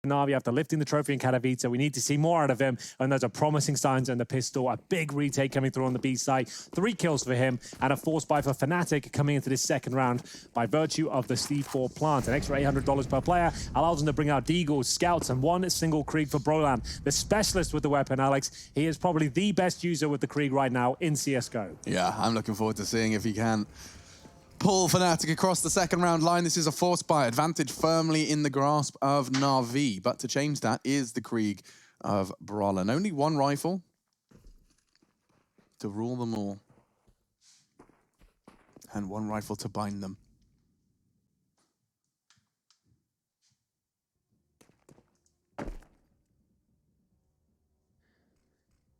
Navi after lifting the trophy in Katowice. We need to see more out of him, and those are promising signs in the pistol. A big retake coming through on the B side. 3 kills for him, and a force buy for Fnatic coming into this second round by virtue of the C4 plant. An extra $800 per player allows them to bring out Deagles, Scouts, and 1 single Krieg for Brolan. The specialist with the weapon, Alex. He is probably the best user with the Krieg right now in CSGO. Yeah, I'm looking forward to seeing if he can pull Fnatic across the second round line. This is a force buy. Advantage firmly in the grasp of Navi. But to change that is the Krieg of Brolan. Only 1 rifle to rule them all. And 1 rifle to bind them.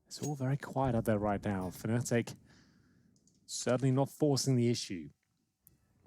It's all very quiet out there right now. Fnatic certainly not forcing the issue.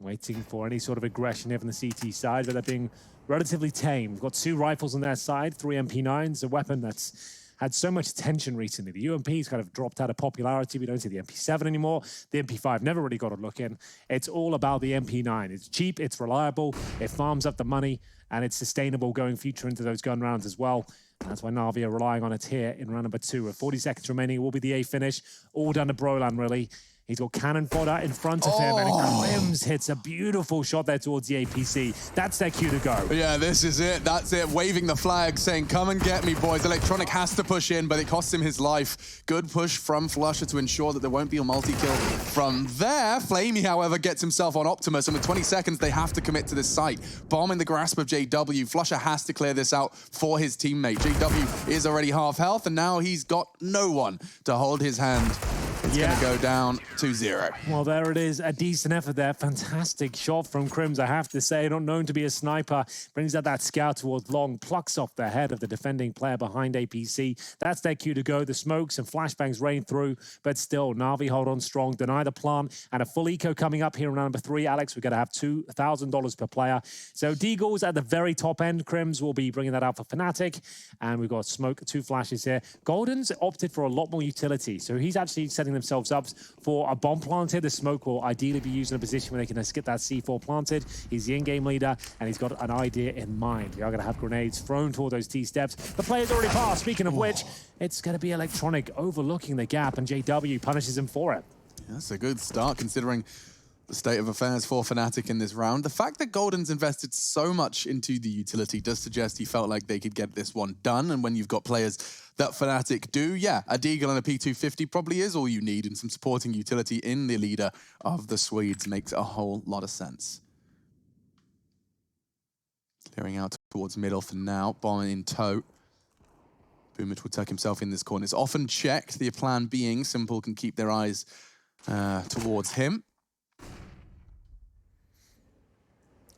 Waiting for any sort of aggression here from the CT side, but they're being relatively tame. We've got 2 rifles on their side, 3 MP9s, a weapon that's had so much attention recently. The UMP's kind of dropped out of popularity. We don't see the MP7 anymore. The MP5 never really got a look in. It's all about the MP9. It's cheap, it's reliable, it farms up the money, and it's sustainable going future into those gun rounds as well. That's why Navi are relying on it here in round number 2. With 40 seconds remaining, it will be the A finish. All down to Brolan, really. He's got cannon fodder in front of him, and Crims hits a beautiful shot there towards the APC. That's their cue to go. Yeah, this is it. That's it. Waving the flag, saying, come and get me, boys. Electronic has to push in, but it costs him his life. Good push from flusha to ensure that there won't be a multi-kill from there. Flamey, however, gets himself on Optimus, and with 20 seconds, they have to commit to this site. Bomb in the grasp of JW. flusha has to clear this out for his teammate. JW is already half health, and now he's got no one to hold his hand. It's going to go down 2-0. Well, there it is. A decent effort there. Fantastic shot from Crims, I have to say. Not known to be a sniper. Brings out that scout towards long. Plucks off the head of the defending player behind APC. That's their cue to go. The smokes and flashbangs rain through. But still, Navi hold on strong. Deny the plant. And a full eco coming up here in round number 3. Alex, we're going to have $2,000 per player. So Deagles at the very top end. Crims will be bringing that out for Fnatic. And we've got smoke, 2 flashes here. Golden's opted for a lot more utility. So he's actually setting themselves up for a bomb planted. The smoke will ideally be used in a position where they can just get that C4 planted. He's the in-game leader, and he's got an idea in mind. We are going to have grenades thrown toward those T-steps. The player's already passed. Speaking of which, it's going to be Electronic overlooking the gap, and JW punishes him for it. Yeah, that's a good start, considering the state of affairs for Fnatic in this round. The fact that Golden's invested so much into the utility does suggest he felt like they could get this one done. And when you've got players that Fnatic do, yeah, a Deagle and a P250 probably is all you need, and some supporting utility in the leader of the Swedes makes a whole lot of sense. Clearing out towards middle for now, bomb in tow. BoomH will tuck himself in this corner. It's often checked, the plan being Simple can keep their eyes towards him.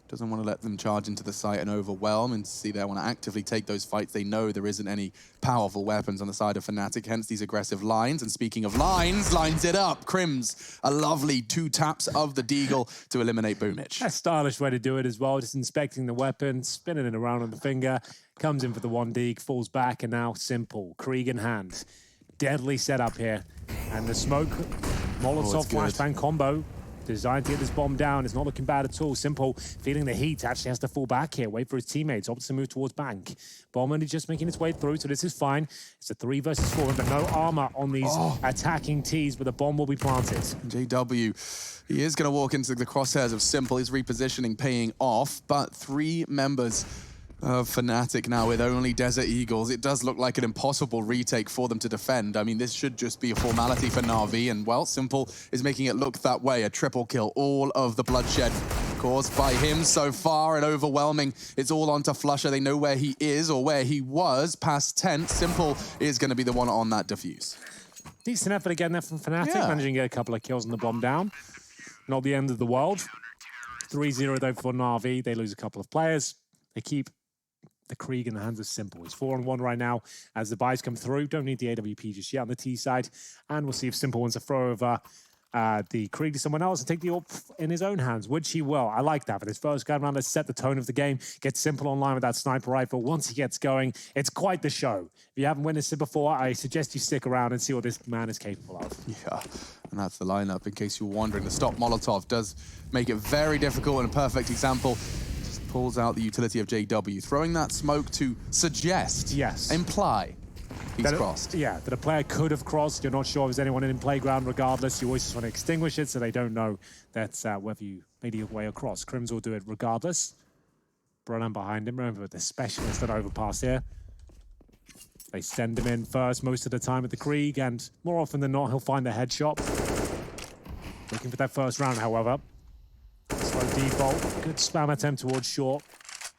Doesn't want to let them charge into the site and overwhelm, and see they want to actively take those fights. They know there isn't any powerful weapons on the side of Fnatic, hence these aggressive lines. And speaking of lines, lines it up. Crims, a lovely 2 taps of the Deagle to eliminate BoomH. A stylish way to do it as well, just inspecting the weapon, spinning it around on the finger, comes in for the 1 Deag, falls back, and now Simple, Krieg in hand. Deadly setup here. And the smoke, Molotov flashbang combo, designed to get this bomb down. It's not looking bad at all. Simple, feeling the heat, actually has to fall back here, wait for his teammates, opts to move towards bank. Bomb only just making its way through, so this is fine. It's a 3 versus 4, but no armor on these attacking Ts, but the bomb will be planted. JW, he is going to walk into the crosshairs of Simple. His repositioning paying off, but 3 members of Fnatic now with only Desert Eagles. It does look like an impossible retake for them to defend. I mean, this should just be a formality for Navi, and well, Simple is making it look that way. A triple kill, all of the bloodshed caused by him so far, and overwhelming. It's all onto flusha. They know where he is, or where he was, past 10. Simple is going to be the one on that defuse. Decent effort again there from Fnatic, managing to get a couple of kills on the bomb down. Not the end of the world. 3-0 though for Navi. They lose a couple of players. They keep the Krieg in the hands of Simple. It's 4-on-1 right now as the buys come through. Don't need the AWP just yet on the T side. And we'll see if Simple wants to throw over the Krieg to someone else and take the AWP in his own hands, which he will. I like that. For this first gun round, let's set the tone of the game. Get Simple online with that sniper rifle. Once he gets going, it's quite the show. If you haven't witnessed it before, I suggest you stick around and see what this man is capable of. Yeah, and that's the lineup, in case you're wondering. The stop Molotov does make it very difficult, and a perfect example. pulls out the utility of JW, throwing that smoke to suggest, imply he's crossed. Yeah, that a player could have crossed. You're not sure if there's anyone in playground. Regardless, you always just want to extinguish it so they don't know that's whether you made your way across. Crims will do it regardless. Brolan behind him. Remember the specialist that overpass here. They send him in first most of the time at the Krieg, and more often than not, he'll find the headshot. Looking for that first round, however. Slow default. Good spam attempt towards short.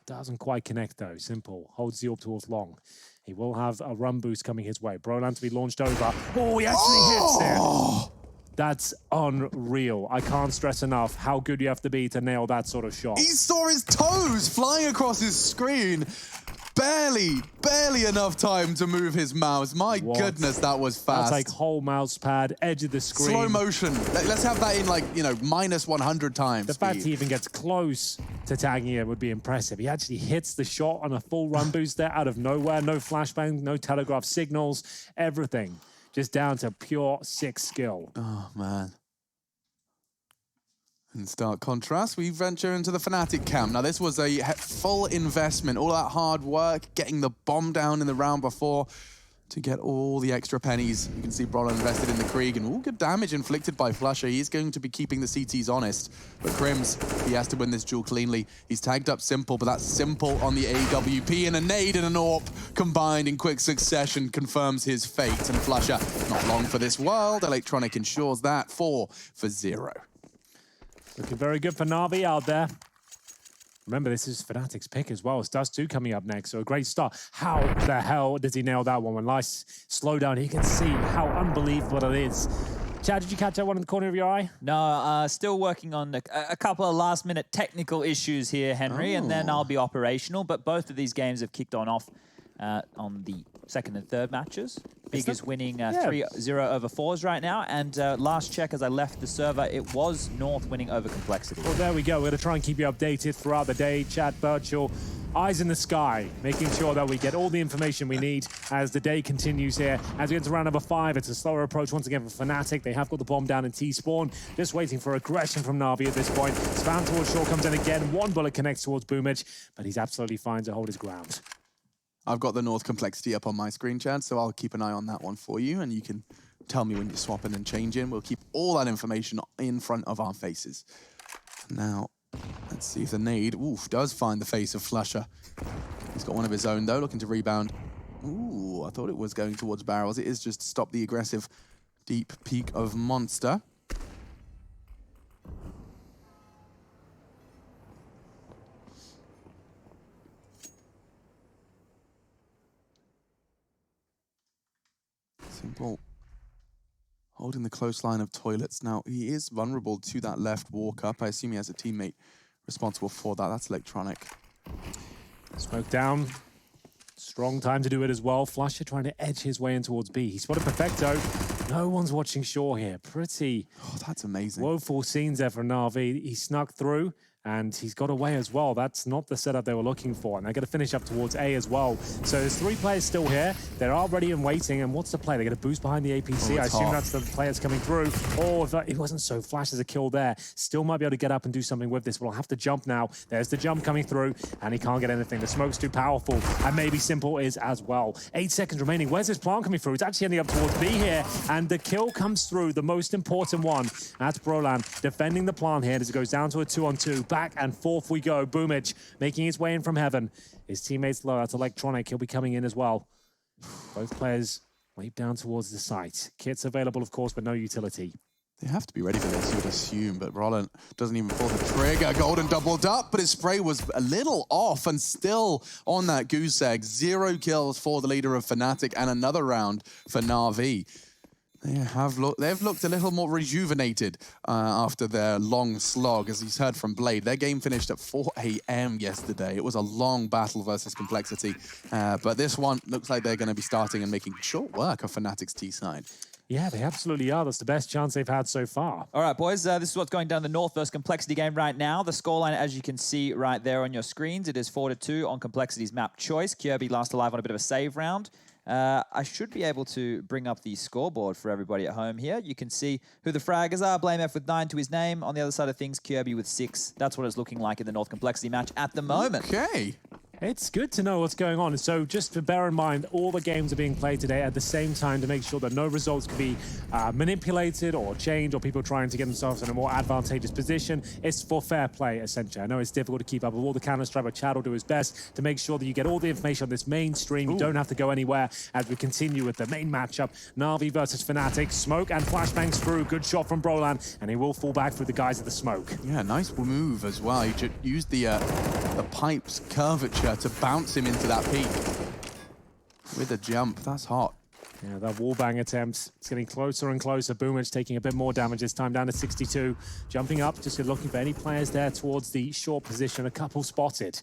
Doesn't quite connect, though. Simple. Holds the AWP towards long. He will have a run boost coming his way. Brolan to be launched over. Oh, he actually hits it. That's unreal. I can't stress enough how good you have to be to nail that sort of shot. He saw his toes flying across his screen. Barely enough time to move his mouse. My goodness, that was fast. That's like whole mouse pad, edge of the screen. Slow motion. Let's have that in like, minus 100 times. The fact he even gets close to tagging it would be impressive. He actually hits the shot on a full run boost there out of nowhere. No flashbang, no telegraph signals, everything. Just down to pure sick skill. Oh, man. In stark contrast, we venture into the Fnatic camp. Now, this was a full investment, all that hard work, getting the bomb down in the round before to get all the extra pennies. You can see Brolan invested in the Krieg, and good damage inflicted by flusha. He is going to be keeping the CTs honest. But Crims, he has to win this duel cleanly. He's tagged up Simple, but that's Simple on the AWP, and a nade and an AWP combined in quick succession confirms his fate. And flusha, not long for this world. Electronic ensures that 4-0. Looking very good for Navi out there. Remember, this is Fnatic's pick as well. It's Dust 2 coming up next, so a great start. How the hell did he nail that one? When nice slow down, he can see how unbelievable it is. Chad, did you catch that one in the corner of your eye? No, still working on a couple of last-minute technical issues here, Henry, and then I'll be operational. But both of these games have kicked on the second and third matches. Big is winning 3-0 over Fours right now. And last check as I left the server, it was North winning over Complexity. Well, there we go. We're going to try and keep you updated throughout the day. Chad Birchall, eyes in the sky, making sure that we get all the information we need as the day continues here. As we get to round number 5, it's a slower approach once again for Fnatic. They have got the bomb down in T-spawn. Just waiting for aggression from Navi at this point. Spam towards short comes in again. One bullet connects towards BoomH, but he's absolutely fine to hold his ground. I've got the North Complexity up on my screen, Chad, so I'll keep an eye on that one for you, and you can tell me when you're swapping and changing. We'll keep all that information in front of our faces. Now, let's see if the nade, does find the face of flusha. He's got one of his own, though, looking to rebound. I thought it was going towards barrels. It is just to stop the aggressive deep peek of Monster. Simple holding the close line of toilets. Now, he is vulnerable to that left walk up. I assume he has a teammate responsible for that. That's Electronic. Smoke down. Strong time to do it as well. flusha trying to edge his way in towards B. He spotted Perfecto. No one's watching Shaw here. Pretty that's amazing. Woeful scenes there for Navi. He snuck through. And he's got away as well. That's not the setup they were looking for. And they're going to finish up towards A as well. So there's 3 players still here. They're all ready and waiting. And what's the play? They're going to boost behind the APC. I assume that's the players coming through. If it wasn't so flash as a kill there. Still might be able to get up and do something with this. But I'll have to jump now. There's the jump coming through. And he can't get anything. The smoke's too powerful. And maybe Simple is as well. 8 seconds remaining. Where's this plant coming through? It's actually ending up towards B here. And the kill comes through. The most important one. That's Brolan defending the plant here as it goes down to a 2-on-2. Back and forth we go. BoomH making his way in from heaven. His teammates low. That's Electronic. He'll be coming in as well. Both players wave down towards the site. Kits available, of course, but no utility. They have to be ready for this, you would assume, but Brolan doesn't even pull the trigger. Golden doubled up, but his spray was a little off and still on that goose egg. 0 kills for the leader of Fnatic and another round for Navi. They've looked a little more rejuvenated after their long slog, as he's heard from Blade. Their game finished at 4 AM yesterday. It was a long battle versus Complexity, but this one looks like they're going to be starting and making short work of Fnatic's T side. Yeah, they absolutely are. That's the best chance they've had so far. All right, boys, this is what's going down the North versus Complexity game right now. The scoreline, as you can see right there on your screens, it is 4-2 on Complexity's map choice. Kirby last alive on a bit of a save round. I should be able to bring up the scoreboard for everybody at home here. You can see who the fraggers are. BlameF with 9 to his name. On the other side of things, Kirby with 6. That's what it's looking like in the North Complexity match at the moment. Okay. It's good to know what's going on. So just to bear in mind, all the games are being played today at the same time to make sure that no results can be manipulated or changed or people trying to get themselves in a more advantageous position. It's for fair play, essentially. I know it's difficult to keep up with all the Counter-Strike, but Chad will do his best to make sure that you get all the information on this main stream. You don't have to go anywhere as we continue with the main matchup. Navi versus Fnatic. Smoke and flashbangs through. Good shot from Brolan, and he will fall back through the guys of the smoke. Yeah, nice move as well. He used the pipe's curvature to bounce him into that peak with a jump. That's hot. Yeah, that wallbang attempt, it's getting closer and closer. BoomH taking a bit more damage this time, down to 62. Jumping up, just looking for any players there towards the short position. A couple spotted.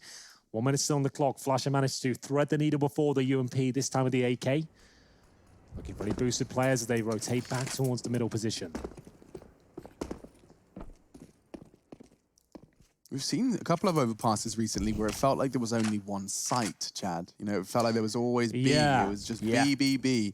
1 minute still on the clock. Flasher managed to thread the needle before the UMP, this time with the AK. Looking for any boosted players as they rotate back towards the middle position. We've seen a couple of overpasses recently where it felt like there was only one site, Chad. You know, it felt like there was always B. Yeah. It was just B, B, B.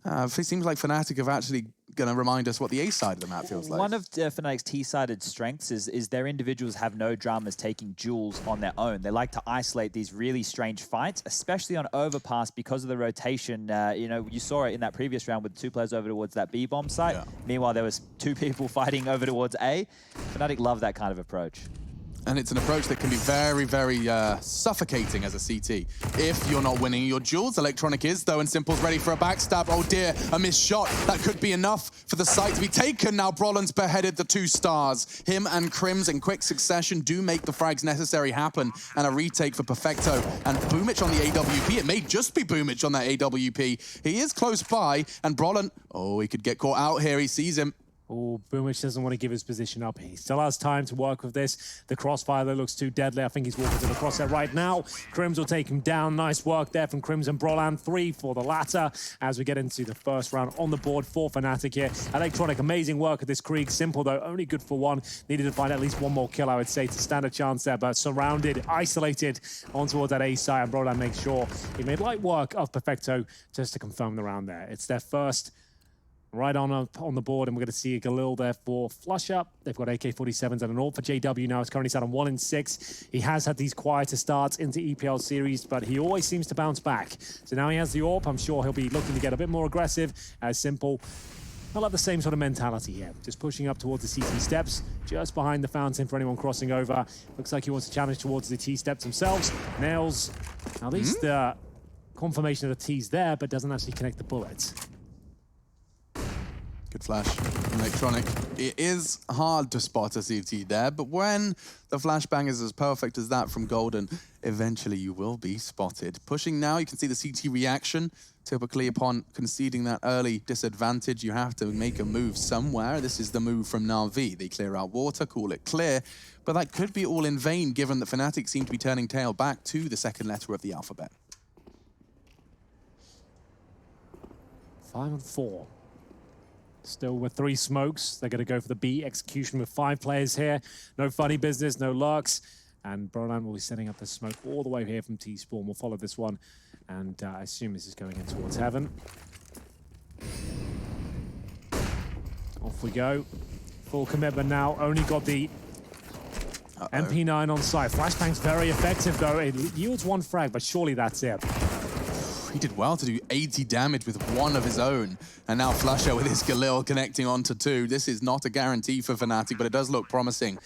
It seems like Fnatic have actually going to remind us what the A side of the map feels like. One of Fnatic's T-sided strengths is their individuals have no dramas taking duels on their own. They like to isolate these really strange fights, especially on overpass because of the rotation. You know, you saw it in that previous round with 2 players over towards that B bomb site. Yeah. Meanwhile, there was 2 people fighting over towards A. Fnatic love that kind of approach. And it's an approach that can be very, very suffocating as a CT. If you're not winning your duels, Electronic is, though, and Simple's ready for a backstab. Oh dear, a missed shot. That could be enough for the site to be taken. Now Brolan's beheaded the 2 stars. Him and Crims in quick succession do make the frags necessary happen, and a retake for Perfecto. And BoomH on the AWP. It may just be BoomH on that AWP. He is close by, and Brolan, oh, he could get caught out here. He sees him. Oh, BoomH doesn't want to give his position up. He still has time to work with this. The crossfire, though, looks too deadly. I think he's walking to the crosshair right now. Crims will take him down. Nice work there from Crims and Brolan. 3 for the latter as we get into the first round on the board for Fnatic here. Electronic, amazing work at this Krieg. Simple, though, only good for 1. Needed to find at least 1 more kill, I would say, to stand a chance there. But surrounded, isolated on towards that A side. And Brolan makes sure he made light work of Perfecto just to confirm the round there. It's their first right on the board, and we're going to see a Galil there for Flush Up. They've got AK-47s and an AWP for JW now. It's currently sat on 1 in 6. He has had these quieter starts into EPL series, but he always seems to bounce back. So now he has the AWP. I'm sure he'll be looking to get a bit more aggressive, as Simple. I'll have the same sort of mentality here. Just pushing up towards the CT steps, just behind the fountain for anyone crossing over. Looks like he wants to challenge towards the T steps themselves. Nails, at least the confirmation of the T's there, but doesn't actually connect the bullets. Good flash from Electronic. It is hard to spot a CT there, but when the flashbang is as perfect as that from Golden, eventually you will be spotted. Pushing now, you can see the CT reaction. Typically, upon conceding that early disadvantage, you have to make a move somewhere. This is the move from Navi. They clear out water, call it clear, but that could be all in vain given that Fnatic seem to be turning tail back to the second letter of the alphabet. 5 and 4. Still with 3 smokes. They're going to go for the B execution with 5 players here. No funny business, no lurks. And Brolan will be setting up the smoke all the way here from T-Spawn. We'll follow this one. And I assume this is going in towards Heaven. Off we go. Full commitment now. Only got the MP9 on site. Flashbang's very effective, though. It yields 1 frag, but surely that's it. He did well to do 80 damage with 1 of his own. And now Flusher with his Galil connecting onto 2. This is not a guarantee for Fnatic, but it does look promising.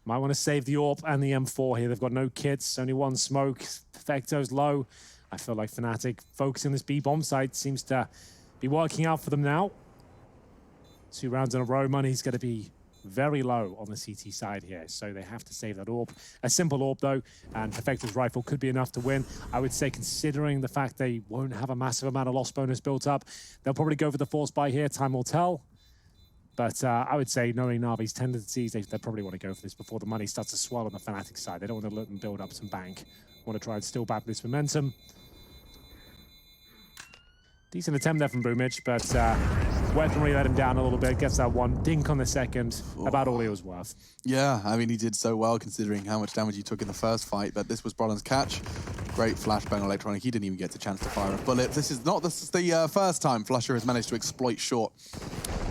Might want to save the AWP and the M4 here. They've got no kits, only 1 smoke. Perfecto's low. I feel like Fnatic focusing this B bomb site seems to be working out for them now. 2 rounds in a row. Money's going to be very low on the CT side here, so they have to save that AWP. A simple AWP, though, and Perfecto's rifle could be enough to win. I would say, considering the fact they won't have a massive amount of loss bonus built up, they'll probably go for the force buy here. Time will tell. But I would say, knowing Navi's tendencies, they probably want to go for this before the money starts to swell on the Fnatic side. They don't want to let them build up some bank. Want to try and steal back this momentum. Decent attempt there from BoomH, but weaponry let him down a little bit. Gets that 1 dink on the second. About all he was worth. Yeah, I mean, he did so well considering how much damage he took in the first fight, but this was Brolan's catch. Great flashbang electronic. He didn't even get a chance to fire a bullet. This is the first time Flusher has managed to exploit short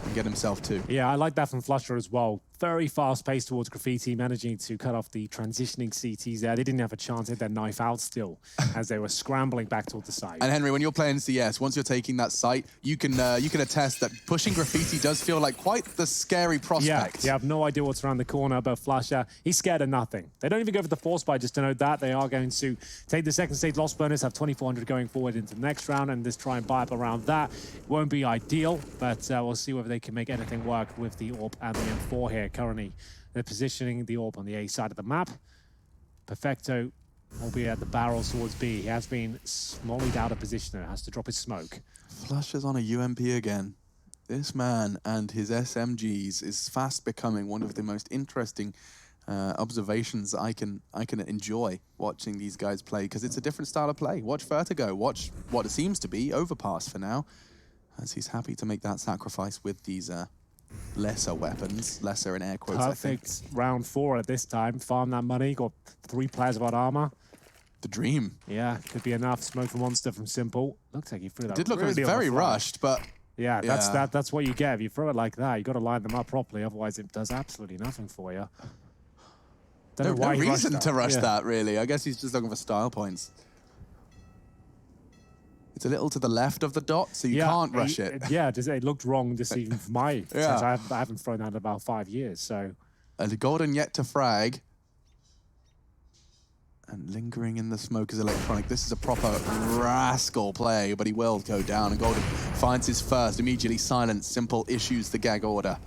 and get himself too. Yeah, I like that from Flusher as well. Very fast pace towards Graffiti, managing to cut off the transitioning CTs there. They didn't have a chance to hit their knife out still as they were scrambling back towards the site. And Henry, when you're playing CS, once you're taking that site, you can attest that pushing Graffiti does feel like quite the scary prospect. Yeah, you have no idea what's around the corner, but Flusher, he's scared of nothing. They don't even go for the force buy, just to note that. They are going to take the second stage loss bonus, have 2,400 going forward into the next round, and just try and buy up around that. Won't be ideal, but we'll see whether they can make anything work with the AWP and the M4 here. Currently, they're positioning the AWP on the A side of the map. Perfecto will be at the barrel towards B. He has been smollied out of position there, has to drop his smoke. Flusher's on a UMP again. This man and his SMGs is fast becoming one of the most interesting observations I can enjoy watching these guys play, because it's a different style of play. Watch Vertigo, watch what it seems to be Overpass for now, as he's happy to make that sacrifice with these lesser weapons, lesser in air quotes. Perfect round 4 at this time. Farm that money, got 3 players without armor. The dream. Yeah, could be enough. Smoke the monster from Simple. Looks like he threw that. Did look really like it was very rushed, but yeah, that's what you get if you throw it like that. You got to line them up properly, otherwise it does absolutely nothing for you. No reason to rush that, really. I guess he's just looking for style points. It's a little to the left of the dot, so you can't rush it. Yeah, it looked wrong just even for my sense. I haven't thrown that in about 5 years, so. And Golden yet to frag. And lingering in the smoke is electronic. This is a proper rascal play, but he will go down. And Golden finds his first, immediately silenced. Simple issues the gag order.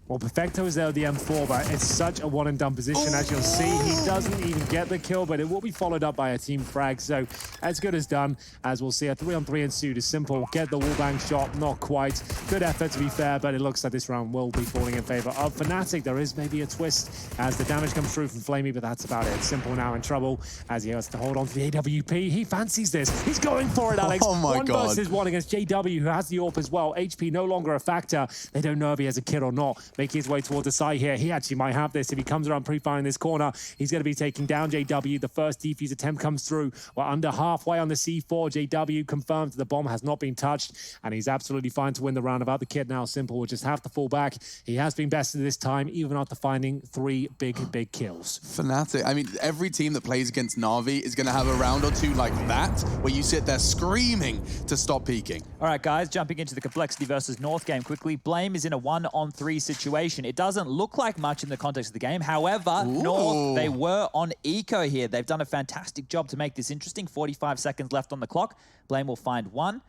Well, Perfecto is there with the M4, but it's such a one-and-done position. As you'll see, he doesn't even get the kill, but it will be followed up by a team frag. So as good as done, as we'll see a 3-on-3 ensue to Simple. Get the wallbang shot, not quite. Good effort, to be fair, but it looks like this round will be falling in favor of Fnatic. There is maybe a twist as the damage comes through from Flamey, but that's about it. Simple now in trouble as he has to hold on to the AWP. He fancies this. He's going for it, Alex. Oh my God. 1 versus 1 against JW, who has the AWP as well. HP no longer a factor. They don't know if he has a kid or not. Making his way towards the side here. He actually might have this. If he comes around pre-firing this corner, he's going to be taking down JW. The first defuse attempt comes through. We're under halfway on the C4. JW confirmed the bomb has not been touched, and he's absolutely fine to win the round. About the kid now, Simple will just have to fall back. He has been bested this time, even after finding 3 big kills. Fnatic, I mean, every team that plays against Navi is going to have a round or two like that, where you sit there screaming to stop peeking. All right, guys, jumping into the Complexity versus North game quickly. Blame is in a 1-on-3 situation. It doesn't look like much in the context of the game. However, North, they were on eco here. They've done a fantastic job to make this interesting. 45 seconds left on the clock. Blame will find 1.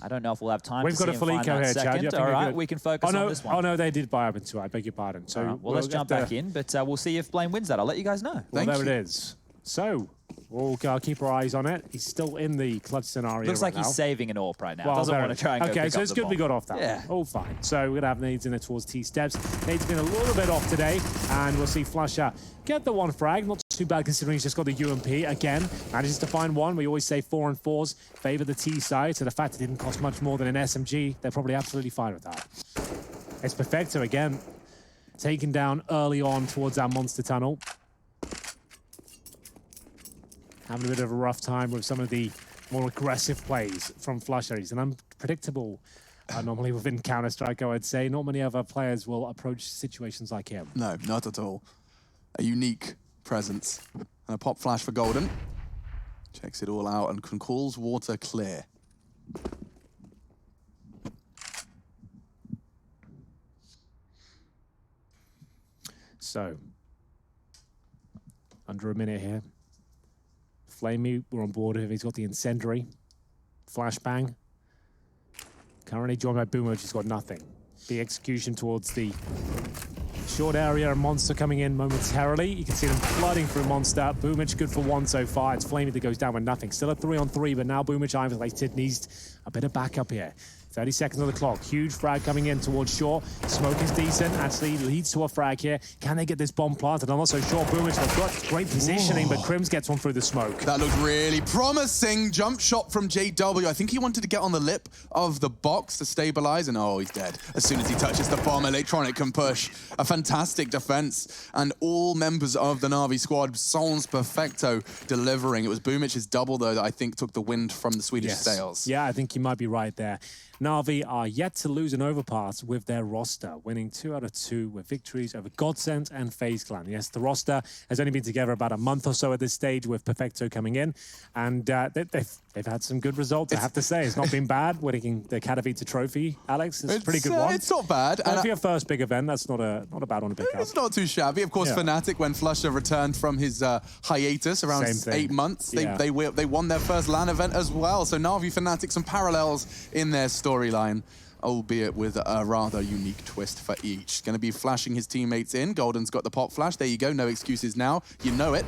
I don't know if we'll have time to see him find that second. All right, we can focus on this one. Oh, no, they did buy up into it. I beg your pardon. So well, let's jump back in, but we'll see if Blame wins that. I'll let you guys know. Well, there it is. So, we'll keep our eyes on it. He's still in the clutch scenario. Looks like he's saving an AWP right now. Well, doesn't want to try and go okay, so it's good we got off that one. All fine. So we're going to have Nades in there towards T-steps. Nades been a little bit off today, and we'll see Flusher get the 1 frag. Not too bad considering he's just got the UMP. Again, manages to find 1. We always say 4-on-4s favor the T side, so the fact it didn't cost much more than an SMG, they're probably absolutely fine with that. It's Perfecto again, taken down early on towards our monster tunnel. Having a bit of a rough time with some of the more aggressive plays from Flusher. He's an unpredictable anomaly within Counter-Strike, I would say. Not many other players will approach situations like him. No, not at all. A unique presence. And a pop flash for Golden. Checks it all out and calls water clear. So, under a minute here. Flamey, we're on board with him. He's got the incendiary. Flashbang. Currently joined by BoomH, he's got nothing. The execution towards the short area, and Monster coming in momentarily. You can see them flooding through Monster. BoomH good for 1 so far. It's Flamey that goes down with nothing. Still a 3-on-3, but now BoomH isolated. Needs a bit of backup here. 30 seconds on the clock. Huge frag coming in towards Shaw. Smoke is decent. Actually leads to a frag here. Can they get this bomb planted? I'm not so sure. BoomH has got great positioning, but Crims gets one through the smoke. That looked really promising. Jump shot from JW. I think he wanted to get on the lip of the box to stabilize, and oh, he's dead. As soon as he touches the bomb, Electronic can push. A fantastic defense, and all members of the Navi squad, sans perfecto, delivering. It was BoomH's double, though, that I think took the wind from the Swedish sails. Yeah, I think you might be right there. Navi are yet to lose an overpass with their roster, winning 2 out of 2 with victories over Godsent and FaZe Clan. Yes, the roster has only been together about a month or so at this stage, with Perfecto coming in, and they've had some good results, I have to say. It's not been bad, winning the Katowice trophy, Alex. It's a pretty good one. It's not bad. And for your first big event, that's not a bad one to pick up. It's not too shabby. Of course, Fnatic, when Flusher returned from his hiatus around 8 months, they won their first LAN event as well. So Navi, Fnatic, some parallels in their storyline, albeit with a rather unique twist for each. Going to be flashing his teammates in. Golden's got the pop flash. There you go. No excuses now. You know it.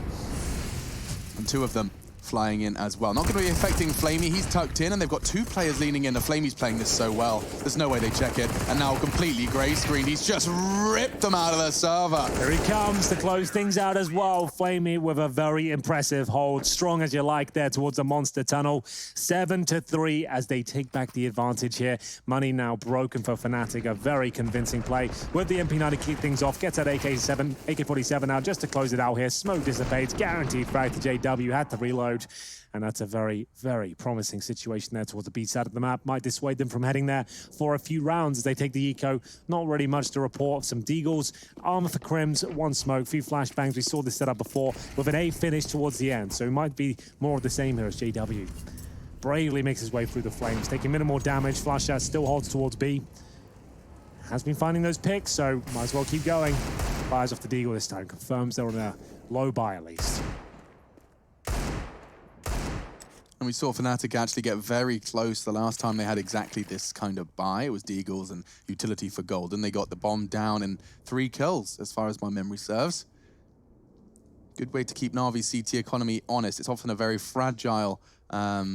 And 2 of them flying in as well. Not going to be affecting Flamey. He's tucked in, and they've got 2 players leaning in. The Flamey's playing this so well. There's no way they check it. And now completely grey screened. He's just ripped them out of the server. Here he comes to close things out as well. Flamey with a very impressive hold. Strong as you like there towards the monster tunnel. 7-3 as they take back the advantage here. Money now broken for Fnatic. A very convincing play with the MP9 to keep things off. Gets that AK-47 now just to close it out here. Smoke dissipates. Guaranteed frag to JW. Had to reload. And that's a very, very promising situation there towards the B side of the map. Might dissuade them from heading there for a few rounds as they take the eco. Not really much to report. Some deagles, armor for Crims, 1 smoke, few flashbangs. We saw this setup before with an A finish towards the end. So it might be more of the same here as JW. Bravely makes his way through the flames, taking minimal damage. Flasher still holds towards B. Has been finding those picks, so might as well keep going. Fires off the deagle this time. Confirms they're on a low buy at least. And we saw Fnatic actually get very close the last time they had exactly this kind of buy. It was Deagles and utility for gold, and they got the bomb down in 3 kills, as far as my memory serves. Good way to keep Navi's CT economy honest. It's often a very fragile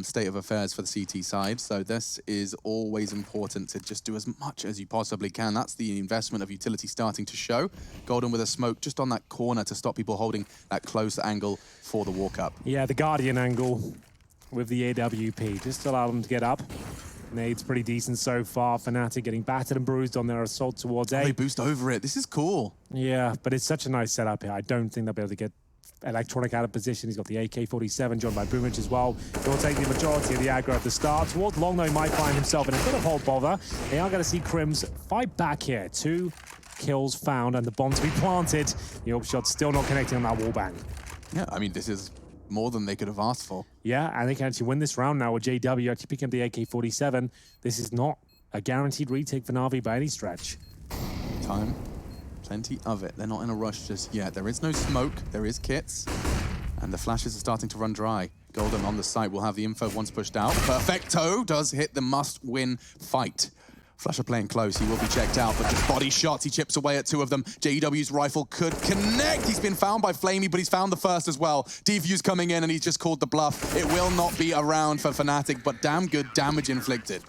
state of affairs for the CT side, so this is always important to just do as much as you possibly can. That's the investment of utility starting to show. Golden with a smoke just on that corner to stop people holding that close angle for the walk-up. Yeah, the Guardian angle with the AWP, just to allow them to get up. Nade's pretty decent so far. Fnatic getting battered and bruised on their assault towards A. They boost over it. This is cool. Yeah, but it's such a nice setup here. I don't think they'll be able to get Electronic out of position. He's got the AK-47, joined by BoomH as well. He'll take the majority of the aggro at the start. Towards long, though, he might find himself in a bit of hold bother. They are going to see Crims fight back here. 2 kills found and the bomb to be planted. The AWP shot still not connecting on that wallbang. Yeah, I mean, this is more than they could have asked for. Yeah, and they can actually win this round now with JW actually picking up the AK-47. This is not a guaranteed retake for Navi by any stretch. Time. Plenty of it. They're not in a rush just yet. There is no smoke. There is kits. And the flashes are starting to run dry. Golden on the site will have the info once pushed out. Perfecto does hit the must-win fight. Flusher playing close. He will be checked out, but just body shots. He chips away at 2 of them. JW's rifle could connect. He's been found by Flamey, but he's found the first as well. Defuse coming in, and he's just called the bluff. It will not be around for Fnatic, but damn good damage inflicted.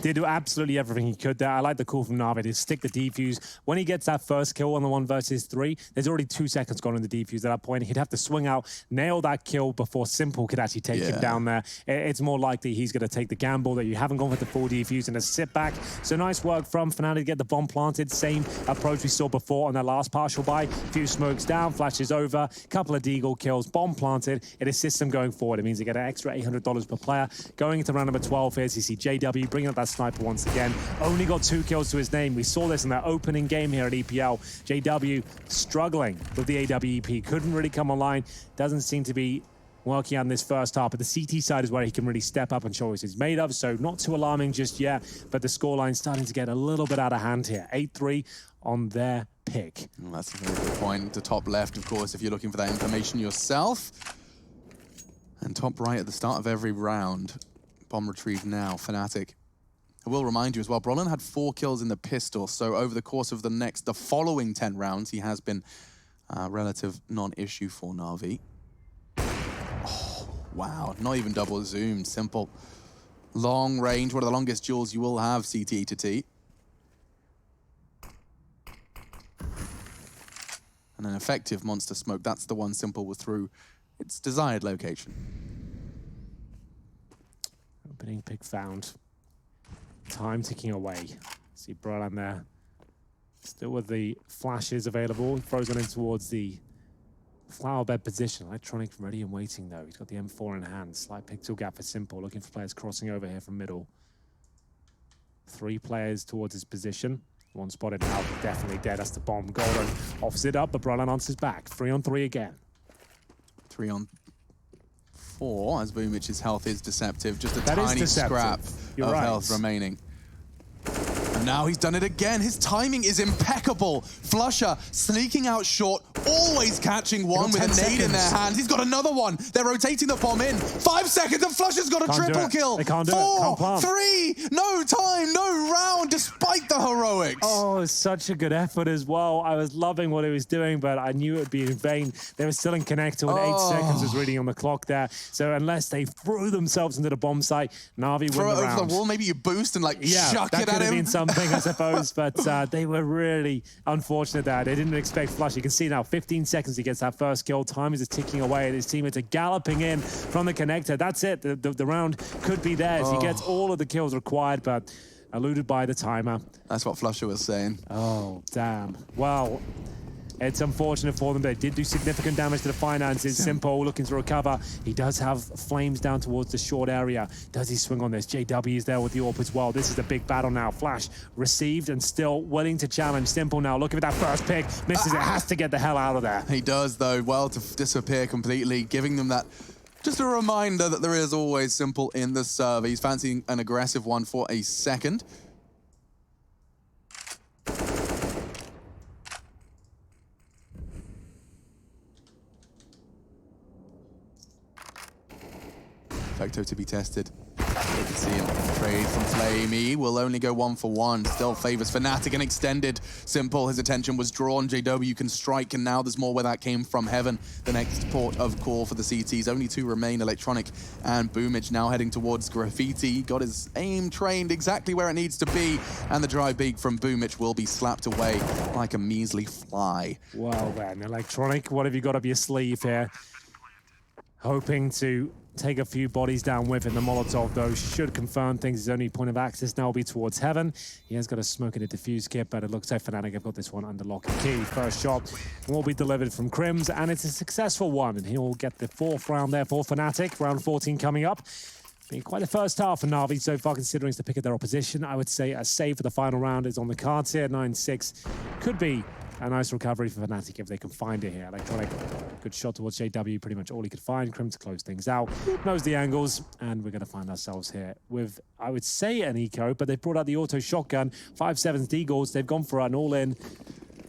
Did do absolutely everything he could there. I like the call from Navi to stick the defuse. When he gets that first kill on the 1 versus 3, there's already 2 seconds gone in the defuse. At that point, he'd have to swing out, nail that kill before Simple could actually take him down there. It's more likely he's going to take the gamble that you haven't gone with the full defuse and a sit back. So nice work from Fnatic to get the bomb planted. Same approach we saw before on that last partial buy. Few smokes down, flashes over, couple of deagle kills, bomb planted. It assists them going forward. It means they get an extra $800 per player. Going into round number 12 here, you see JW bringing up that sniper once again. Only got 2 kills to his name. We saw this in that opening game here at EPL. JW struggling with the AWP. Couldn't really come online. Doesn't seem to be working out in this first half, but the CT side is where he can really step up and show what he's made of, so not too alarming just yet, but the scoreline starting to get a little bit out of hand here. 8-3 on their pick. Well, that's a very good point. The top left, of course, if you're looking for that information yourself. And top right at the start of every round. Bomb retrieved now, Fnatic. I will remind you as well, Brolin had 4 kills in the pistol, so over the course of the following 10 rounds, he has been a relative non-issue for Navi. Oh, wow, not even double zoomed, Simple. Long range, one of the longest duels you will have, CT to T. And an effective monster smoke. That's the one Simple was through its desired location. Opening pick found. Time ticking away. See Brolan there. Still with the flashes available. Throws on in towards the flower bed position. Electronic ready and waiting though. He's got the M4 in hand. Slight pixel gap for Simple. Looking for players crossing over here from middle. 3 players towards his position. One spotted now, definitely dead. That's the bomb. Golden offs it up, but Brolan answers back. 3 on 3 again. 3 on 4, as BO3h's health is deceptive. Just a tiny scrap of health remaining. And now he's done it again. His timing is impeccable. Flusher sneaking out short, always catching one with a nade in their hands. He's got another one. They're rotating the bomb in. 5 seconds and Flusher's got a triple kill. They can't do 4, 3, no time, no round, despite the heroics. Oh, such a good effort as well. I was loving what he was doing, but I knew it would be in vain. They were still in connector when 8 seconds was reading on the clock there. So unless they threw themselves into the bomb site, Navi win the round. Throw it over the wall, maybe you boost and like chuck it at him. Something, I suppose, but they were really unfortunate there. They didn't expect Flush. You can see now, 15 seconds he gets that first kill. Time is just ticking away, and his teammates are galloping in from the connector. That's it. The round could be theirs. He gets all of the kills required, but eluded by the timer. That's what Flusher was saying. Oh, damn. Well, it's unfortunate for them. They did do significant damage to the finances. Simple looking to recover. He does have flames down towards the short area. Does he swing on this? JW is there with the AWP as well. This is a big battle now. Flash received and still willing to challenge. Simple now looking for that first pick. Misses it. Has to get the hell out of there. He does, though. Well, to disappear completely, giving them that... Just a reminder that there is always Simple in the server. He's fancying an aggressive one for a second. Vecto to be tested. You can see him trade from Flamey. Will only go 1 for 1. Still favors Fnatic and extended. Simple, his attention was drawn. JW can strike, and now there's more where that came from. Heaven, the next port of call for the CTs. Only 2 remain, Electronic and BO3hh now heading towards Graffiti. Got his aim trained exactly where it needs to be, and the dry beak from BO3hh will be slapped away like a measly fly. Well then, Electronic, what have you got up your sleeve here? Hoping to take a few bodies down with it. The Molotov, though, should confirm things. His only point of access now will be towards Heaven. He has got a smoke and a defuse kit, but it looks like Fnatic have got this one under lock and key. First shot will be delivered from Crims, and it's a successful one. And he'll get the 4th round there for Fnatic. Round 14 coming up. Being quite the first half for Navi so far, considering it's the pick of their opposition. I would say a save for the final round is on the cards here. 9-6 could be a nice recovery for Fnatic if they can find it here. Electronic, good shot towards JW, pretty much all he could find. Crim to close things out, knows the angles, and we're going to find ourselves here with, I would say, an eco, but they've brought out the auto shotgun. 5.7 Deagles, they've gone for an all-in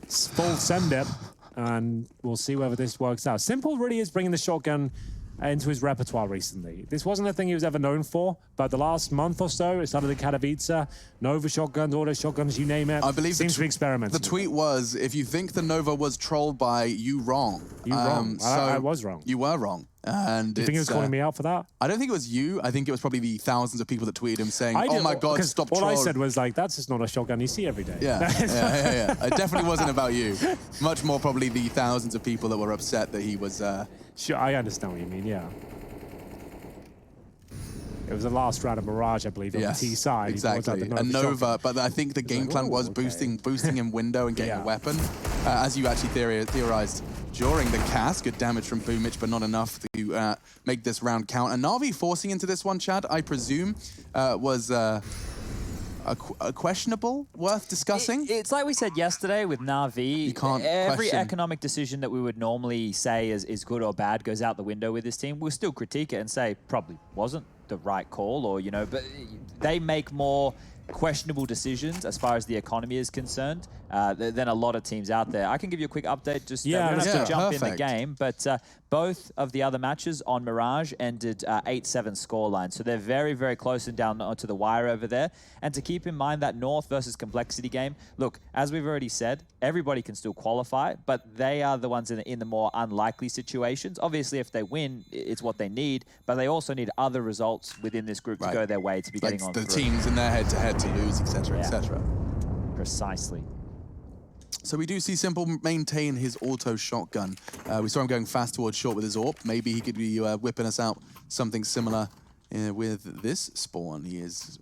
full send it, and we'll see whether this works out. Simple really is bringing the shotgun into his repertoire recently. This wasn't a thing he was ever known for, but the last month or so, it started at Katowice, Nova shotguns, auto shotguns, you name it. I believe seems to be experimenting. The tweet was, if you think the Nova was trolled by you, wrong. You wrong. I was wrong. You were wrong. And do you think he was calling me out for that? I don't think it was you. I think it was probably the thousands of people that tweeted him saying, oh my God, stop trolling. All I said was like, that's just not a shotgun you see every day. Yeah. It definitely wasn't about you. Much more probably the thousands of people that were upset that he was... Sure, I understand what you mean, yeah. It was the last round of Mirage, I believe, on the T side. Exactly. A Nova, but I think the game plan was boosting him window and getting a weapon. As you actually theorized during the cast, good damage from BO3hh, but not enough to make this round count. And Navi forcing into this one, Chad, I presume, was a questionable, worth discussing? It's like we said yesterday with Navi. You can't every question. economic decision that we would normally say is good or bad goes out the window with this team. We'll still critique it and say probably wasn't the right call, or, you know, but they make more questionable decisions as far as the economy is concerned than a lot of teams out there. I can give you a quick update. Just we don't have to jump in the game, but both of the other matches on Mirage ended 8-7 scoreline. So they're very, very close and down to the wire over there. And to keep in mind that North versus Complexity game, look, as we've already said, everybody can still qualify, but they are the ones in the more unlikely situations. Obviously, if they win, it's what they need, but they also need other results within this group to go their way to be getting on the through. teams in their head-to-head to lose, etc., etc. Precisely. So we do see Simple maintain his auto shotgun. We saw him going fast towards short with his AWP. Maybe he could be whipping us out something similar with this spawn. He is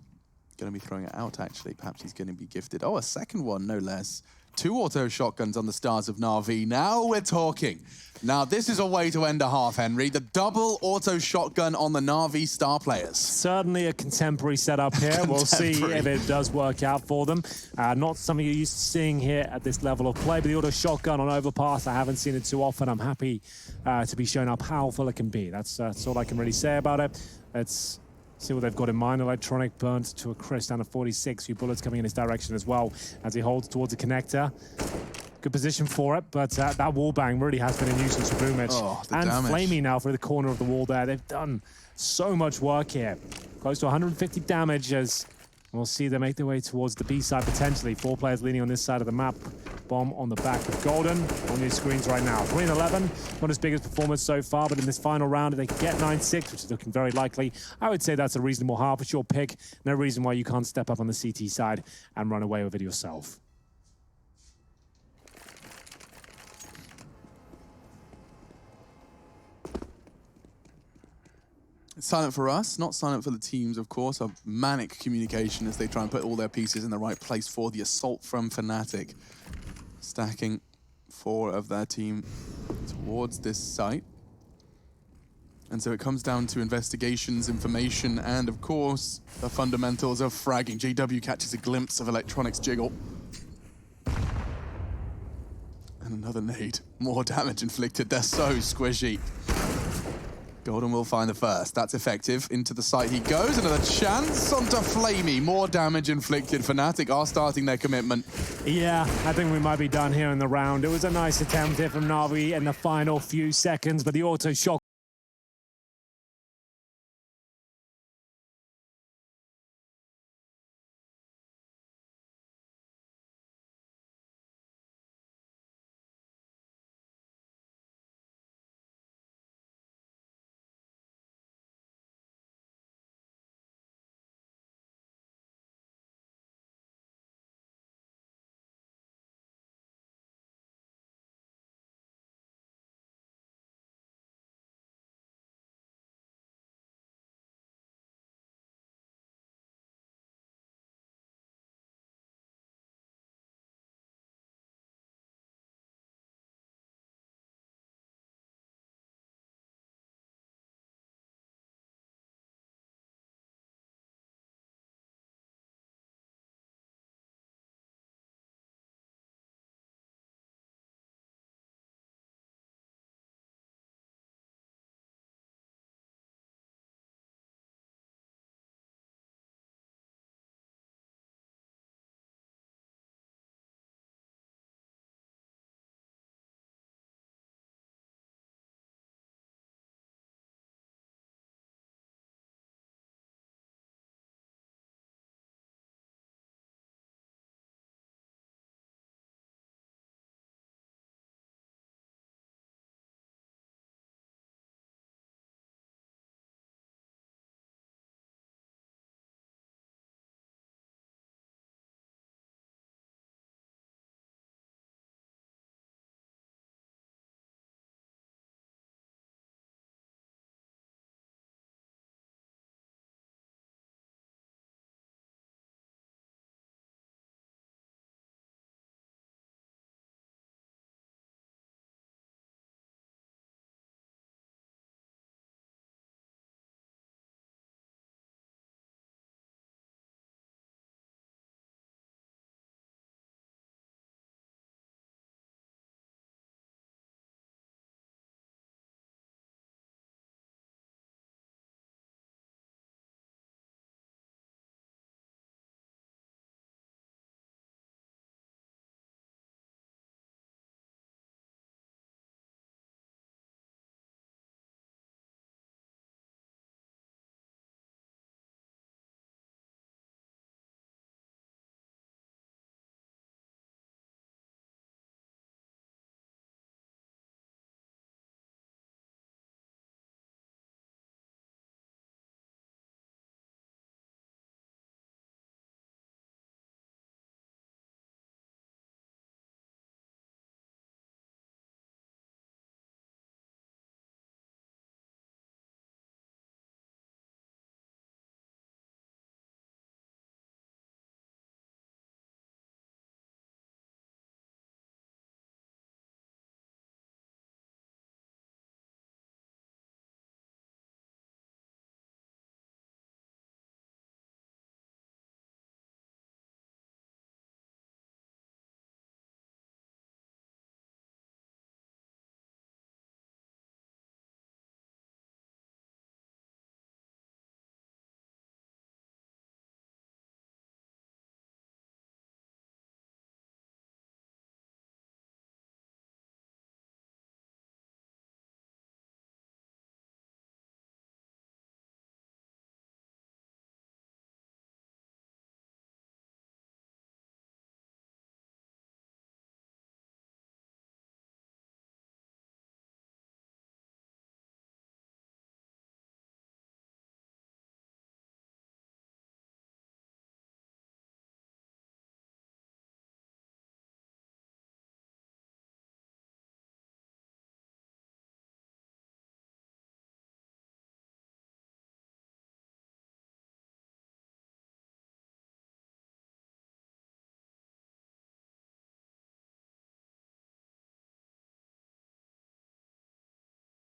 going to be throwing it out, actually. Perhaps he's going to be gifted. Oh, a second one, no less. 2 auto shotguns on the stars of Navi. Now we're talking. Now, this is a way to end a half, Henry. The double auto shotgun on the Navi star players. Certainly a contemporary setup here. We'll see if it does work out for them. Not something you're used to seeing here at this level of play, but the auto shotgun on overpass, I haven't seen it too often. I'm happy to be shown how powerful it can be. That's all I can really say about it. Let's see what they've got in mind. Electronic burnt to a crisp down to 46. Few bullets coming in his direction as well as he holds towards the connector. Good position for it, but that wallbang really has been a nuisance for BoomH. Oh, and damage. Flamey now for the corner of the wall there. They've done so much work here. Close to 150 damage as we'll see them make their way towards the B side potentially. 4 players leaning on this side of the map. Bomb on the back of Golden on your screens right now. 3-11, not his biggest performance so far, but in this final round, if they can get 9-6, which is looking very likely, I would say that's a reasonable half. It's your pick. No reason why you can't step up on the CT side and run away with it yourself. It's silent for us, not silent for the teams, of course. A manic communication as they try and put all their pieces in the right place for the assault from Fnatic. Stacking 4 of their team towards this site. And so it comes down to investigations, information, and of course, the fundamentals of fragging. JW catches a glimpse of Electronics jiggle. And another nade. More damage inflicted. They're so squishy. Golden will find the first. That's effective. Into the site he goes. Another chance onto Flamey. More damage inflicted. Fnatic are starting their commitment. Yeah, I think we might be done here in the round. It was a nice attempt here from Navi in the final few seconds, but the auto shot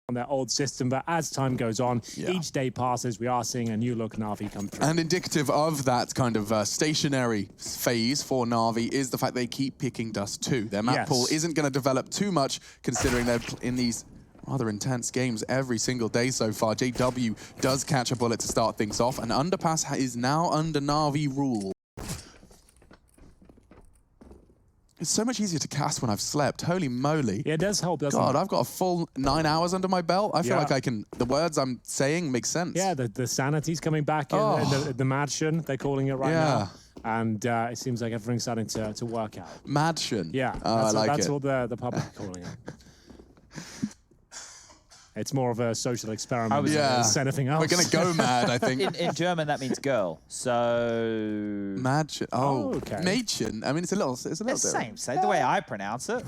on their old system, but as time goes on, each day passes, we are seeing a new look Navi come through. And indicative of that kind of stationary phase for Navi is the fact they keep picking dust too. Their map pool isn't going to develop too much, considering they're in these rather intense games every single day so far. JW does catch a bullet to start things off, and Underpass is now under Navi rule. It's so much easier to cast when I've slept. Holy moly. Yeah, it does help, doesn't it? God, I've got a full 9 hours under my belt. I feel like I can, the words I'm saying make sense. Yeah, the sanity's coming back in the Madsion, they're calling it right now. And it seems like everything's starting to work out. Madsion. Yeah, that's what the public are calling it. It's more of a social experiment than anything else. We're going to go mad, I think. In German, that means girl. So... Madsion. Oh, okay. Mädchen. I mean, it's a little the same. Say the way I pronounce it.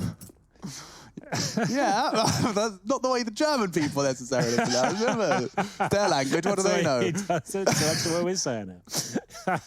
Yeah, that's not the way the German people necessarily pronounce it. Their language, what do they know? So that's the way we're saying it.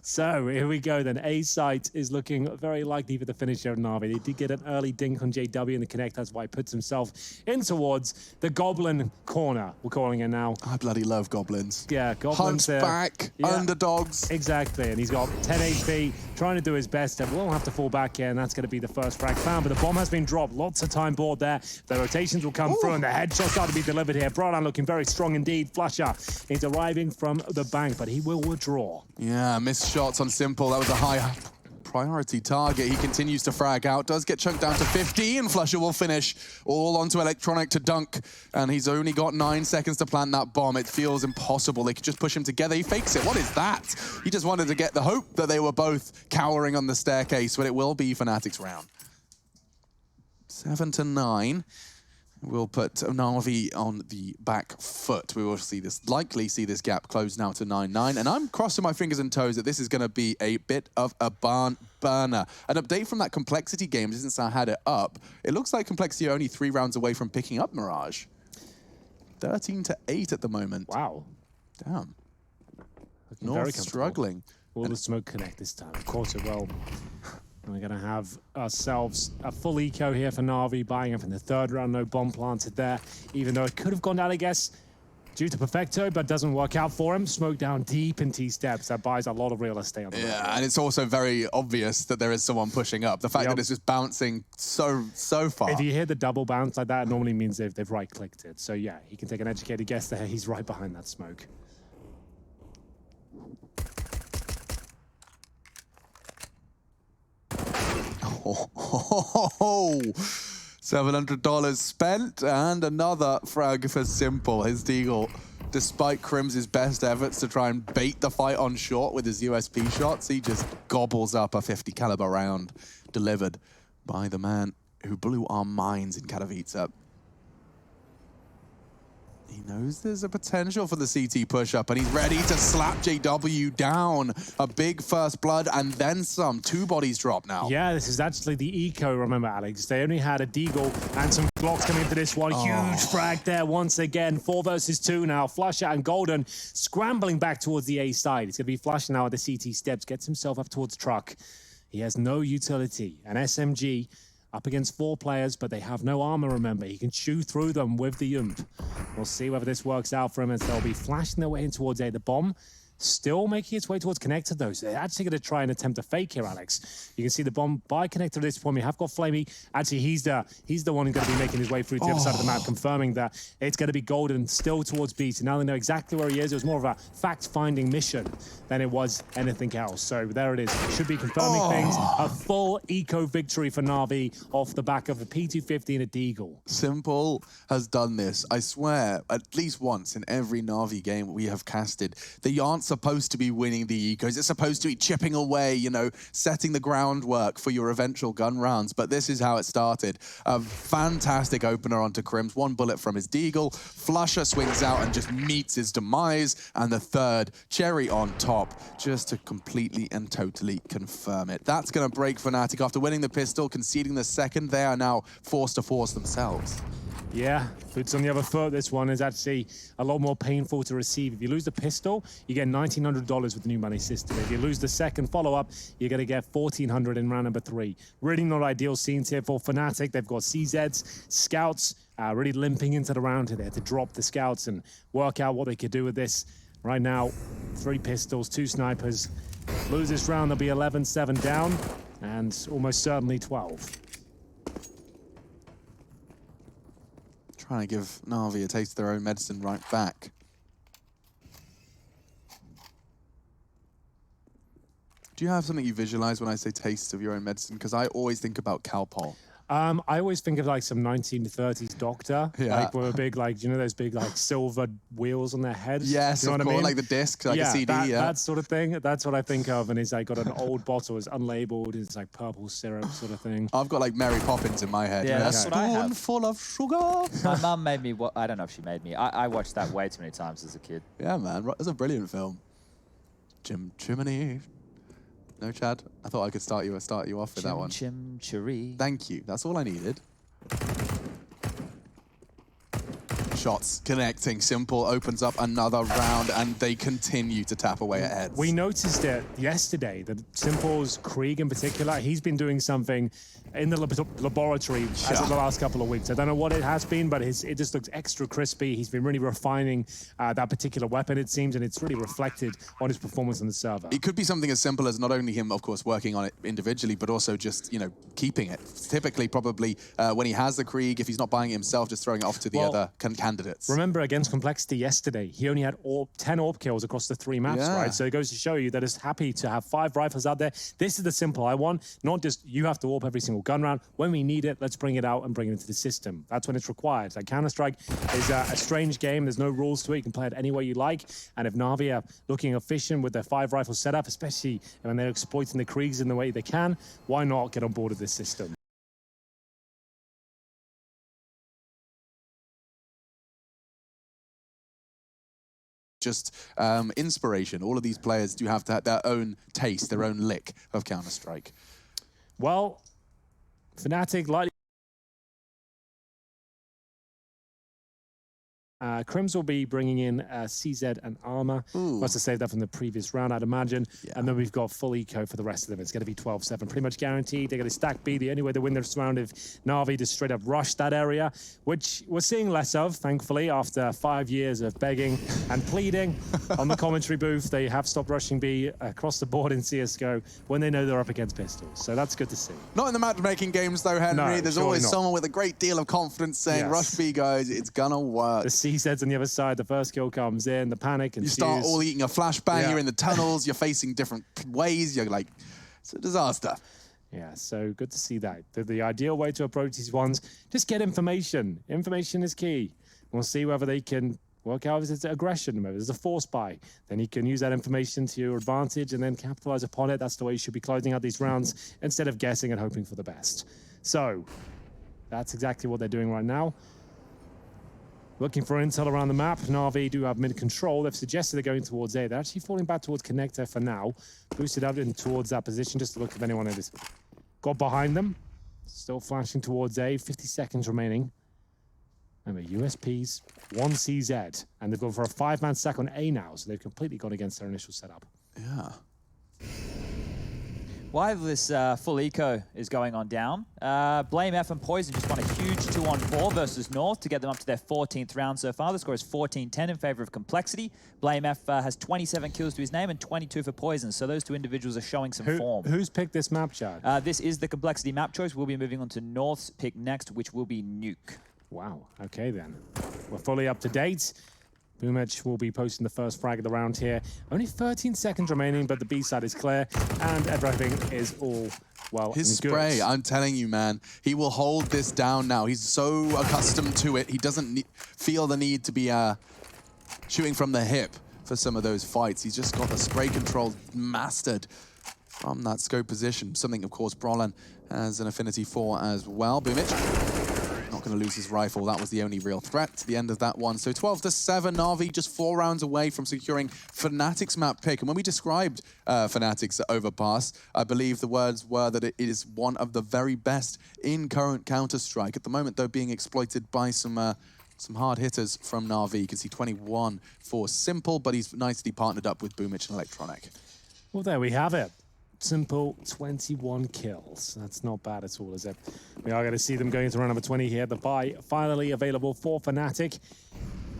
So here we go then. A site is looking very likely for the finisher of Navi. They did get an early dink on JW in the connect. That's why he puts himself in towards the Goblin corner, we're calling it now. I bloody love goblins. Yeah, goblins. Hunchback, underdogs. Exactly, and he's got 10 HP, trying to do his best, and will have to fall back here, and that's going to be the first frag found. But the bomb has been dropped. Lots of time board there. The rotations will come through, and the headshots are to be delivered here. Brodan looking very strong indeed. Flusher is arriving from the bank, but he will withdraw. Yeah, missed shots on Simple. That was a high priority target. He continues to frag out, does get chunked down to 50, and Flusher will finish all onto Electronic to dunk, and he's only got 9 seconds to plant that bomb. It feels impossible. They could just push him together. He fakes it. What is that? He just wanted to get the hope that they were both cowering on the staircase, but it will be Fnatic's round. 7-9. We'll put Navi on the back foot. We will likely see this gap close now to 9-9. And I'm crossing my fingers and toes that this is going to be a bit of a barn burner. An update from that Complexity game, since I had it up, it looks like Complexity are only 3 rounds away from picking up Mirage. 13-8 at the moment. Wow. Damn. North struggling. Will the smoke connect this time? Of course it will. We're going to have ourselves a full eco here for Navi, buying up in the 3rd round. No bomb planted there, even though it could have gone down, I guess, due to Perfecto, but doesn't work out for him. Smoke down deep in T-steps. That buys a lot of real estate on the road. And it's also very obvious that there is someone pushing up. The fact that it's just bouncing so far. If you hear the double bounce like that, it normally means they've right-clicked it. So yeah, he can take an educated guess there. He's right behind that smoke. $700 spent, and another frag for Simple. His Deagle, despite Crim's best efforts to try and bait the fight on short with his USP shots, he just gobbles up a 50 caliber round delivered by the man who blew our minds in Katowice. He knows there's a potential for the CT push-up, and he's ready to slap JW down. A big first blood, and then some. 2 bodies drop now. Yeah, this is actually the eco, remember, Alex. They only had a Deagle and some Glocks coming into this one. Huge frag there once again. 4 versus 2 now. Flusher and Golden scrambling back towards the A side. It's going to be Flusher now at the CT steps. Gets himself up towards truck. He has no utility. An SMG up against 4 players, but they have no armor, remember. He can chew through them with the Ump. We'll see whether this works out for him, as they'll be flashing their way in towards A. The bomb still making its way towards Connector, though. So they're actually going to try and attempt a fake here, Alex. You can see the bomb by Connector at this point. We have got Flamey. Actually, he's the one who's going to be making his way through to the other side of the map, confirming that it's going to be Golden still towards B. So now they know exactly where he is. It was more of a fact-finding mission than it was anything else. So there it is. Should be confirming things. A full eco victory for Navi off the back of a P250 and a Deagle. Simple has done this, I swear, at least once in every Navi game we have casted. They aren't supposed to be winning the ecos. It's supposed to be chipping away, you know, setting the groundwork for your eventual gun rounds. But this is how it started. A fantastic opener onto Crims. 1 bullet from his Deagle. Flusher swings out and just meets his demise. And the 3rd, cherry on top, just to completely and totally confirm it. That's going to break Fnatic. After winning the pistol, conceding the 2nd, they are now forced to force themselves. Yeah, boots on the other foot. This one is actually a lot more painful to receive. If you lose the pistol, you get $1,900 with the new money system. If you lose the 2nd follow-up, you're going to get $1,400 in round number 3. Really not ideal scenes here for Fnatic. They've got CZs, Scouts, really limping into the round here. They had to drop the scouts and work out what they could do with this. Right now, 3 pistols, 2 snipers. Lose this round, they'll be 11-7 down, and almost certainly 12. Trying to give Navi a taste of their own medicine right back. Do you have something you visualize when I say taste of your own medicine? Because I always think about Calpol. I always think of like some 1930s doctor, Yeah. like with a big, like, you know, those big like silver wheels on their heads. Yes, you know of what course, I mean? like the disc, like a CD. That sort of thing. That's what I think of, and he's like got an old bottle, it's unlabeled, it's like purple syrup sort of thing. I've got like Mary Poppins in my head. Yeah, a that's what I have. spoonful of sugar. My mum made me, I don't know if she made me. I watched that way too many times as a kid. Yeah, man, it's a brilliant film. Jim Chimney. No, Chad. I thought I could start you off with that one. Chim Chiri. Thank you. That's all I needed. Shots connecting. Simple opens up another round, and they continue to tap away at heads. We noticed it yesterday that Simple's Krieg in particular, he's been doing something in the laboratory as of the last couple of weeks. I don't know what it has been, but it just looks extra crispy. He's been really refining that particular weapon, it seems, and it's really reflected on his performance on the server. It could be something as simple as not only him, of course, working on it individually, but also just, you know, keeping it. Typically, probably when he has the Krieg, if he's not buying it himself, just throwing it off to the other candidates. Remember, against Complexity yesterday, he only had 10 AWP kills across the 3 maps, right? So it goes to show you that it's happy to have 5 rifles out there. This is the Simple I want, not just you have to AWP every single gun round. When we need it, let's bring it out and bring it into the system. That's when it's required. Like Counter-Strike is a strange game. There's no rules to it. You can play it any way you like. And if Navi are looking efficient with their 5 rifle setup, especially when they're exploiting the Kriegs in the way they can, why not get on board with this system? Just inspiration. All of these players do have to have their own taste, their own lick of Counter-Strike. Well, Fnatic likely. Crims will be bringing in CZ and Armor. Must have saved that from the previous round, I'd imagine. And then we've got full eco for the rest of them. It's going to be 12-7, pretty much guaranteed. They're going to stack B. The only way they win this round if Navi just straight up rush that area, which we're seeing less of, thankfully, after 5 years of begging and pleading on the commentary booth. They have stopped rushing B across the board in CSGO when they know they're up against pistols. So that's good to see. Not in the matchmaking games, though, Henry. No, There's always someone with a great deal of confidence saying, rush B, guys, it's gonna work. The CZ's on the other side, the first kill comes in, the panic ensues. You start all eating a flashbang, you're in the tunnels, you're facing different ways, you're like, it's a disaster. Yeah, so good to see that. The ideal way to approach these ones, just get information. Information is key. We'll see whether they can work out if it's aggression, maybe there's a force buy. Then you can use that information to your advantage and then capitalize upon it. That's the way you should be closing out these rounds instead of guessing and hoping for the best. So that's exactly what they're doing right now. Looking for intel around the map. Navi do have mid-control. They've suggested they're going towards A. They're actually falling back towards Connector for now. Boosted up in towards that position just to look if anyone has got behind them. Still flashing towards A. 50 seconds remaining. Remember, USPs, 1 CZ. And they've gone for a 5-man stack on A now, so they've completely gone against their initial setup. Yeah. While this full eco is going on down, Blame F and Poison just won a huge 2-on-4 versus North to get them up to their 14th round so far. The score is 14-10 in favor of Complexity. Blame F has 27 kills to his name and 22 for Poison, so those 2 individuals are showing some form. Who's picked this map, Chad? This is the Complexity map choice. We'll be moving on to North's pick next, which will be Nuke. Wow, okay then. We're fully up to date. BoomH will be posting the first frag of the round here. Only 13 seconds remaining, but the B side is clear, and everything is all well His and spray, good. I'm telling you, man, he will hold this down now. He's so accustomed to it. He doesn't feel the need to be shooting from the hip for some of those fights. He's just got the spray control mastered from that scope position. Something, of course, Brolin has an affinity for as well. BoomH not going to lose his rifle. That was the only real threat to the end of that one. So 12-7, Navi just 4 rounds away from securing Fnatic's map pick. And when we described Fnatic's Overpass, I believe the words were that it is one of the very best in current Counter-Strike. At the moment, though, being exploited by some hard hitters from Navi. You can see 21 for Simple, but he's nicely partnered up with BoomH and Electronic. Well, there we have it. Simple 21 kills. That's not bad at all, is it? We are going to see them going into round number 20 here. The buy finally available for Fnatic.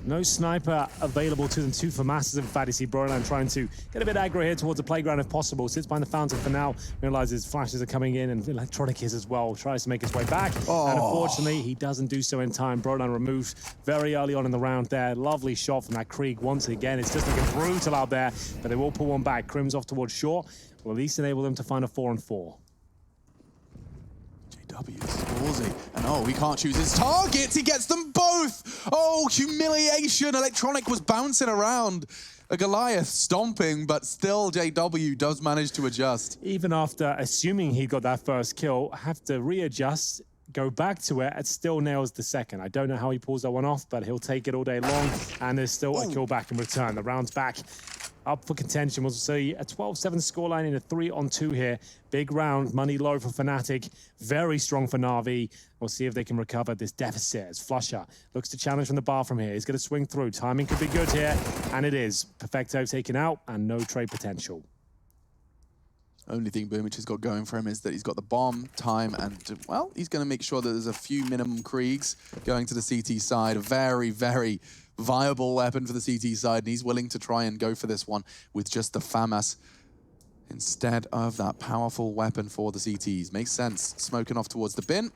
No sniper available to them. 2 for Masters. In fact, you see Broland trying to get a bit aggro here towards the playground if possible. Sits behind the fountain for now. Realizes flashes are coming in, and Electronic is as well. Tries to make his way back. Oh. And unfortunately, he doesn't do so in time. Broland removed very early on in the round there. Lovely shot from that Krieg once again. It's just looking brutal out there, but they will pull one back. Crim's off towards short. Will at least enable them to find a 4-on-4. JW is ballsy. And he can't choose his targets. He gets them both. Oh, humiliation. Electronic was bouncing around. A Goliath stomping, but still JW does manage to adjust. Even after assuming he got that first kill, have to readjust, go back to it, and still nails the second. I don't know how he pulls that one off, but he'll take it all day long, and there's still a kill back in return. The round's back up for contention. We'll see a 12-7 scoreline in a 3-on-2 here. Big round, money low for Fnatic. Very strong for Navi. We'll see if they can recover this deficit as Flusher looks to challenge from the bar from here. He's going to swing through. Timing could be good here, and it is. Perfecto taken out, and no trade potential. Only thing BoomH has got going for him is that he's got the bomb, time, and, well, he's going to make sure that there's a few minimum Kriegs going to the CT side. A very, very viable weapon for the CT side, and he's willing to try and go for this one with just the FAMAS instead of that powerful weapon for the CTs. Makes sense. Smoking off towards the bin.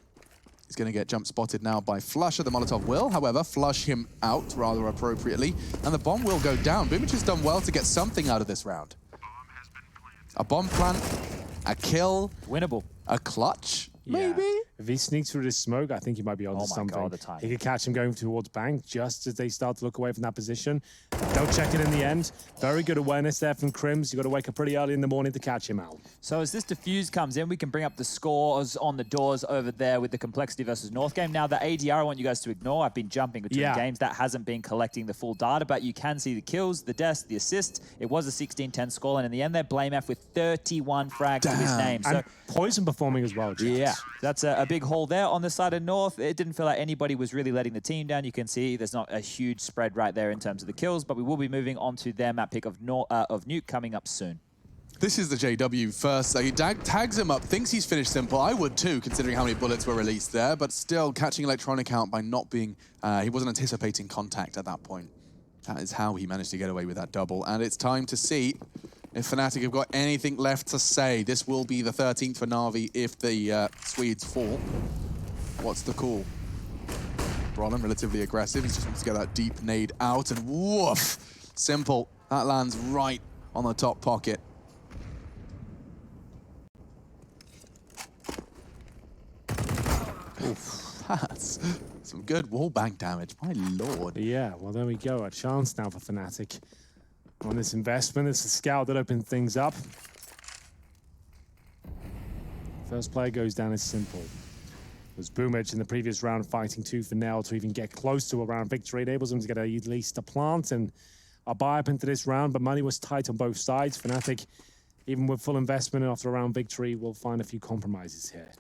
He's going to get jump spotted now by Flusher. The Molotov will, however, flush him out rather appropriately, and the bomb will go down. BoomH has done well to get something out of this round. A bomb plant, a kill, winnable, a clutch, maybe. If he sneaks through this smoke, I think he might be onto something. God, the time. He could catch him going towards bank just as they start to look away from that position. Don't check it in the end. Very good awareness there from Crims. You've got to wake up pretty early in the morning to catch him out. So as this defuse comes in, we can bring up the scores on the doors over there with the Complexity versus North game. Now, the ADR I want you guys to ignore. I've been jumping between games. That hasn't been collecting the full data, but you can see the kills, the deaths, the assists. It was a 16-10 scoreline. In the end, they're BlameF with 31 frags to his name. So, and Poison performing as well, James. Yeah, that's a big haul there. On the side of North, it didn't feel like anybody was really letting the team down. You can see there's not a huge spread right there in terms of the kills, but we will be moving on to their map pick of Nuke coming up soon. This is the JW first. He tags him up, thinks he's finished Simple. I would too, considering how many bullets were released there, but still catching Electronic out by not being, he wasn't anticipating contact at that point. That is how he managed to get away with that double. And it's time to see if Fnatic have got anything left to say. This will be the 13th for Navi if the Swedes fall. What's the call? Broland relatively aggressive. He just wants to get that deep nade out, and woof! Simple. That lands right on the top pocket. Oof, that's some good wallbang damage. My lord. Yeah, well, there we go. A chance now for Fnatic on this investment. It's the scout that opened things up. First player goes down as Simple. It was BoomH in the previous round fighting tooth and nail to even get close to a round victory. It enables them to get at least a plant and a buy up into this round, but money was tight on both sides. Fnatic, even with full investment and after a round victory, will find a few compromises here.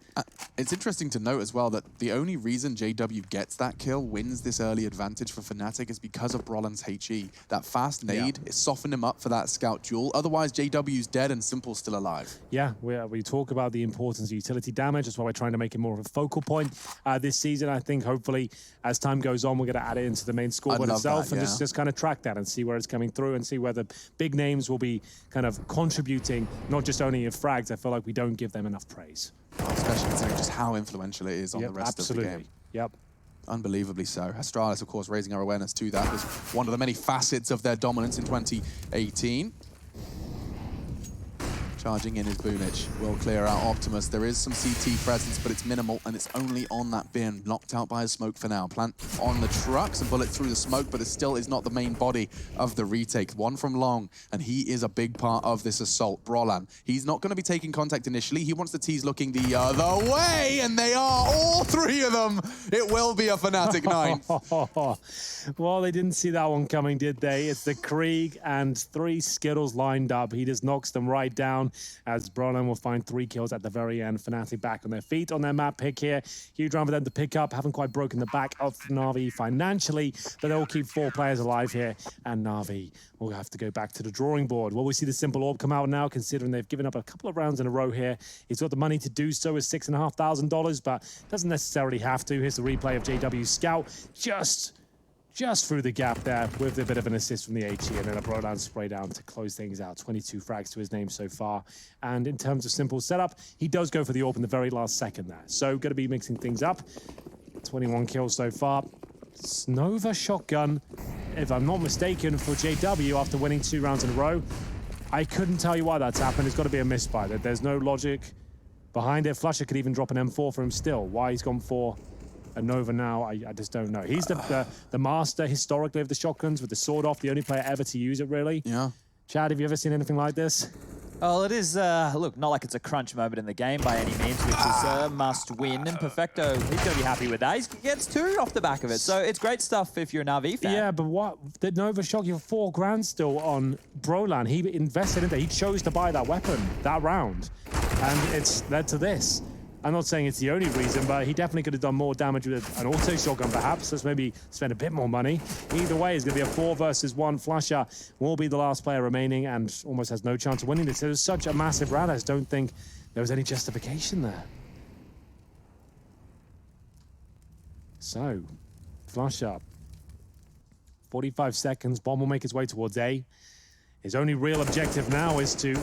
It's interesting to note as well that the only reason JW gets that kill, wins this early advantage for Fnatic, is because of Broland's HE. That fast nade, it softened him up for that scout duel. Otherwise, JW's dead and Simple's still alive. Yeah, we talk about the importance of utility damage. That's why we're trying to make it more of a focal point this season. I think hopefully as time goes on, we're going to add it into the main scoreboard itself and just kind of track that and see where it's coming through and see where the big names will be kind of contributing, not just only in frags. I feel like we don't give them enough praise. Especially considering just how influential it is on the rest of the game. Yep. Unbelievably so. Astralis, of course, raising our awareness to that was one of the many facets of their dominance in 2018. Charging in is BoomH. Will clear out Optimus. There is some CT presence, but it's minimal, and it's only on that bin. Knocked out by a smoke for now. Plant on the trucks, a bullet through the smoke, but it still is not the main body of the retake. One from Long, and he is a big part of this assault. Broland, he's not going to be taking contact initially. He wants the T's looking the other way, and they are, all three of them, It will be a Fnatic 9th. Well, they didn't see that one coming, did they? It's the Krieg and 3 Skittles lined up. He just knocks them right down as Brolan will find 3 kills at the very end. Fnatic back on their feet on their map pick here. Huge round for them to pick up. Haven't quite broken the back of Navi financially, but they'll keep 4 players alive here. And Navi will have to go back to the drawing board. Will we see the simple orb come out now, considering they've given up a couple of rounds in a row here? He's got the money to do so with $6,500, but doesn't necessarily have to. Here's the replay of JW's scout. Just through the gap there with a bit of an assist from the HE, and then a Brolan spray down to close things out. 22 frags to his name so far. And in terms of simple setup, he does go for the AWP in the very last second there. So going to be mixing things up. 21 kills so far. Nova shotgun, if I'm not mistaken, for JW after winning 2 rounds in a row. I couldn't tell you why that's happened. It's got to be a misfire. There's no logic behind it. Flusher could even drop an M4 for him still. Why he's gone for a Nova now, I just don't know. He's the master historically of the shotguns with the sword off, the only player ever to use it, really. Yeah. Chad, have you ever seen anything like this? Well, it is, look, not like it's a crunch moment in the game by any means, which is a must win. And Perfecto, he's going to be happy with that. He gets 2 off the back of it. So it's great stuff if you're a Navi fan. Yeah, but what? The Nova shot you $4 grand still on Brolan. He invested in it. He chose to buy that weapon that round. And it's led to this. I'm not saying it's the only reason, but he definitely could have done more damage with an auto shotgun, perhaps. Let's maybe spend a bit more money. Either way, it's going to be a 4 versus 1. Flusher will be the last player remaining and almost has no chance of winning this. It was such a massive round. I just don't think there was any justification there. So, Flusher, 45 seconds. Bomb will make his way towards A. His only real objective now is to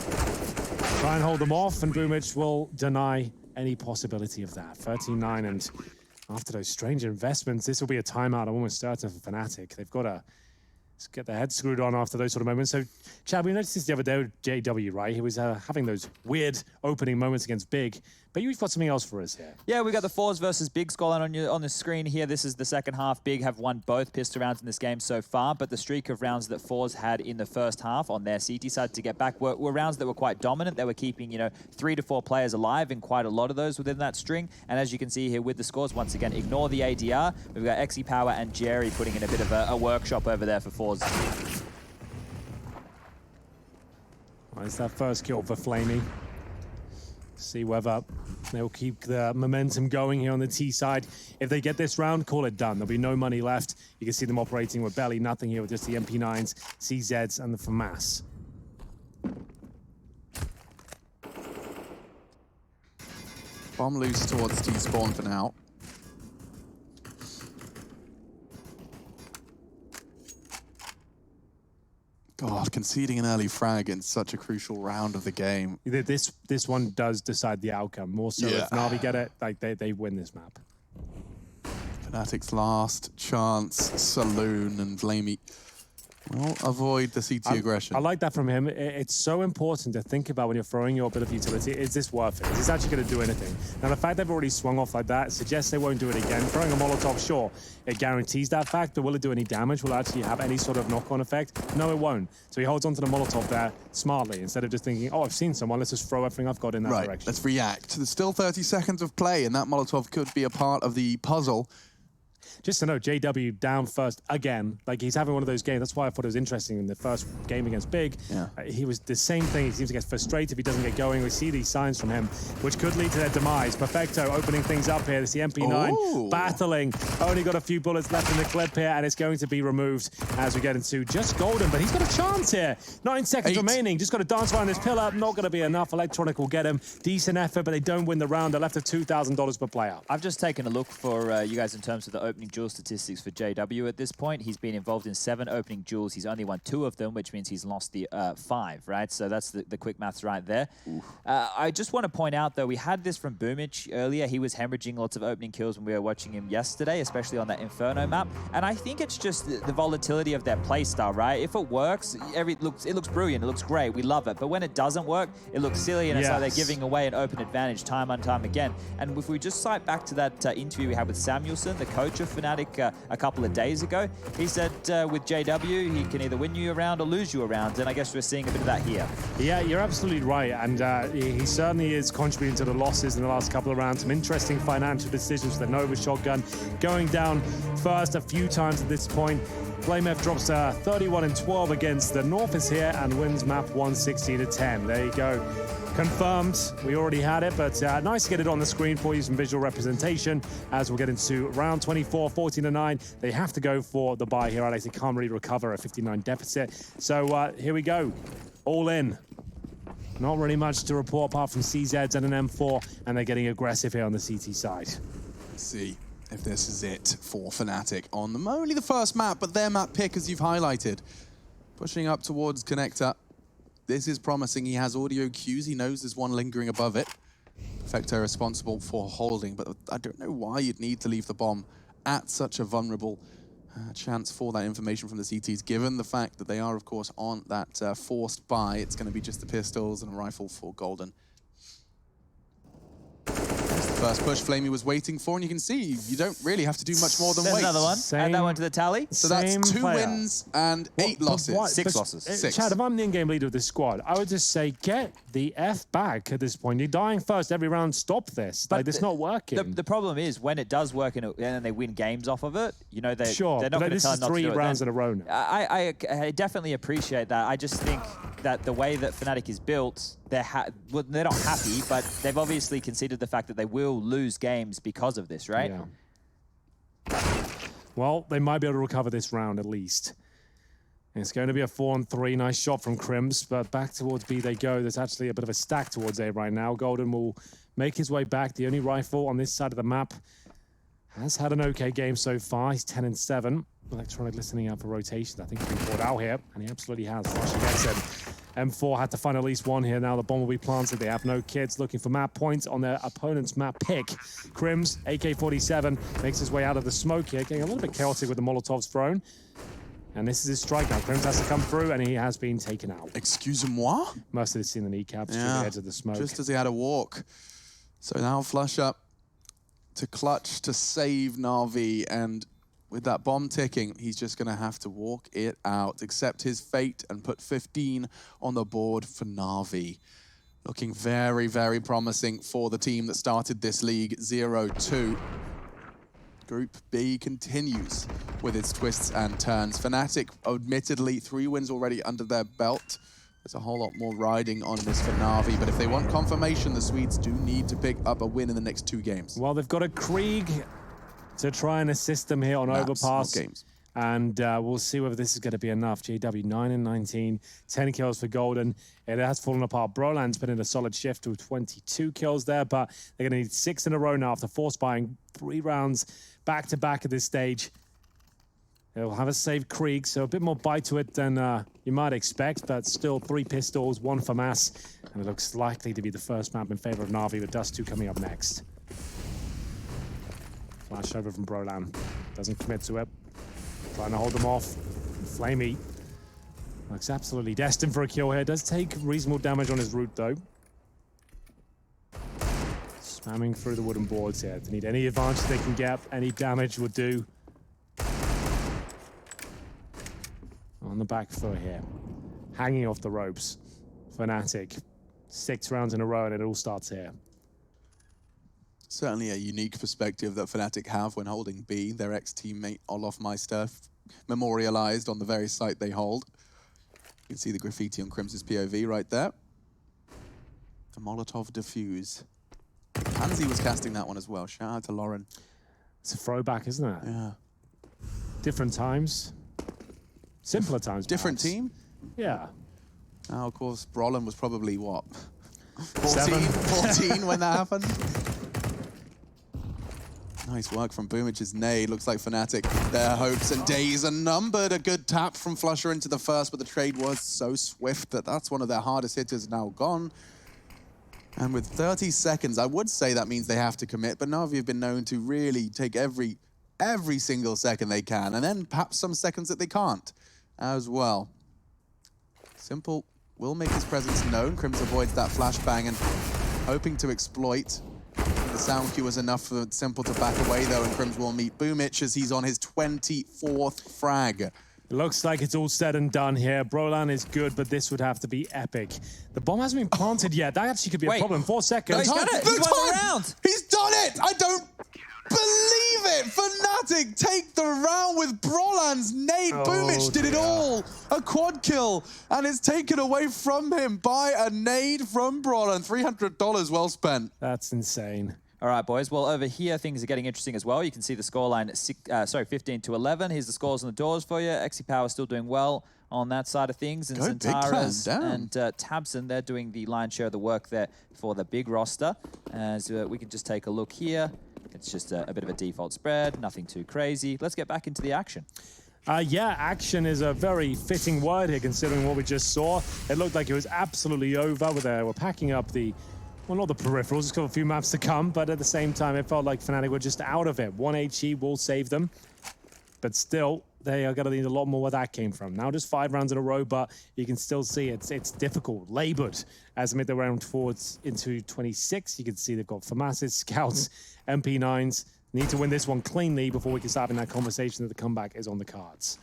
try and hold them off, and BAHvMh will deny any possibility of that. 13-9, and after those strange investments, this will be a timeout. I'm almost certain for Fnatic. They've got to get their head screwed on after those sort of moments. So, Chad, we noticed this the other day with JW, right? He was having those weird opening moments against Big. But you've got something else for us here. Yeah, we got the Fours versus Big scoreline on the screen here. This is the second half. Big have won both pistol rounds in this game so far, but the streak of rounds that Fours had in the first half on their CT side to get back were rounds that were quite dominant. They were keeping, 3 to 4 players alive in quite a lot of those within that string. And as you can see here with the scores, once again, ignore the ADR. We've got Xe Power and Jerry putting in a bit of a workshop over there for Fours. Well, it's that first kill for Flamey. See whether they'll keep the momentum going here on the T side. If they get this round, call it done. There'll be no money left. You can see them operating with barely nothing here with just the MP9s, CZs, and the FAMAS. Bomb loose towards T-spawn for now. God, conceding an early frag in such a crucial round of the game. This one does decide the outcome. More so if Navi get it, like they win this map. Fnatic's last chance, Saloon and Flamey will avoid the CT aggression. I like that from him. It's so important to think about when you're throwing your bit of utility. Is this worth it? Is this actually going to do anything? Now, the fact they've already swung off like that suggests they won't do it again. Throwing a Molotov, sure, it guarantees that fact, but will it do any damage? Will it actually have any sort of knock-on effect? No, it won't. So he holds onto the Molotov there smartly, instead of just thinking, oh, I've seen someone, let's just throw everything I've got in that direction. Let's react. There's still 30 seconds of play, and that Molotov could be a part of the puzzle. Just to know, JW down first again. Like, he's having one of those games. That's why I thought it was interesting in the first game against Big. Yeah. He was the same thing. He seems to get frustrated if he doesn't get going. We see these signs from him, which could lead to their demise. Perfecto opening things up here. It's the MP9 battling. Only got a few bullets left in the clip here, and it's going to be removed as we get into just Golden. But he's got a chance here. 9 seconds remaining. Just got to dance around this pillar. Not going to be enough. Electronic will get him. Decent effort, but they don't win the round. They're left with $2,000 per player. I've just taken a look for you guys in terms of the opening duel statistics for JW at this point. He's been involved in 7 opening duels. He's only won 2 of them, which means he's lost the 5, right? So that's the quick maths right there. I just want to point out, though, we had this from BAHvMh earlier. He was hemorrhaging lots of opening kills when we were watching him yesterday, especially on that Inferno map. And I think it's just the volatility of their playstyle, right? If it works, it looks brilliant. It looks great. We love it. But when it doesn't work, it looks silly, and it's like they're giving away an open advantage time and time again. And if we just cite back to that interview we had with Samuelson, the coach coach of Fnatic a couple of days ago. He said with JW, he can either win you a round or lose you a round, and I guess we're seeing a bit of that here. Yeah, you're absolutely right, and he certainly is contributing to the losses in the last couple of rounds. Some interesting financial decisions for the Nova shotgun, going down first a few times at this point. FlameF drops to 31-12 against the Northers here and wins map 160-10. There you go. Confirmed. We already had it, but nice to get it on the screen for you, some visual representation as we'll get into round 24, 14-9. They have to go for the bye here, Alex. They can't really recover a 59 deficit. So here we go. All in. Not really much to report apart from CZs and an M4, and they're getting aggressive here on the CT side. Let's see if this is it for Fnatic on only the first map, but their map pick, as you've highlighted. Pushing up towards Connector. This is promising. He has audio cues. He knows there's one lingering above it. Perfecto responsible for holding, but I don't know why you'd need to leave the bomb at such a vulnerable chance for that information from the CTs, given the fact that they are, of course, on that forced buy. It's going to be just the pistols and a rifle for Golden. First push Flamey was waiting for, and you can see you don't really have to do much more than There's wait. another one. Add that one to the tally. So that's 2 player. wins and 8 losses. 6 losses. 6. Chad, if I'm the in-game leader of this squad, I would just say, get the F back at this point. You're dying first every round. Stop this. But like, it's not working. The problem is when it does work and then they win games off of it, you know, they're not going to tell this not is 3 to do rounds it. in a row now. I definitely appreciate that. I just think that the way that Fnatic is built, they're not happy, but they've obviously considered the fact that they will lose games because of this, right? Yeah. Well, they might be able to recover this round at least. It's going to be a 4-on-3. Nice shot from Crims, but back towards B they go. There's actually a bit of a stack towards A right now. Golden will make his way back. The only rifle on this side of the map has had an okay game so far. He's 10-7. Electronic listening out for rotations. I think he's been brought out here, and he absolutely has. Flushing gets him. M4 had to find at least one here. Now the bomb will be planted. They have no kids looking for map points on their opponent's map pick. Crims, AK-47, makes his way out of the smoke here, getting a little bit chaotic with the Molotovs thrown. And this is his strike now. Crims has to come through, and he has been taken out. Excuse-moi? Must have seen the kneecaps through the edge of the smoke. Just as he had a walk. So now flush up to clutch to save Navi, and with that bomb ticking, he's just going to have to walk it out, accept his fate, and put 15 on the board for Navi. Looking very, very promising for the team that started this league 0-2. Group B continues with its twists and turns. Fnatic, admittedly, 3 wins already under their belt. There's a whole lot more riding on this for Navi, but if they want confirmation, the Swedes do need to pick up a win in the next 2 games. Well, they've got a Krieg to try and assist them here on Maps, Overpass. not games. And we'll see whether this is going to be enough. JW 9-19, 10 kills for Golden. It has fallen apart. Broland's put in a solid shift with 22 kills there, but they're going to need 6 in a row now after force buying 3 rounds back-to-back at this stage. They'll have a saved Krieg, so a bit more bite to it than you might expect, but still 3 pistols, 1 FAMAS, and it looks likely to be the first map in favor of Navi, with Dust 2 coming up next. Flash over from Broland. Doesn't commit to it. Trying to hold them off. Flamey looks absolutely destined for a kill here. Does take reasonable damage on his route, though. Spamming through the wooden boards here. They need any advantage they can get. Any damage would do. On the back foot here. Hanging off the ropes. Fnatic. 6 rounds in a row, and it all starts here. Certainly a unique perspective that Fnatic have when holding B. Their ex-teammate Olof Meister memorialized on the very site they hold. You can see the graffiti on Crims's POV right there. The Molotov defuse. Hansi was casting that one as well. Shout out to Lauren. It's a throwback, isn't it? Yeah. Different times. Simpler times, Different perhaps. team? Yeah. Now, of course, Brolin was probably, what? 7? 14 when that happened? Nice work from BoomH's nade. Looks like Fnatic, their hopes and days are numbered. A good tap from Flusher into the first, but the trade was so swift that that's one of their hardest hitters now gone. And with 30 seconds, I would say that means they have to commit, but Navi have been known to really take every single second they can, and then perhaps some seconds that they can't as well. Simple will make his presence known. Crims avoids that flashbang and hoping to exploit the sound cue was enough for Simple to back away, though, and Crims will meet BoomH as he's on his 24th frag. It looks like it's all said and done here. Brolan is good, but this would have to be epic. The bomb hasn't been planted yet. That actually could be a problem. 4 seconds. No, he's done it. He's won the round. He's done it! I don't believe it! Fnatic take the round with Brolan's nade. BoomH did it all. A quad kill, and it's taken away from him by a nade from Brolan. $300 well spent. That's insane. All right, boys. Well, over here, things are getting interesting as well. You can see the scoreline, 15-11. Here's the scores on the doors for you. XePower still doing well on that side of things. And Zentaras and Tabson, they're doing the lion's share of the work there for the big roster. As we can just take a look here. It's just a bit of a default spread, nothing too crazy. Let's get back into the action. Yeah, action is a very fitting word here, considering what we just saw. It looked like it was absolutely over. We're packing up the... Well, not the peripherals, it's got a few maps to come, but at the same time, it felt like Fnatic were just out of it. 1 HE will save them, but still, they are going to need a lot more where that came from. Now just 5 rounds in a row, but you can still see it's difficult, labored as they make the round forwards into 26. You can see they've got FAMASs, Scouts, MP9s. Need to win this one cleanly before we can start having that conversation that the comeback is on the cards.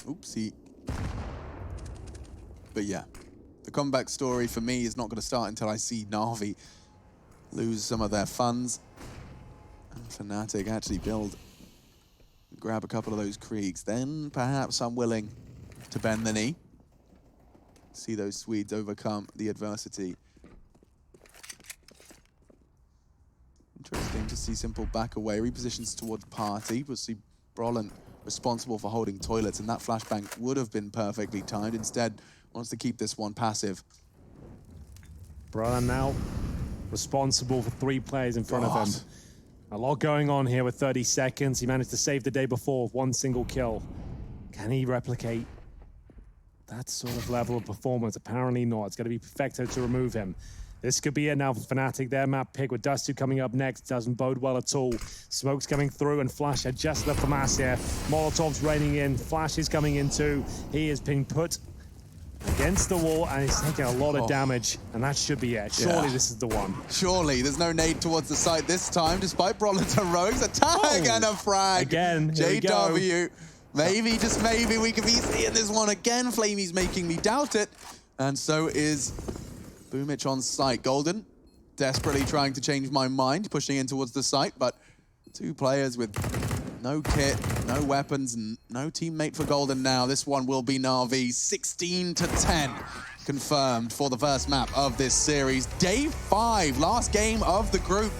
Oopsie. But yeah. The comeback story for me is not going to start until I see Navi lose some of their funds. And Fnatic actually grab a couple of those creeks. Then perhaps I'm willing to bend the knee. See those Swedes overcome the adversity. Interesting to see Simple back away, repositions towards Party. We'll see Brolan responsible for holding toilets, and that flashbang would have been perfectly timed. Instead, wants to keep this one passive. Brolan now responsible for 3 players in front of him. A lot going on here with 30 seconds. He managed to save the day before with 1 single kill. Can he replicate that sort of level of performance? Apparently not. It's going to be Perfecto to remove him. This could be it now for Fnatic. Their map pick with Dust2 coming up next doesn't bode well at all. Smoke's coming through, and Flash had just left FAMAS here. Molotov's raining in. Flash is coming in too. He is being put against the wall, and he's taking a lot of damage, and that should be it. Surely this is the one. Surely. There's no nade towards the site this time, despite Brolan's heroics. A tag and a frag. Again, JW. Maybe, just maybe, we could be seeing this one again. Flamey's making me doubt it. And so is BoomH on site. Golden desperately trying to change my mind, pushing in towards the site, but 2 players with no kit, no weapons, no teammate for Golden now. This one will be Navi. 16-10 confirmed for the first map of this series. Day 5, last game of the group.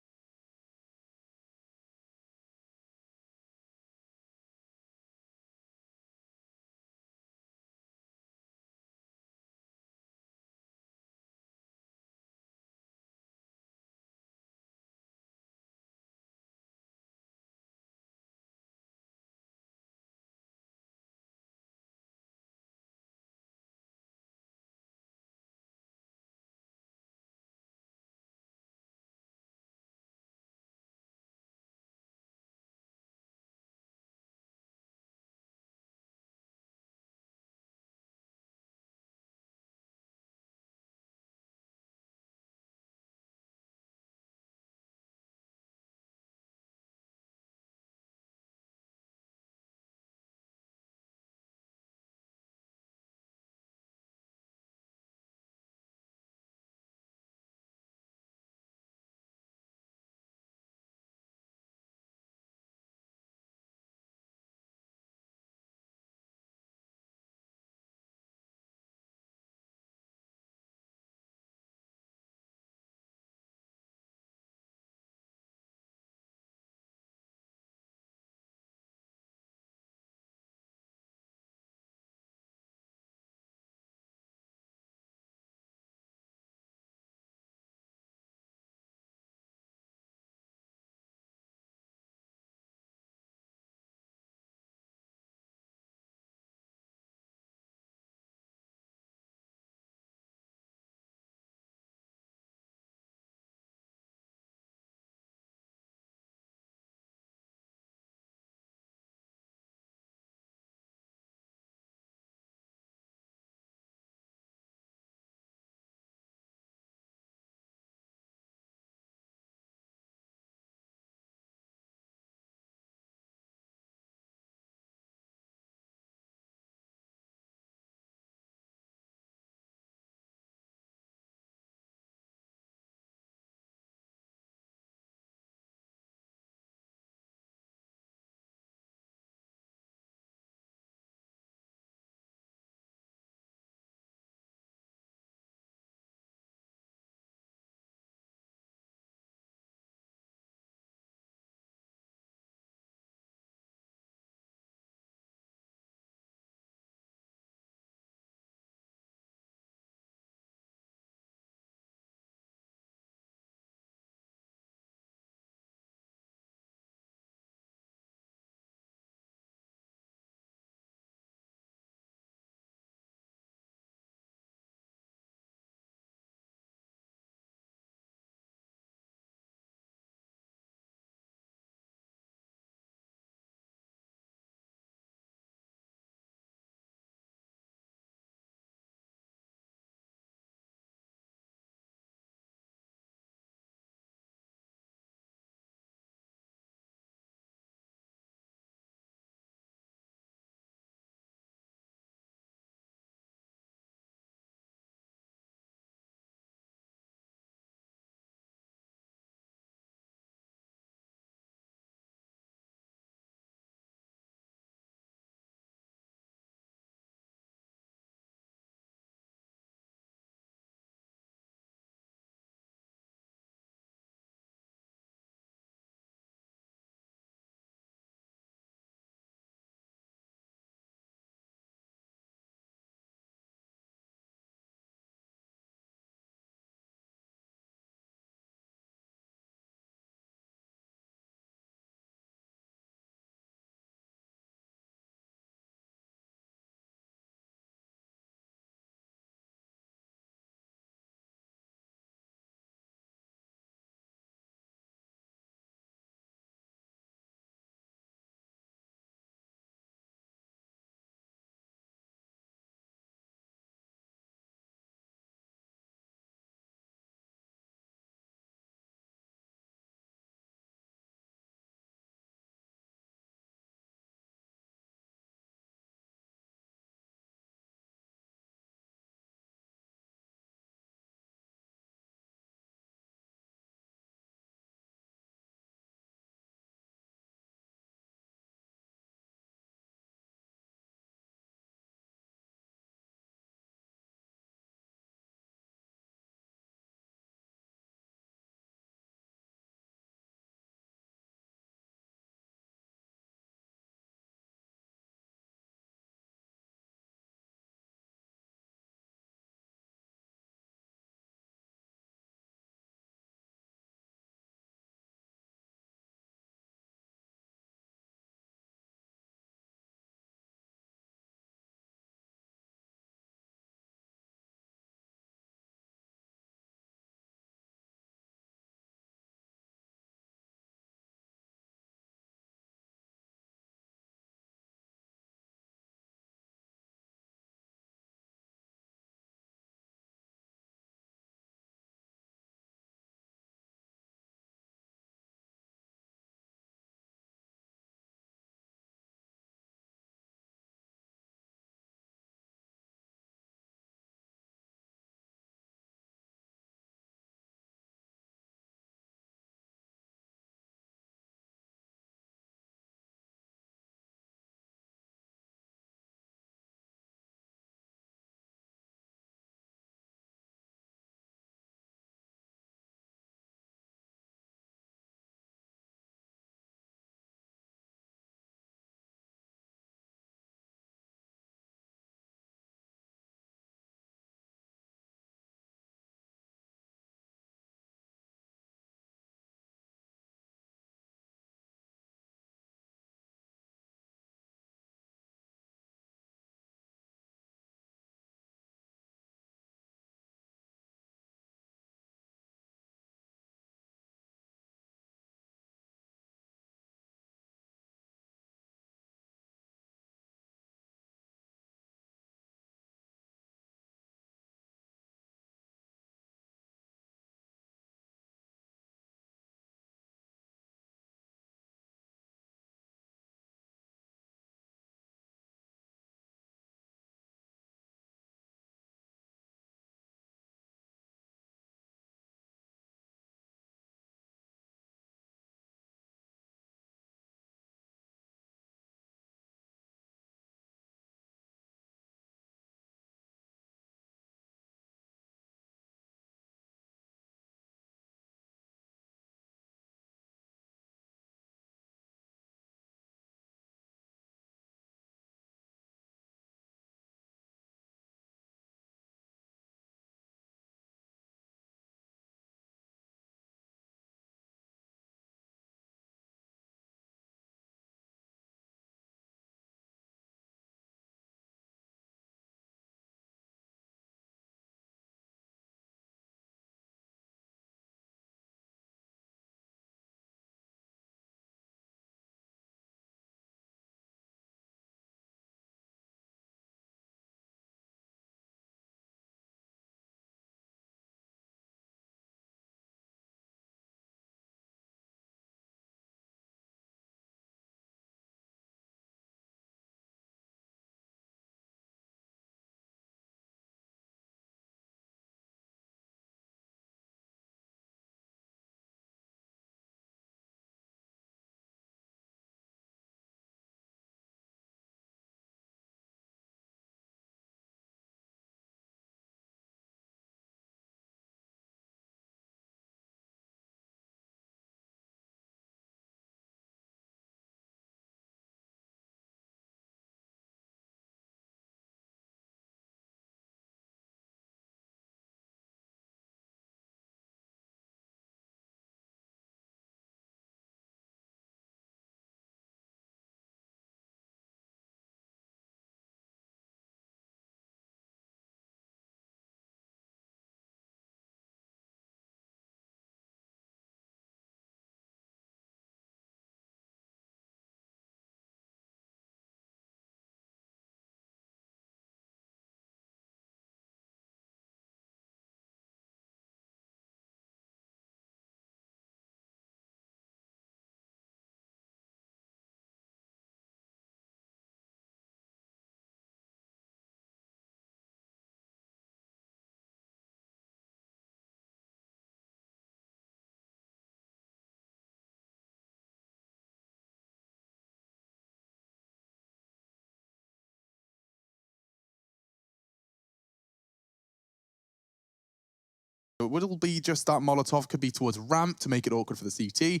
It will be just that Molotov, could be towards ramp to make it awkward for the CT.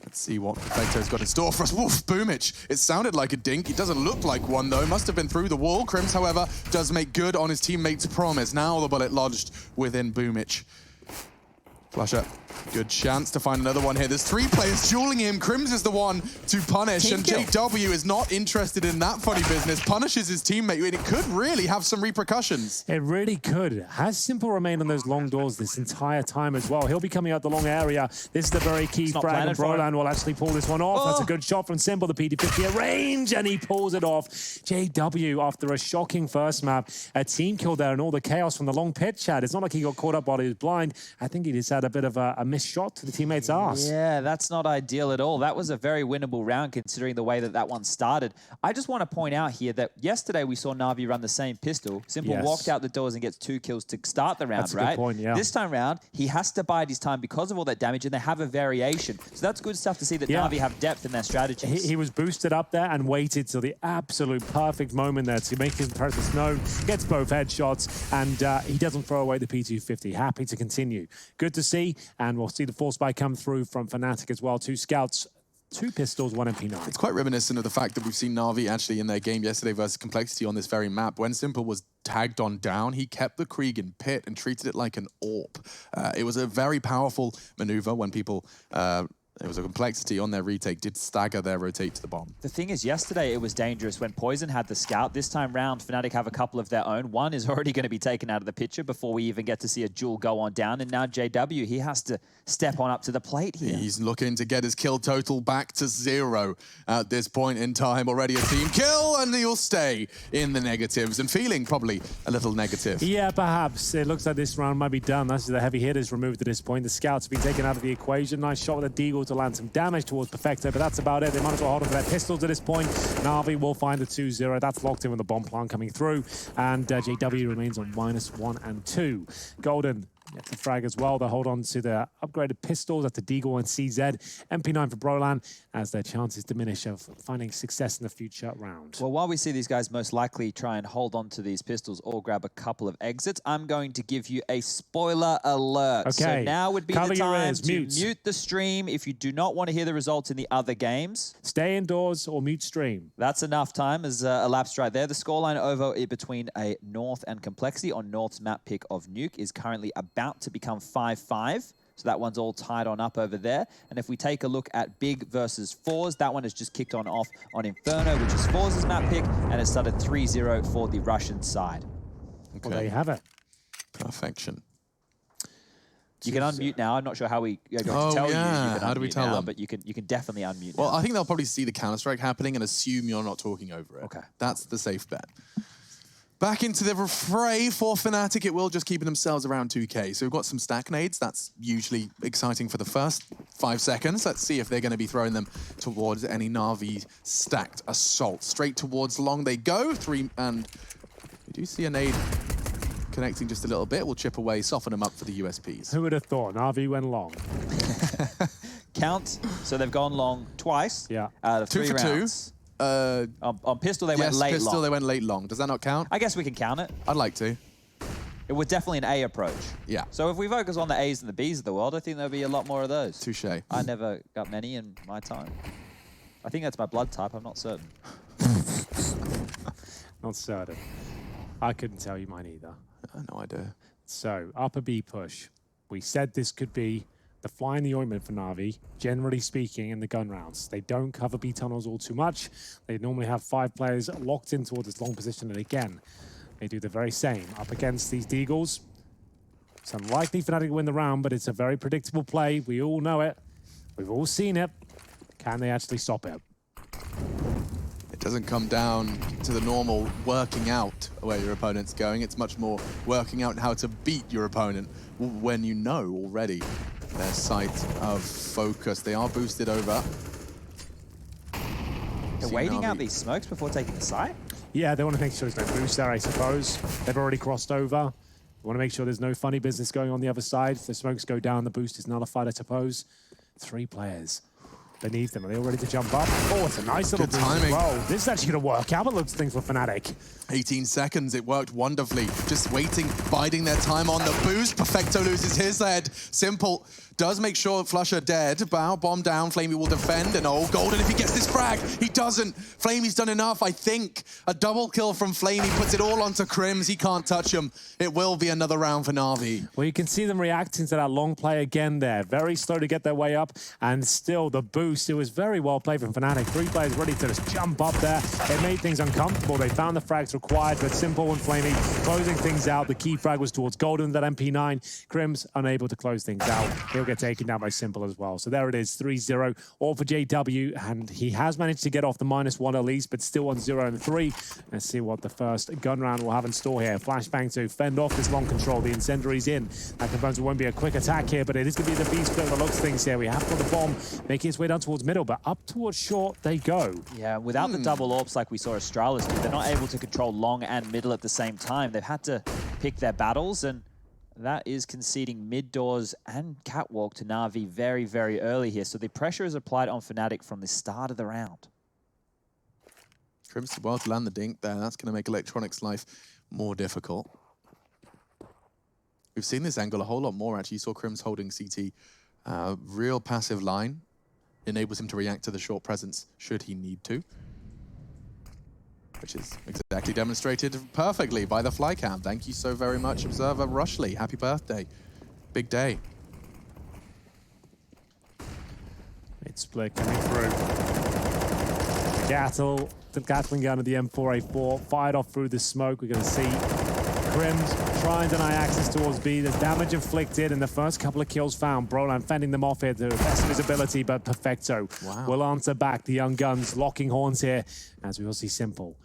Let's see what Perfecto's got in store for us. Woof, BAHvMh. It sounded like a dink. It doesn't look like one, though. Must have been through the wall. Crims, however, does make good on his teammate's promise. Now the bullet lodged within BAHvMh. Flusher, good chance to find another one here. There's 3 players dueling him. Crims is the one to punish, and JW is not interested in that funny business. Punishes his teammate, and it could really have some repercussions. It really could. Has Simple remained on those long doors this entire time as well? He'll be coming out the long area. This is the very key frag, and Brolan will actually pull this one off. That's a good shot from Simple, the PD50 at range, and he pulls it off. JW, after a shocking first map, a team kill there, and all the chaos from the long pit chat. It's not like he got caught up while he was blind. I think he just had a bit of a missed shot to the teammate's arse. Yeah, that's not ideal at all. That was a very winnable round considering the way that that one started. I just want to point out here that yesterday we saw Navi run the same pistol. Simple walked out the doors and gets 2 kills to start the round, that's right? A good point, yeah. This time round, he has to bide his time because of all that damage, and they have a variation. So that's good stuff to see that Navi have depth in their strategies. He was boosted up there and waited till the absolute perfect moment there to make his presence known. Gets both headshots, and he doesn't throw away the P250. Happy to continue. Good to see, and we'll see the force buy come through from Fnatic as well. 2 scouts, 2 pistols, 1 MP9. It's quite reminiscent of the fact that we've seen Navi actually in their game yesterday versus Complexity on this very map. When Simple was tagged on down, he kept the Krieg in pit and treated it like an AWP. It was a very powerful maneuver when people... it was a Complexity on their retake, did stagger their rotate to the bomb. The thing is, yesterday it was dangerous when Poison had the scout. This time round, Fnatic have a couple of their own. One is already going to be taken out of the picture before we even get to see a duel go on down. And now JW, he has to step on up to the plate here. He's looking to get his kill total back to 0 at this point in time. Already a team kill, and he'll stay in the negatives and feeling probably a little negative. Yeah, perhaps. It looks like this round might be done. That's the heavy hitters removed at this point. The scouts have been taken out of the equation. Nice shot with a Deagle to land some damage towards Perfecto, but that's about it. They might as well hold on to their pistols at this point. Navi will find the 2-0. That's locked in with the bomb plant coming through, and JW remains on -1 and 2. Golden gets the frag as well. They hold on to their upgraded pistols. That's the Deagle and CZ. MP9 for Brolan, as their chances diminish of finding success in the future round. Well, while we see these guys most likely try and hold on to these pistols or grab a couple of exits, I'm going to give you a spoiler alert. Okay. So now would be Cover the your time ears. to mute the stream if you do not want to hear the results in the other games. Stay indoors or mute stream. That's enough time as elapsed right there. The scoreline over between a North and Complexity on North's map pick of Nuke is currently about to become 5-5. So that one's all tied on up over there. And if we take a look at Big versus Fours, that one has just kicked on off on Inferno, which is Fours' map pick, and it started 3-0 for the Russian side. Okay. Well, there you have it. Perfection. You can unmute now. I'm not sure how we are going to tell you. How do we tell them? But you can definitely unmute Well, now. I think they'll probably see the Counter-Strike happening and assume you're not talking over it. Okay. That's the safe bet. Back into the fray for Fnatic. It will just keeping themselves around 2K. So we've got some stack nades. That's usually exciting for the first 5 seconds. Let's see if they're going to be throwing them towards any Navi stacked assault. Straight towards long they go. 3, and we do see a nade connecting just a little bit. We'll chip away, soften them up for the USPs. Who would have thought? Navi went long. Count. So they've gone long twice. Yeah. Out of 2 3 for rounds. 2. On pistol, they went late pistol, long. they went late long. Does that not count? I guess we can count it. I'd like to. It was definitely an A approach. Yeah. So if we focus on the A's and the B's of the world, I think there'll be a lot more of those. Touche. I never got many in my time. I think that's my blood type. I'm not certain. Not certain. I couldn't tell you mine either. No idea. So, upper B push. We said this could be the fly in the ointment for Navi, generally speaking, in the gun rounds. They don't cover B tunnels all too much. They normally have 5 players locked in towards this long position, and again, they do the very same. Up against these Deagles, it's unlikely Fnatic will win the round, but it's a very predictable play. We all know it. We've all seen it. Can they actually stop it? It doesn't come down to the normal working out where your opponent's going. It's much more working out how to beat your opponent when you know already their site of focus. They are boosted over. They're waiting out these smokes before taking the site? Yeah, they want to make sure there's no boost there, I suppose. They've already crossed over. They want to make sure there's no funny business going on the other side. If the smokes go down, the boost is nullified, I suppose. 3 players. beneath them. Are they all ready to jump up? Oh, it's a nice little Good boost as timing. well. This is actually going to work out, it looks things for Fnatic. 18 seconds, it worked wonderfully. Just waiting, biding their time on the boost. Perfecto loses his head. Simple does make sure Flusher dead. Bow, bomb down, Flamey will defend, and oh, Golden if he gets this frag. He doesn't. Flamey's done enough, I think. A double kill from Flamey puts it all onto Crims. He can't touch him. It will be another round for Navi. Well, you can see them reacting to that long play again there. Very slow to get their way up, and still the boost. It was very well played from Fnatic. 3 players ready to just jump up there. It made things uncomfortable. They found the frags required, but Simple and Flamey closing things out. The key frag was towards Golden, that MP9. Crims unable to close things out. He'll get taken down by Simple as well. So there it is, 3-0, all for JW, and he has managed to get off the -1 at least, but still on 0 and 3. Let's see what the first gun round will have in store here. Flashbang to fend off this long control. The incendiary's in. That confirms it won't be a quick attack here, but it is going to be the B split that looks things here. We have got the bomb making its way down towards middle, but up towards short they go. Yeah, without the double AWPs like we saw Astralis do, they're not able to control long and middle at the same time. They've had to pick their battles, and that is conceding mid doors and catwalk to Navi very, very early here. So the pressure is applied on Fnatic from the start of the round. Crims did well to land the dink there. That's going to make Electronic's life more difficult. We've seen this angle a whole lot more, actually. You saw Crims holding CT. Real passive line. Enables him to react to the short presence should he need to. Which is exactly demonstrated perfectly by the flycam. Thank you so very much, Observer Rushley. Happy birthday. Big day. Mid-split coming through. The Gatling gun of the M4A4 fired off through the smoke. We're going to see Crims try and deny access towards B. There's damage inflicted and the first couple of kills found. Brolan fending them off here to the best of his ability, but Perfecto will answer back. The young guns locking horns here as we will see Simple.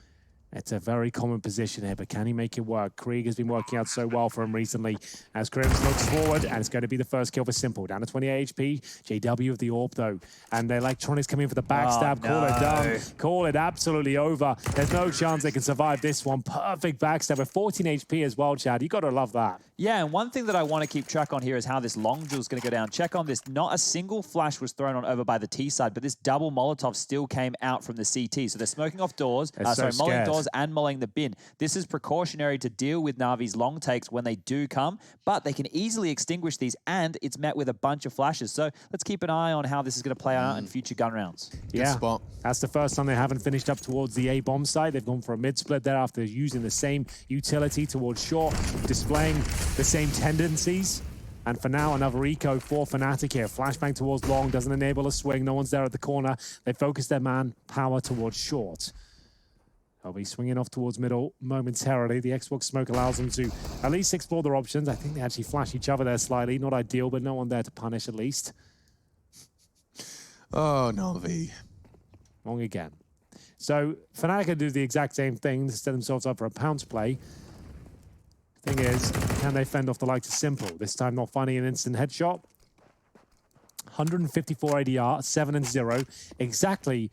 It's a very common position here, but can he make it work? Krieg has been working out so well for him recently as Crims looks forward, and it's going to be the first kill for Simple. Down to 28 HP. JW of the AWP, though. And the Electronics coming in for the backstab. Call it done. Call it absolutely over. There's no chance they can survive this one. Perfect backstab with 14 HP as well, Chad. You got to love that. Yeah, and one thing that I want to keep track on here is how this long duel is going to go down. Check on this. Not a single flash was thrown on over by the T side, but this double Molotov still came out from the CT. So they're smoking off doors. Mulling doors and mulling the bin. This is precautionary to deal with Navi's long takes when they do come, but they can easily extinguish these, and it's met with a bunch of flashes. So let's keep an eye on how this is going to play out in future gun rounds. Good spot. That's the first time they haven't finished up towards the A-bomb side. They've gone for a mid-split there after using the same utility towards short, displaying the same tendencies. And for now, another eco for Fnatic here. Flashbang towards long, doesn't enable a swing. No one's there at the corner. They focus their manpower towards short. They'll be swinging off towards middle momentarily. The Xbox smoke allows them to at least explore their options. I think they actually flash each other there slightly. Not ideal, but no one there to punish at least. Oh, Navi. Long again. So Fnatic do the exact same thing to set themselves up for a pounce play. Thing is, can they fend off the likes of Simple? This time not finding an instant headshot. 154 ADR, 7-0. Exactly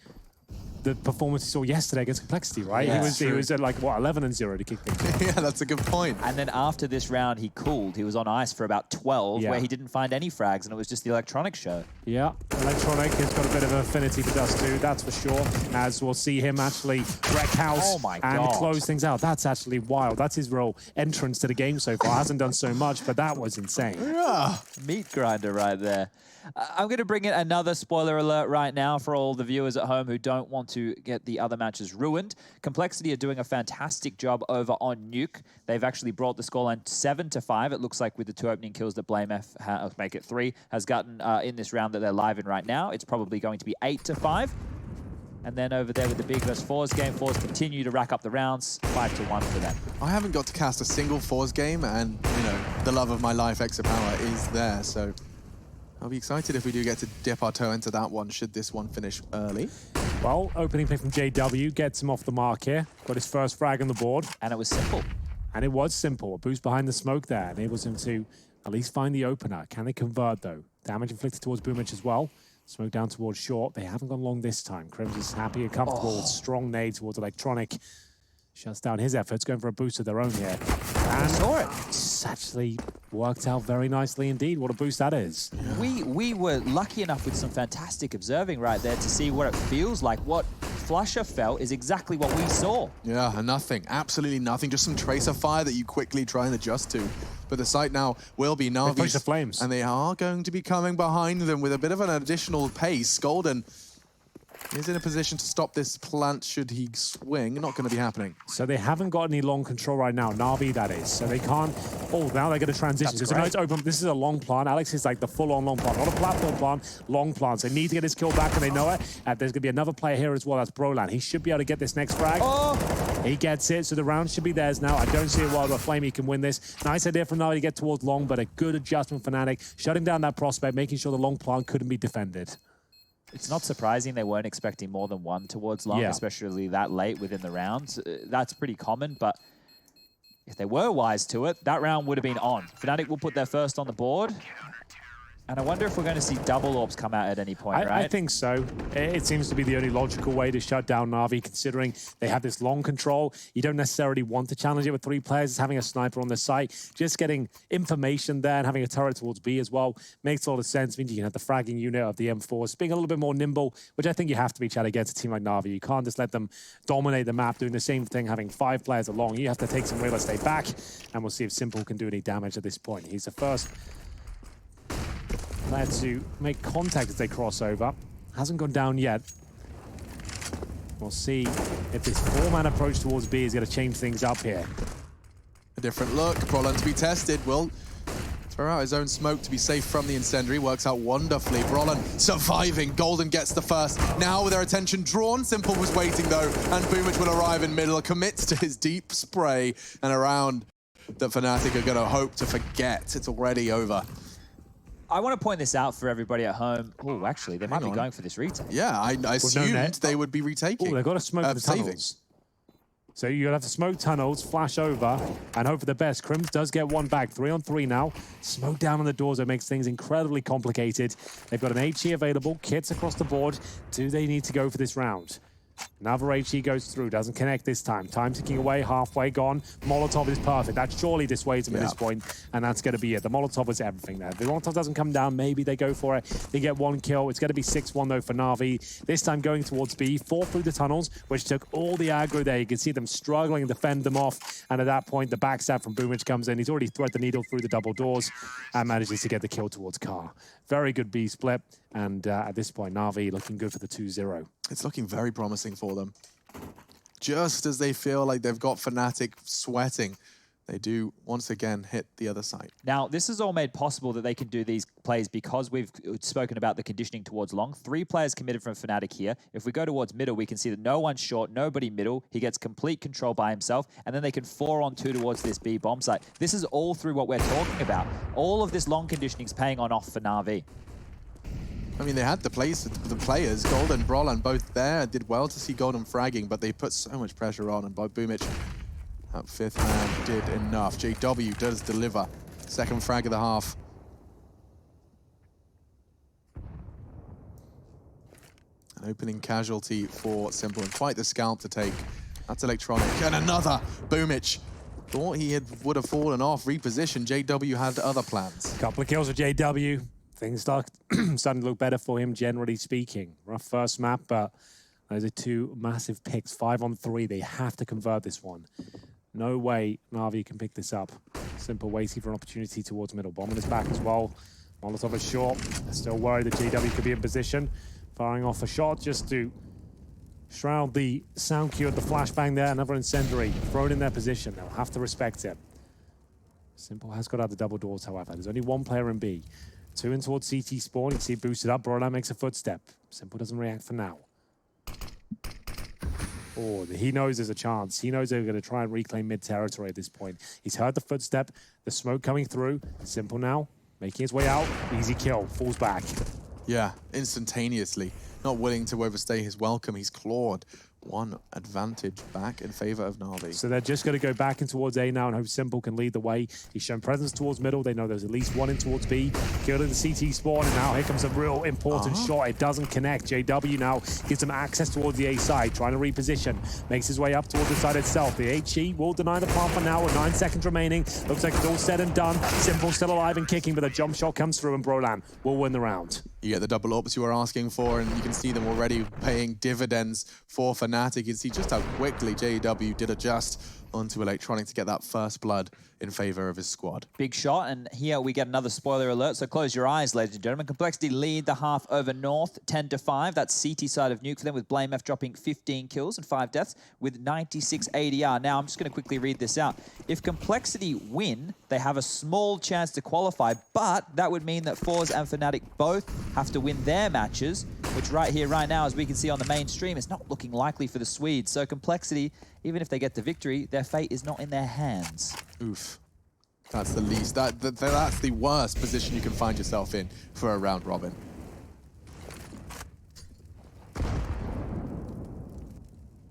the performance we saw yesterday against Complexity, right? Yeah, he was at like, what, 11-0 to kick things off. Yeah, that's a good point. And then after this round, he cooled. He was on ice for about 12, where he didn't find any frags, and it was just the Electronic show. Yeah, Electronic has got a bit of affinity for Dust too, that's for sure. As we'll see him actually wreck house and close things out. That's actually wild. That's his real entrance to the game so far. Hasn't done so much, but that was insane. Yeah. Meat grinder right there. I'm going to bring in another spoiler alert right now for all the viewers at home who don't want to get the other matches ruined. Complexity are doing a fantastic job over on Nuke. They've actually brought the scoreline 7-5. It looks like with the 2 opening kills that Blame F make it 3 has gotten in this round that they're live in right now. It's probably going to be 8-5. And then over there with the big vs. Fours game, Fours continue to rack up the rounds, 5-1 for them. I haven't got to cast a single Fours game, and you know the love of my life, Extra Power, is there. So I'll be excited if we do get to dip our toe into that one, should this one finish early. Well, opening pick from JW gets him off the mark here. Got his first frag on the board. And it was simple. And it was simple. A boost behind the smoke there enables him to at least find the opener. Can they convert, though? Damage inflicted towards BOOmH as well. Smoke down towards short. They haven't gone long this time. Crims is happy and comfortable with strong nade towards Electronic. Shuts down his efforts, going for a boost of their own here. And saw it. It's actually worked out very nicely indeed. What a boost that is. We were lucky enough with some fantastic observing right there to see what it feels like. What Flusher felt is exactly what we saw. Yeah, and nothing, absolutely nothing. Just some tracer fire that you quickly try and adjust to. But the site now will be Navi's. They push the flames. And they are going to be coming behind them with a bit of an additional pace. Golden is in a position to stop this plant should he swing. Not going to be happening. So they haven't got any long control right now. Navi, that is. So they can't... Oh, now they're going to transition. There's a nice open... This is a long plant. Alex is like the full-on long plant. Not a platform plant, long plants. They need to get his kill back, and they know it. There's going to be another player here as well. That's Brolan. He should be able to get this next frag. Oh! He gets it, so the round should be theirs now. I don't see a world where Flamey can win this. Nice idea from Navi to get towards long, but a good adjustment for Fnatic. Shutting down that prospect, making sure the long plant couldn't be defended. It's not surprising they weren't expecting more than one towards long, especially that late within the rounds. That's pretty common, but if they were wise to it, that round would have been on. Fnatic will put their first on the board. And I wonder if we're going to see double orbs come out at any point, right? I think so. It seems to be the only logical way to shut down Navi, considering they have this long control. You don't necessarily want to challenge it with 3 players. It's having a sniper on the site. Just getting information there and having a turret towards B as well makes a lot of sense. Means you can have the fragging unit of the M4s being a little bit more nimble, which I think you have to be, Chad, against a team like Navi. You can't just let them dominate the map doing the same thing, having 5 players along. You have to take some real estate back, and we'll see if Simple can do any damage at this point. He's the first player to make contact as they cross over. Hasn't gone down yet. We'll see if this 4-man approach towards B is going to change things up here. A different look. Brolan to be tested. Will throw out his own smoke to be safe from the incendiary. Works out wonderfully. Brolan surviving. Golden gets the first. Now with their attention drawn, Simple was waiting though, and BoomH will arrive in middle, commits to his deep spray, and a round that Fnatic are going to hope to forget. It's already over. I want to point this out for everybody at home. Oh, actually, they might be going for this retake. Yeah, I assumed they would be retaking. Oh, they've got to smoke the tunnels. So you'll have to smoke tunnels, flash over, and hope for the best. Crims does get one back. 3-on-3 now. Smoke down on the doors. That makes things incredibly complicated. They've got an HE available. Kits across the board. Do they need to go for this round? Another HE goes through, doesn't connect this time. Time ticking away, halfway gone. Molotov is perfect. That surely dissuades him at this point, and that's going to be it. The Molotov is everything there. If the Molotov doesn't come down, maybe they go for it. They get 1 kill. It's going to be 6-1 though for Navi. This time going towards B, 4 through the tunnels, which took all the aggro there. You can see them struggling to defend them off, and at that point, the backstab from BoomH comes in. He's already threaded the needle through the double doors and manages to get the kill towards Car. Very good B split, and at this point, Navi looking good for the 2-0. It's looking very promising for them. Just as they feel like they've got Fnatic sweating, they do once again hit the other side. Now, this is all made possible that they can do these plays because we've spoken about the conditioning towards long. 3 players committed from Fnatic here. If we go towards middle, we can see that no one's short, nobody middle. He gets complete control by himself, and then they can 4-on-2 towards this B bomb site. This is all through what we're talking about. All of this long conditioning is paying off for Navi. I mean, they had the players, Golden, Brolan, both there. Did well to see Golden fragging, but they put so much pressure on, and by BoomH, that 5th man did enough. JW does deliver. 2nd frag of the half. An opening casualty for Simple, and quite the scalp to take. That's Electronic, and another BoomH. Thought he would have fallen off, repositioned. JW had other plans. Couple of kills for JW. Things starting to look better for him, generally speaking. Rough first map, but those are 2 massive picks. 5-on-3, they have to convert this one. No way Navi can pick this up. Simple waiting for an opportunity towards middle. Bombing is back as well. Molotov is short. Still worried that JW could be in position. Firing off a shot just to shroud the sound cue at the flashbang there. Another incendiary thrown in their position. They'll have to respect it. Simple has got out the double doors, however. There's only 1 player in B. 2 in towards CT spawn. You can see it boosted up. Brolan makes a footstep. Simple doesn't react for now. Oh, he knows there's a chance. He knows they're going to try and reclaim mid-territory at this point. He's heard the footstep, the smoke coming through. Simple now, making his way out. Easy kill, falls back. Yeah, instantaneously. Not willing to overstay his welcome. He's clawed one advantage back in favor of Navi. So they're just going to go back in towards A now and hope Simple can lead the way. He's shown presence towards middle. They know there's at least one in towards B. Killed in the CT spawn, and now here comes a real important shot. It doesn't connect. JW now gives him access towards the A side, trying to reposition. Makes his way up towards the side itself. The HE will deny the plant for now with 9 seconds remaining. Looks like it's all said and done. Simple still alive and kicking, but the jump shot comes through and Brolan will win the round. You get the double ops you were asking for, and you can see them already paying dividends for Fnatic. You can see just how quickly JW did adjust onto Electronic to get that first blood in favor of his squad. Big shot, and here we get another spoiler alert, so close your eyes, ladies and gentlemen. Complexity lead the half over North, 10-5. That's CT side of Nuke for them, with BlameF dropping 15 kills and 5 deaths with 96 ADR. Now, I'm just going to quickly read this out. If Complexity win, they have a small chance to qualify, but that would mean that Force and Fnatic both have to win their matches, which right here, right now, as we can see on the main stream, is not looking likely for the Swedes. So Complexity, even if they get the victory, their fate is not in their hands. Oof. That's the least. That's the worst position you can find yourself in for a round robin.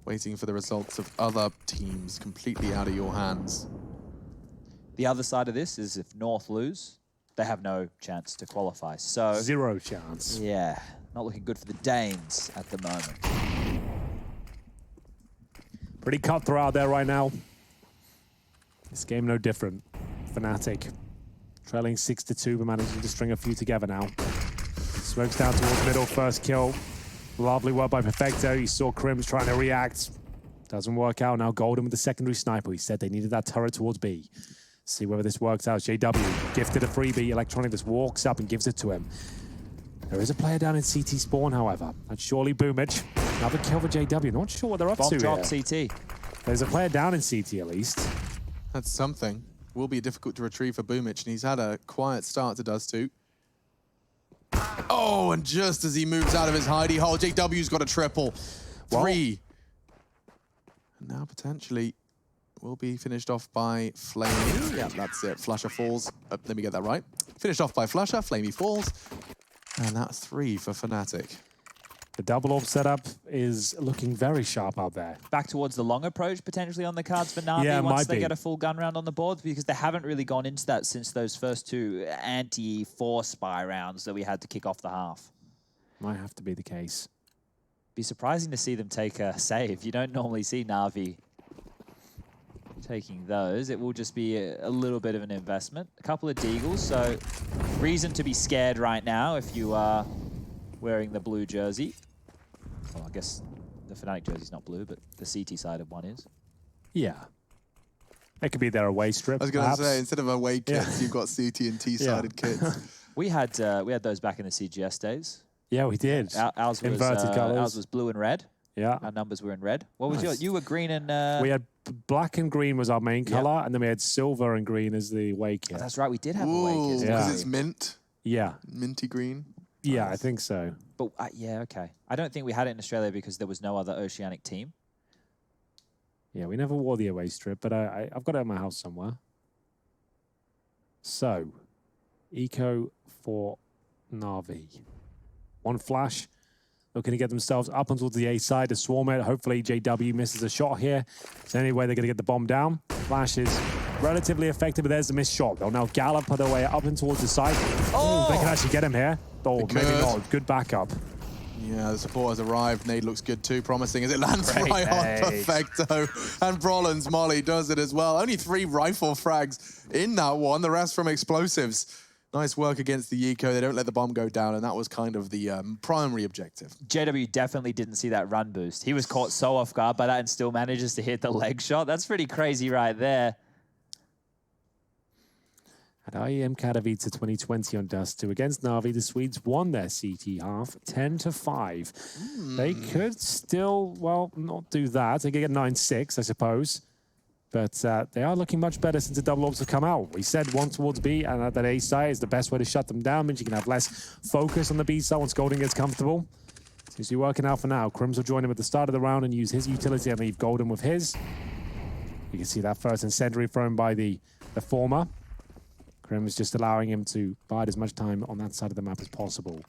Waiting for the results of other teams completely out of your hands. The other side of this is if North lose, they have no chance to qualify. So 0 chance. Yeah, not looking good for the Danes at the moment. Pretty cutthroat out there right now. This game no different. Fnatic trailing 6-2, but managing to string a few together now. Smokes down towards middle, first kill. Lovely work by Perfecto. You saw Crims trying to react. Doesn't work out. Now Golden with the secondary sniper. He said they needed that turret towards B. See whether this works out. JW gifted a freebie. Electronic just walks up and gives it to him. There is a player down in CT spawn, however. That's surely BoomhMh. Another kill for JW. Not sure what they're up to here. Bomb drop CT. There's a player down in CT at least. That's something. Will be difficult to retrieve for BoomhMh, and he's had a quiet start to Dust2. Oh, and just as he moves out of his hidey hole, JW's got a triple. 3. And now potentially will be finished off by Flamey. Yeah, that's it. Flusher falls. Let me get that right. Finished off by Flusher. Flamey falls. And that's 3 for Fnatic. The double orb setup is looking very sharp out there. Back towards the long approach potentially on the cards for Navi once they get a full gun round on the board, because they haven't really gone into that since those first 2 anti-force spy rounds that we had to kick off the half. Might have to be the case. Be surprising to see them take a save. You don't normally see Navi taking those. It will just be a little bit of an investment. A couple of deagles, so reason to be scared right now if you are wearing the blue jersey. Well, I guess the Fnatic jersey's not blue, but the CT side of one is. Yeah. It could be their away strip. I was going to say, instead of away kits, you've got CT and T-sided kits. We had those back in the CGS days. Yeah, we did. Ours was inverted colors. Ours was blue and red. Yeah. Our numbers were in red. What was yours? You were green and... We had black and green was our main color, and then we had silver and green as the away kit. Oh, that's right, we did have away kits. Because it's mint. Yeah. Minty green. Yeah, I think so. But yeah, okay. I don't think we had it in Australia because there was no other Oceanic team. Yeah, we never wore the away strip, but I've got it at my house somewhere. So, Eco for Navi. One flash, looking to get themselves up onto the A side to swarm it. Hopefully JW misses a shot here. It's the only way they're going to get the bomb down. Flash is relatively effective, but there's the missed shot. They'll now gallop their way up and towards the side. Oh, they can actually get him here. Oh, maybe not. Good backup. Yeah, the support has arrived. Nade looks good too, promising as it lands right on Perfecto. And Brolan's Molly does it as well. Only 3 rifle frags in that one, the rest from explosives. Nice work against the Eco. They don't let the bomb go down, and that was kind of the primary objective. JW definitely didn't see that run boost. He was caught so off guard by that and still manages to hit the leg shot. That's pretty crazy right there. At IEM Katowice 2020 on Dust2 against Navi, the Swedes won their CT half 10-5. They could still, well, not do that. They could get 9-6, I suppose. But they are looking much better since the double orbs have come out. We said one towards B, and that A side is the best way to shut them down. Means you can have less focus on the B side once Golden gets comfortable. Seems to be working out for now. Crims will join him at the start of the round and use his utility and leave Golden with his. You can see that first incendiary thrown by the former. Crims just allowing him to bide as much time on that side of the map as possible.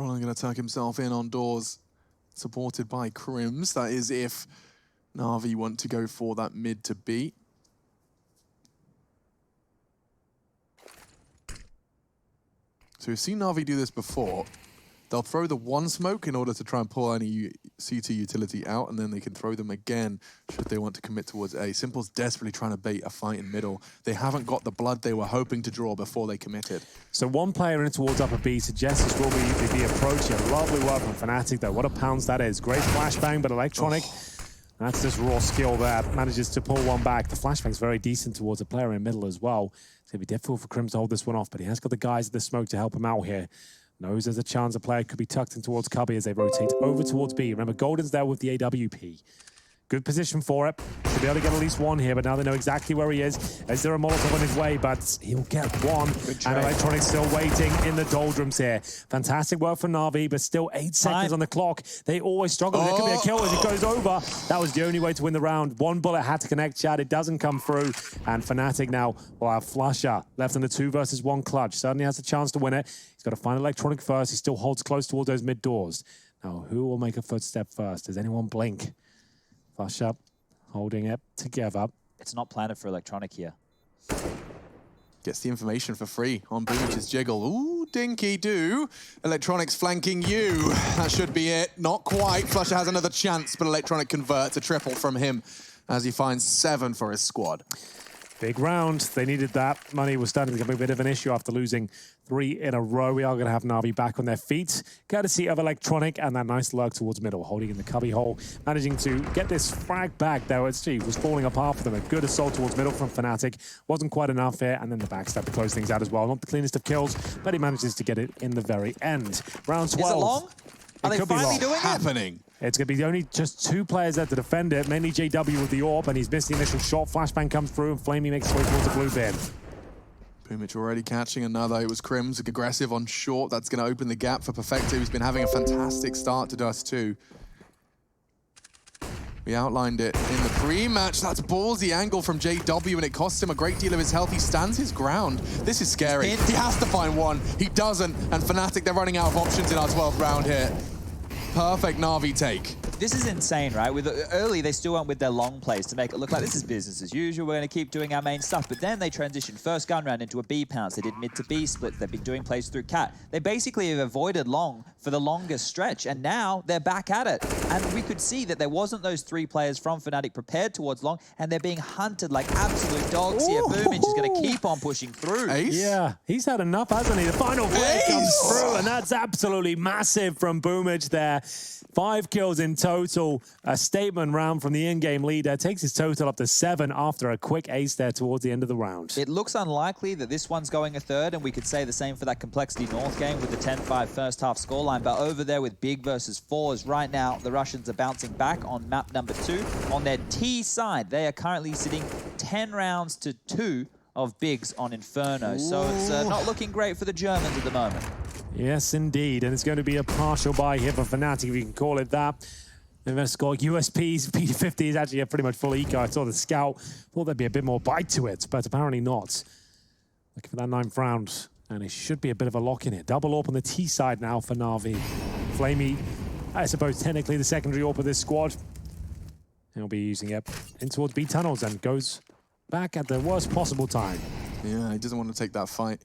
Probably going to tuck himself in on doors, supported by Crims. That is if Navi want to go for that mid to B. So we've seen Navi do this before. They'll throw the one smoke in order to try and pull any CT utility out, and then they can throw them again should they want to commit towards A. Simple's desperately trying to bait a fight in middle. They haven't got the blood they were hoping to draw before they committed. So one player in towards upper B suggests this will be the approach here. Lovely work from Fnatic though. What a pounce that is. Great flashbang, but Electronic, that's just raw skill there. Manages to pull one back. The flashbang's very decent towards a player in middle as well. It's going to be difficult for Crims to hold this one off, but he has got the guys at the smoke to help him out here. Knows there's a chance a player could be tucked in towards Cubby as they rotate over towards B. Remember, Golden's there with the AWP. Good position for it. Should be able to get at least one here, but now they know exactly where he is. Is there a Molotov on his way? But he'll get one. And Electronic still waiting in the doldrums here. Fantastic work for Navi, but still 8 seconds on the clock. They always struggle. There could be a kill as it goes over. That was the only way to win the round. One bullet had to connect, Chad. It doesn't come through. And Fnatic now will have Flusher left in the 2 versus 1 clutch. Certainly has a chance to win it. He's got to find Electronic first. He still holds close towards those mid doors. Now, who will make a footstep first? Does anyone blink? Flush up, holding it together. It's not planted for Electronic here. Gets the information for free on BOH's jiggle. Ooh, dinky do. Electronic's flanking you. That should be it. Not quite. Flusher has another chance, but Electronic converts a triple from him as he finds 7 for his squad. Big round. They needed that. Money was starting to become a bit of an issue after losing 3 in a row. We are going to have Navi back on their feet. Courtesy of Electronic and that nice lurk towards middle, holding in the cubby hole, managing to get this frag back there. It was falling apart for them. A good assault towards middle from Fnatic. Wasn't quite enough here, and then the backstab to close things out as well. Not the cleanest of kills, but he manages to get it in the very end. Round 12. Is it long? Are they finally doing it? Happening. It's going to be only just 2 players there to defend it, mainly JW with the AWP, and he's missed the initial shot. Flashbang comes through, and Flamey makes his way towards the blue bin. BOHMH already catching another. It was Crims, aggressive on short. That's going to open the gap for Perfecto, who's been having a fantastic start to Dust 2. We outlined it in the pre-match. That's ballsy angle from JW, and it costs him a great deal of his health. He stands his ground. This is scary. He has to find one. He doesn't, and Fnatic, they're running out of options in our 12th round here. Perfect Navi take. This is insane, right? With early, they still went with their long plays to make it look like this is business as usual. We're going to keep doing our main stuff. But then they transitioned first gun round into a B pounce. They did mid to B splits. They've been doing plays through cat. They basically have avoided long for the longest stretch, and now they're back at it. And we could see that there wasn't those 3 players from Fnatic prepared towards long, and they're being hunted like absolute dogs here. BOHMH is going to keep on pushing through. Ace? Yeah, he's had enough, hasn't he? The final play comes through, and that's absolutely massive from BOHMH there. 5 kills in total. A statement round from the in-game leader. Takes his total up to 7 after a quick ace there towards the end of the round. It looks unlikely that this one's going a third, and we could say the same for that Complexity North game with the 10-5 first half scoreline. But over there with Big versus 4s, right now the Russians are bouncing back on map number 2. On their T side, they are currently sitting 10 rounds to 2 of Bigs on Inferno. So it's not looking great for the Germans at the moment. Yes, indeed. And it's going to be a partial buy here for Fnatic, if you can call it that. They've just got USPs. P50 is actually a pretty much full eco. I saw the scout. Thought there'd be a bit more bite to it, but apparently not. Looking for that 9th round. And it should be a bit of a lock in it. Double AWP on the T side now for Navi. Flamey, I suppose, technically the secondary AWP of this squad. He'll be using it in towards B tunnels and goes back at the worst possible time. Yeah, he doesn't want to take that fight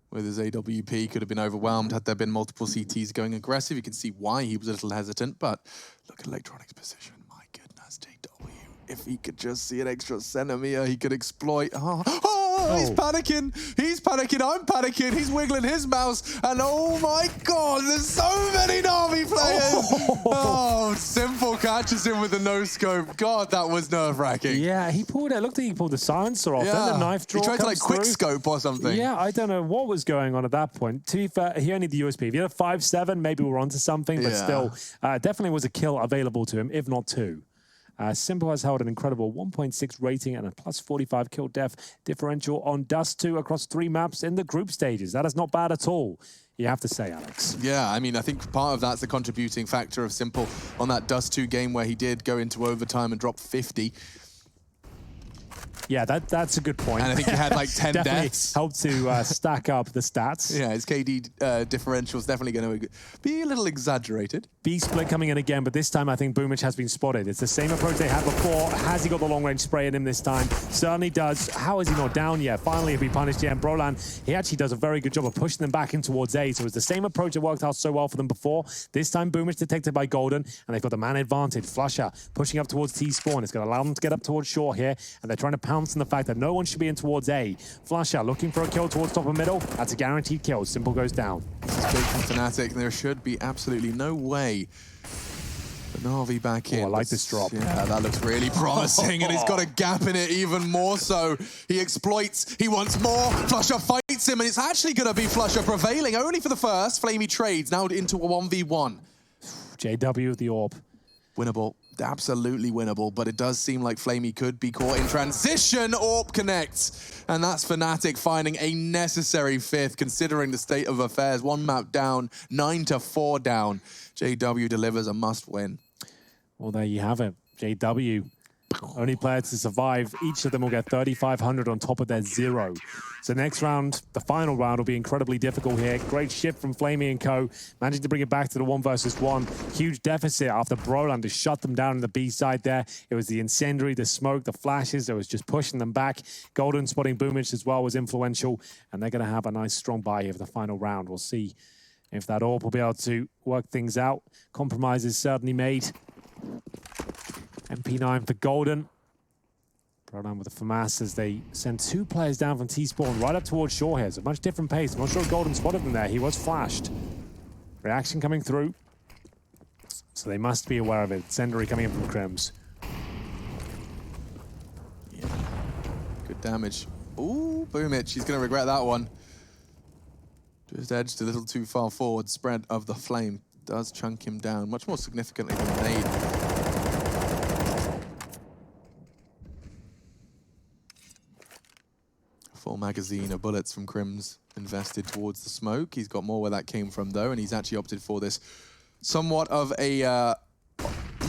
with his AWP. Could have been overwhelmed had there been multiple CTs going aggressive. You can see why he was a little hesitant, but look at Electronic's position. My goodness, JW. If he could just see an extra centimeter, he could exploit. He's panicking. He's panicking. I'm panicking. He's wiggling his mouse. And oh my God, there's so many Navi players. Oh, Simple catches him with the no-scope. God, that was nerve-wracking. Yeah, he pulled it. Looked like he pulled the silencer off. Then the knife draw He tried to like quick through. scope or something. Yeah, I don't know what was going on at that point. To be fair, he only had the USP. If he had a 5-7, maybe we're onto something, but still, definitely was a kill available to him, if not 2. Simple has held an incredible 1.6 rating and a plus 45 kill def differential on Dust 2 across 3 maps in the group stages. That is not bad at all, you have to say, Alex. Yeah, I mean, I think part of that's the contributing factor of Simple on that Dust 2 game where he did go into overtime and drop 50. Yeah, that's a good point. And I think he had like 10 definitely deaths. helped to stack up the stats. Yeah, his KD differential is definitely going to be a little exaggerated. B split coming in again, but this time I think BoomH has been spotted. It's the same approach they had before. Has he got the long-range spray in him this time? Certainly does. How is he not down yet? Finally, he'll be punished here. And Brolan, he actually does a very good job of pushing them back in towards A. So it's the same approach that worked out so well for them before. This time, BoomH detected by Golden, and they've got the man advantage. Flusher pushing up towards T-spawn. It's going to allow them to get up towards Shore here, and they're trying to pounce on the fact that no one should be in towards A. Flusher looking for a kill towards top of middle. That's a guaranteed kill. Simple goes down. This is big from Fnatic. There should be absolutely no way. But Navi back in. I like this drop. Yeah, that looks really promising, and he's got a gap in it even more so. He exploits, he wants more. Flusher fights him, and it's actually going to be Flusher prevailing only for the first. Flamey trades now into a 1v1. JW with the AWP. Winnable, absolutely winnable, but it does seem like Flamey could be caught in transition. AWP connects, and that's Fnatic finding a necessary fifth, considering the state of affairs. One map down, 9-4 down. JW delivers a must-win. Well, there you have it. JW, only player to survive. Each of them will get 3,500 on top of their 0. So next round, the final round, will be incredibly difficult here. Great shift from Flamey and co. Managing to bring it back to the 1 versus 1. Huge deficit after Brolan to shut them down on the B side there. It was the incendiary, the smoke, the flashes that was just pushing them back. Golden spotting BoomH as well was influential. And they're going to have a nice strong buy here for the final round. We'll see if that AWP will be able to work things out. Compromises certainly made. MP9 for Golden. Brolan with the FAMAS as they send 2 players down from T-spawn right up towards Shore here. It's a much different pace. I'm not sure Golden spotted them there. He was flashed. Reaction coming through. So they must be aware of it. Incendiary coming in from Crims. Yeah. Good damage. Ooh, BoomH, he's going to regret that one. Just edged a little too far forward. Spread of the flame does chunk him down, much more significantly than Nade. Full magazine of bullets from Crims invested towards the smoke. He's got more where that came from, though, and he's actually opted for this somewhat of a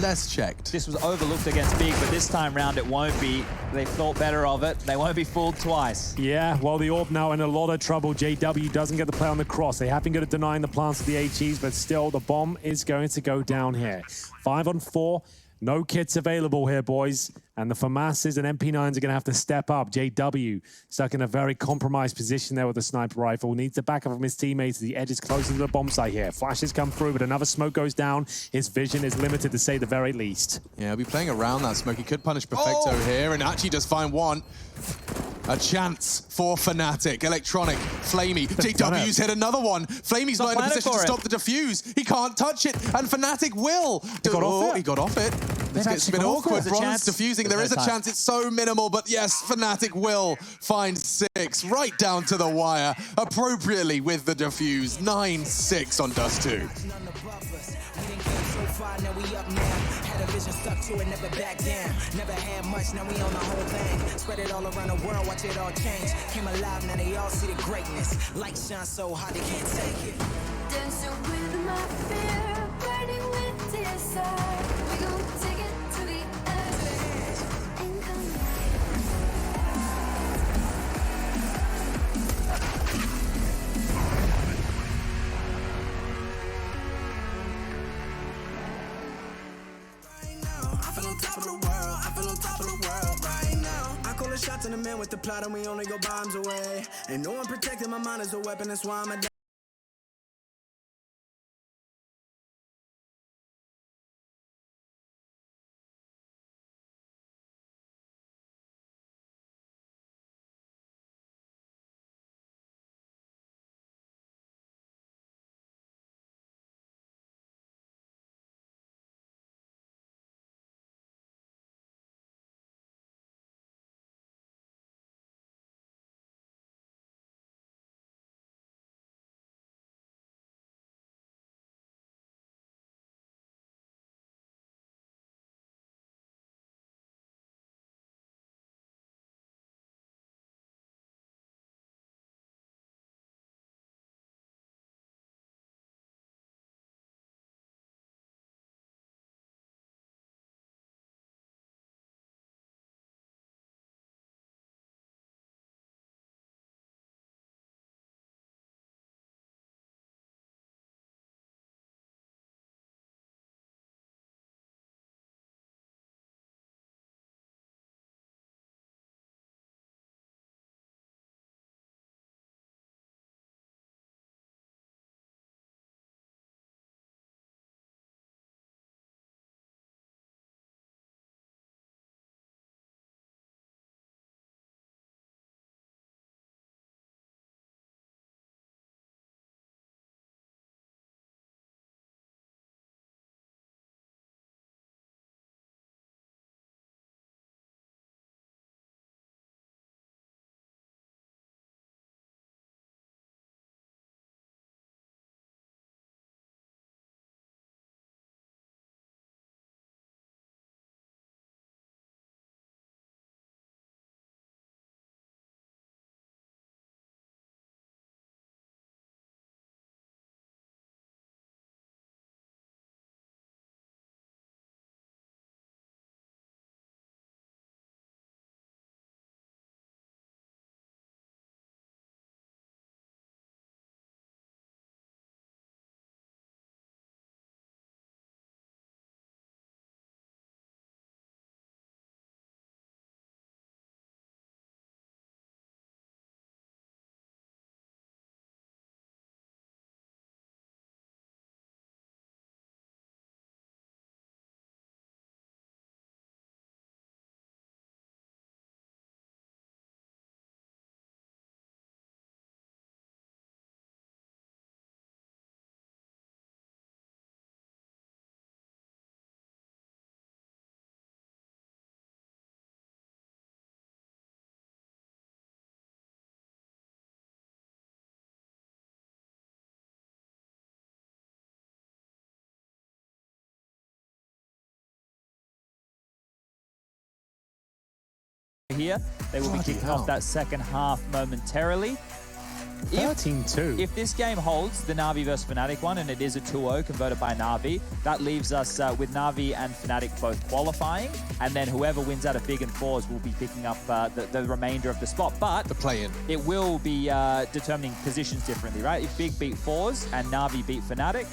less checked. This was overlooked against Big, but this time round it won't be. They thought better of it. They won't be fooled twice. Yeah, well, the AWP now in a lot of trouble. JW doesn't get the play on the cross. They have been good at denying the plants of the HEs, but still, the bomb is going to go down here. 5 on 4. No kits available here, boys. And the FAMASs and MP9s are going to have to step up. JW stuck in a very compromised position there with the sniper rifle. Needs the backup from his teammates. The edge is closer to the bomb site here. Flashes come through, but another smoke goes down. His vision is limited, to say the very least. Yeah, he'll be playing around that smoke. He could punish Perfecto here, and actually does find one. A chance for Fnatic. Electronic, Flamey. JW's hit another one. Flamey's not in a position to stop the defuse. He can't touch it, and Fnatic will. He got off it. This gets a bit awkward. Bronze defusing. There is a chance. It's so minimal, but yes, Fnatic will find 6 right down to the wire, appropriately with the defuse. 9-6 on Dust 2. Now we up now. Had a vision, stuck to it, never back down. Never had much, now we on the whole thing. Spread it all around the world, watch it all change. Came alive, now they all see the greatness. Light shines so hard they can't take it. Dancing with my fear, burning with desire. We gon' take it to the edge. In the shots in the man with the plot and we only go bombs away. Ain't no one protecting my mind as a weapon, that's why I'm a here. They will be kicking off that second half momentarily. 13-2. If this game holds, the Navi versus Fnatic one, and it is a 2-0 converted by Navi, that leaves us with Navi and Fnatic both qualifying, and then whoever wins out of Big and Fours will be picking up the remainder of the spot. But The play-in. it will be determining positions differently, right? If Big beat Fours and Navi beat Fnatic,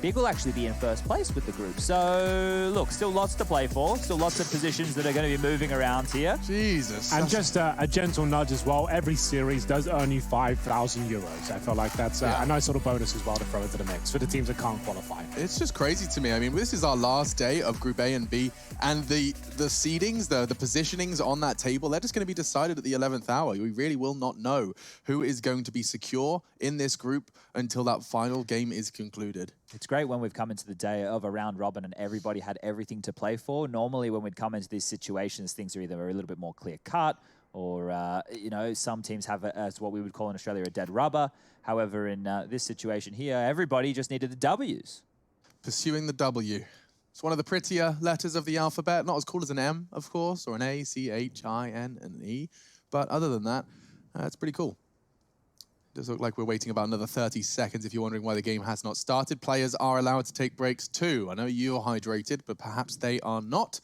Big will actually be in first place with the group. So, look, still lots to play for. Still lots of positions that are going to be moving around here. Jesus. And just a gentle nudge as well, every series does earn you 5,000 euros. I feel like that's a nice sort of bonus as well to throw into the mix for the teams that can't qualify. It's just crazy to me. I mean, this is our last day of Group A and B, and the seedings, the positionings on that table, they're just going to be decided at the 11th hour. We really will not know who is going to be secure in this group until that final game is concluded. It's great when we've come into the day of a round robin and everybody had everything to play for. Normally, when we'd come into these situations, things are either a little bit more clear-cut or, you know, some teams have it as what we would call in Australia a dead rubber. However, in this situation here, everybody just needed the W's. Pursuing the W. It's one of the prettier letters of the alphabet. Not as cool as an M, of course, or an A, C, H, I, N, and an E. But other than that, it's pretty cool. Does look like we're waiting about another 30 seconds if you're wondering why the game has not started. Players are allowed to take breaks too. I know you're hydrated, but perhaps they are not.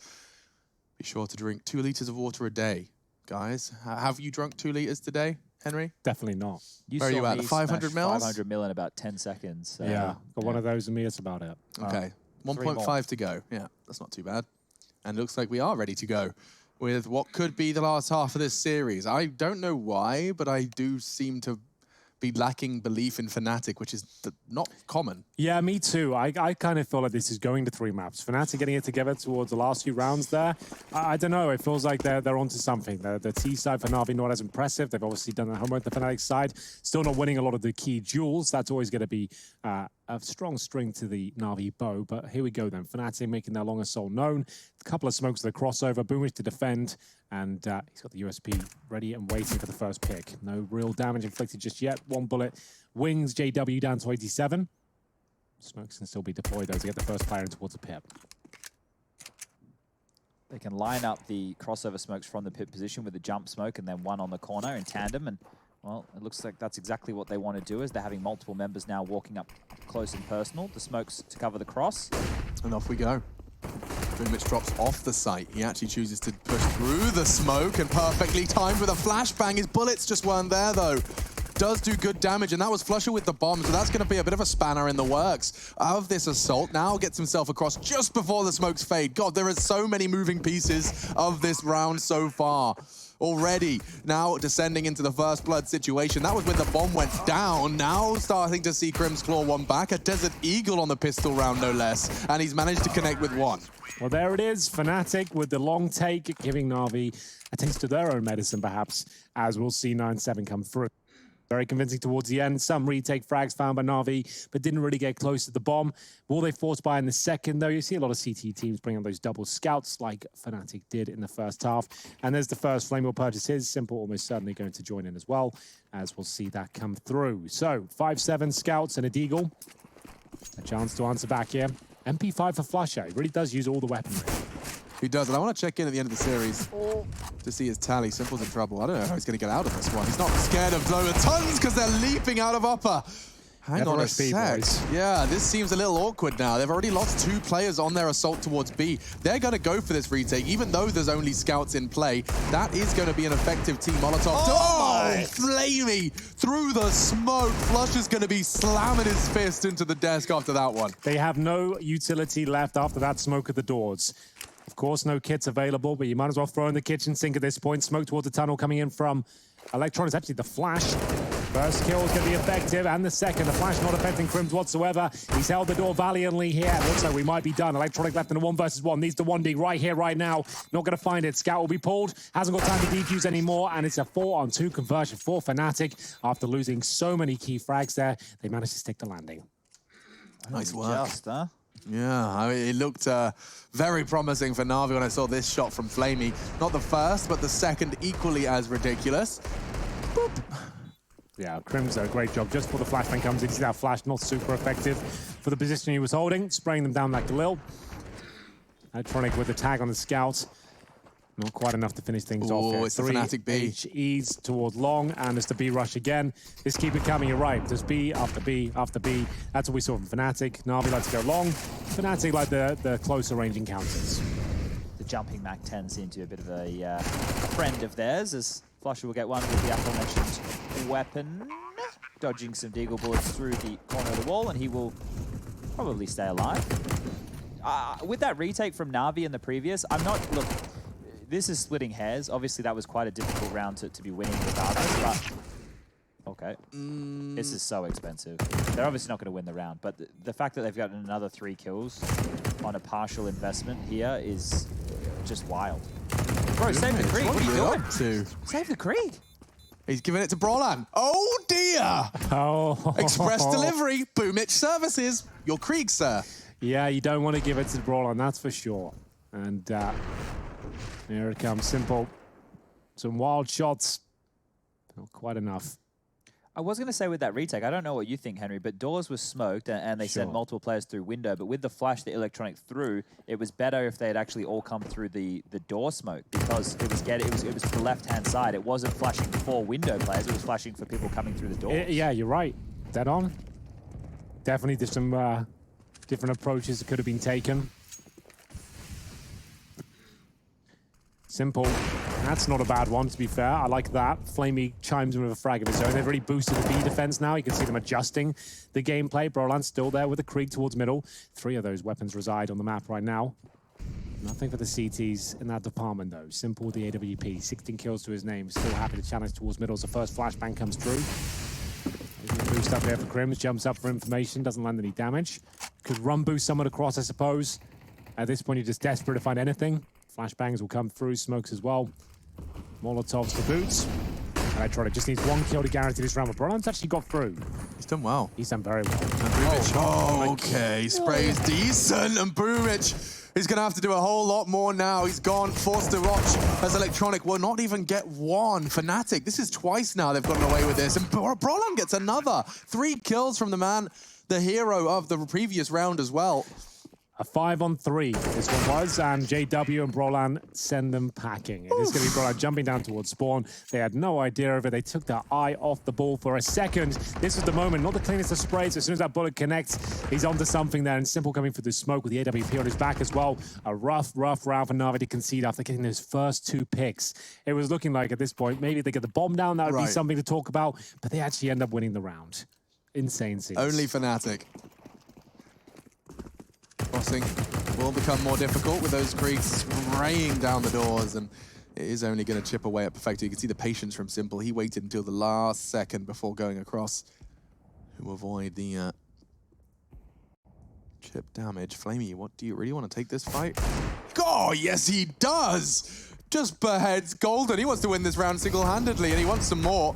Be sure to drink 2 liters of water a day. Guys, have you drunk 2 liters today, Henry? Definitely not. Where are you at, the 500 mils? 500 mil in about 10 seconds. Yeah, got one of those in me, it's about it. Okay, 1.5 to go. Yeah, that's not too bad. And it looks like we are ready to go with what could be the last half of this series. I don't know why, but I do seem to be lacking belief in Fnatic, which is not common. Yeah, me too. I kind of feel like this is going to 3 maps. Fnatic getting it together towards the last few rounds there. I don't know. It feels like they're onto something. The T side for Navi not as impressive. They've obviously done the homework. The Fnatic side still not winning a lot of the key duels. That's always going to be a strong string to the Navi bow. But here we go then. Fnatic making their long assault known. A couple of smokes to the crossover. BoomWish to defend. And he's got the USP ready and waiting for the first pick. No real damage inflicted just yet. 1 bullet wings JW down to 87. Smokes can still be deployed though to get the first player in towards the pit. They can line up the crossover smokes from the pit position with the jump smoke and then one on the corner in tandem. And, well, it looks like that's exactly what they want to do, as they're having multiple members now walking up close and personal. The smokes to cover the cross. And off we go. BoomWish drops off the site. He actually chooses to push through the smoke and perfectly timed with a flashbang. His bullets just weren't there though. Does do good damage, and that was Flusher with the bomb, so that's going to be a bit of a spanner in the works of this assault. Now gets himself across just before the smokes fade. God, there are so many moving pieces of this round so far. Already now descending into the first blood situation. That was when the bomb went down. Now starting to see Crim's claw one back. A Desert Eagle on the pistol round, no less. And he's managed to connect with one. Well, there it is. Fnatic with the long take, giving Navi a taste of their own medicine, perhaps, as we'll see 9-7 come through. Very convincing towards the end. Some retake frags found by Navi, but didn't really get close to the bomb. Will they force buy in the second, though? You see a lot of CT teams bring on those double scouts like Fnatic did in the first half. And there's the first flame wheel purchases. Simple almost certainly going to join in as well, as we'll see that come through. So 5-7 scouts and a Deagle. A chance to answer back here. MP5 for Flusher. He really does use all the weaponry. He does, and I want to check in at the end of the series to see his tally. Simple's in trouble. I don't know how he's going to get out of this one. He's not scared of blowing tons because they're leaping out of upper. Hang on a sec. Yeah, this seems a little awkward now. They've already lost 2 players on their assault towards B. They're going to go for this retake, even though there's only scouts in play. That is going to be an effective team Molotov. Oh, Flamey through the smoke. Flush is going to be slamming his fist into the desk after that one. They have no utility left after that smoke at the doors. Of course, no kits available, but you might as well throw in the kitchen sink at this point. Smoke towards the tunnel coming in from Electronics. Actually, the flash. First kill is going to be effective, and the second. The flash not affecting Crims whatsoever. He's held the door valiantly here. Looks like we might be done. Electronic left in a 1 versus 1. Needs the 1D right here, right now. Not going to find it. Scout will be pulled. Hasn't got time to defuse anymore, and it's a 4-on-2 conversion for Fnatic. After losing so many key frags there, they managed to stick the landing. Nice work. Just, huh? Yeah, I mean, it looked very promising for Navi when I saw this shot from Flamey. Not the first, but the second equally as ridiculous. Boop. Yeah, Crim's done a great job just before the flashbang comes in. See that flash, not super effective for the position he was holding, spraying them down like Galil. Electronic with the tag on the scout. Not quite enough to finish things off Oh, here. it's the Fnatic B. HEs towards long, and it's the B rush again. Just keep it coming, you're right. Just B after B after B. That's what we saw from Fnatic. Navi likes to go long. Fnatic like the closer range encounters. The jumping MAC-10 seems to be a bit of a friend of theirs, as Flusher will get one with the aforementioned weapon, dodging some deagle bullets through the corner of the wall, and he will probably stay alive. With that retake from Navi in the previous, look, this is splitting hairs. Obviously, that was quite a difficult round to be winning regardless, but okay. This is so expensive. They're obviously not going to win the round, but the fact that they've gotten another 3 kills on a partial investment here is just wild. Bro, save the Krieg. What are you doing? Save the Krieg. He's giving it to Brolan. Oh, dear. Oh. Express delivery. BoomHMh services. Your Krieg, sir. Yeah, you don't want to give it to the Brawler, that's for sure. And here it comes, Simple. Some wild shots. Not quite enough. I was going to say with that retake, I don't know what you think, Henry, but doors was smoked and they sent multiple players through window. But with the flash that Electronic threw, it was better if they had actually all come through the door smoke, because it was the left-hand side. It wasn't flashing for window players, it was flashing for people coming through the doors. Yeah, you're right. Dead on. Definitely there's some different approaches that could have been taken. Simple. That's not a bad one, to be fair. I like that. Flamey chimes in with a frag of his own. They've really boosted the B defense now. You can see them adjusting the gameplay. Brolan's still there with the Krieg towards middle. 3 of those weapons reside on the map right now. Nothing for the CTs in that department, though. Simple with the AWP. 16 kills to his name. Still happy to challenge towards middle as the first flashbang comes through. Boost up here for Crims. Jumps up for information. Doesn't land any damage. Could run boost someone across, I suppose. At this point, you're just desperate to find anything. Flashbangs will come through. Smokes as well. Molotovs for boots. Electronic just needs 1 kill to guarantee this round. But Brolan's actually got through. He's done well. He's done very well. Oh, okay. Spray's decent, and BoomHMh is going to have to do a whole lot more now. He's gone, forced to watch as Electronic will not even get 1. Fnatic, this is twice now they've gotten away with this. And Brolan gets another 3 kills from the man, the hero of the previous round as well. A 5-on-3 this one was, and JW and Brolan send them packing. It is going to be Brolan jumping down towards spawn. They had no idea of it. They took their eye off the ball for a second. This was the moment, not the cleanest of sprays. As soon as that bullet connects, he's onto something there, and Simple coming for the smoke with the AWP on his back as well. A rough round for Navi to concede after getting those first 2 picks. It was looking like at this point, maybe they get the bomb down, that would be something to talk about, but they actually end up winning the round. Insane scenes. Only Fnatic. Crossing will become more difficult with those Kriegs spraying down the doors, and it is only going to chip away at Perfecto. You can see the patience from Simple. He waited until the last second before going across to avoid the chip damage. Flamey, what do you really want to take this fight? Oh, yes, he does! Just beheads Golden. He wants to win this round single-handedly, and he wants some more.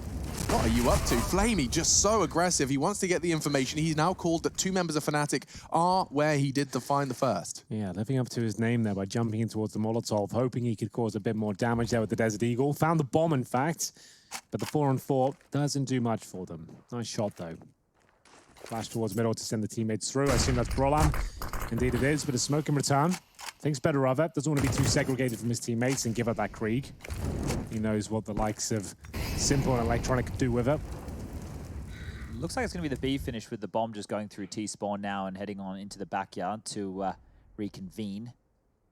What are you up to? Flamey, just so aggressive. He wants to get the information. He's now called that 2 members of Fnatic are where he did find the first. Yeah, living up to his name there by jumping in towards the Molotov, hoping he could cause a bit more damage there with the Desert Eagle. Found the bomb, in fact, but the 4-on-4 doesn't do much for them. Nice shot, though. Flash towards middle to send the teammates through. I assume that's Brolan. Indeed it is, but a smoke in return. Thinks better of it. Doesn't want to be too segregated from his teammates and give up that Krieg. He knows what the likes of Simple and Electronic could do with it. Looks like it's going to be the B finish with the bomb just going through T-spawn now and heading on into the backyard to reconvene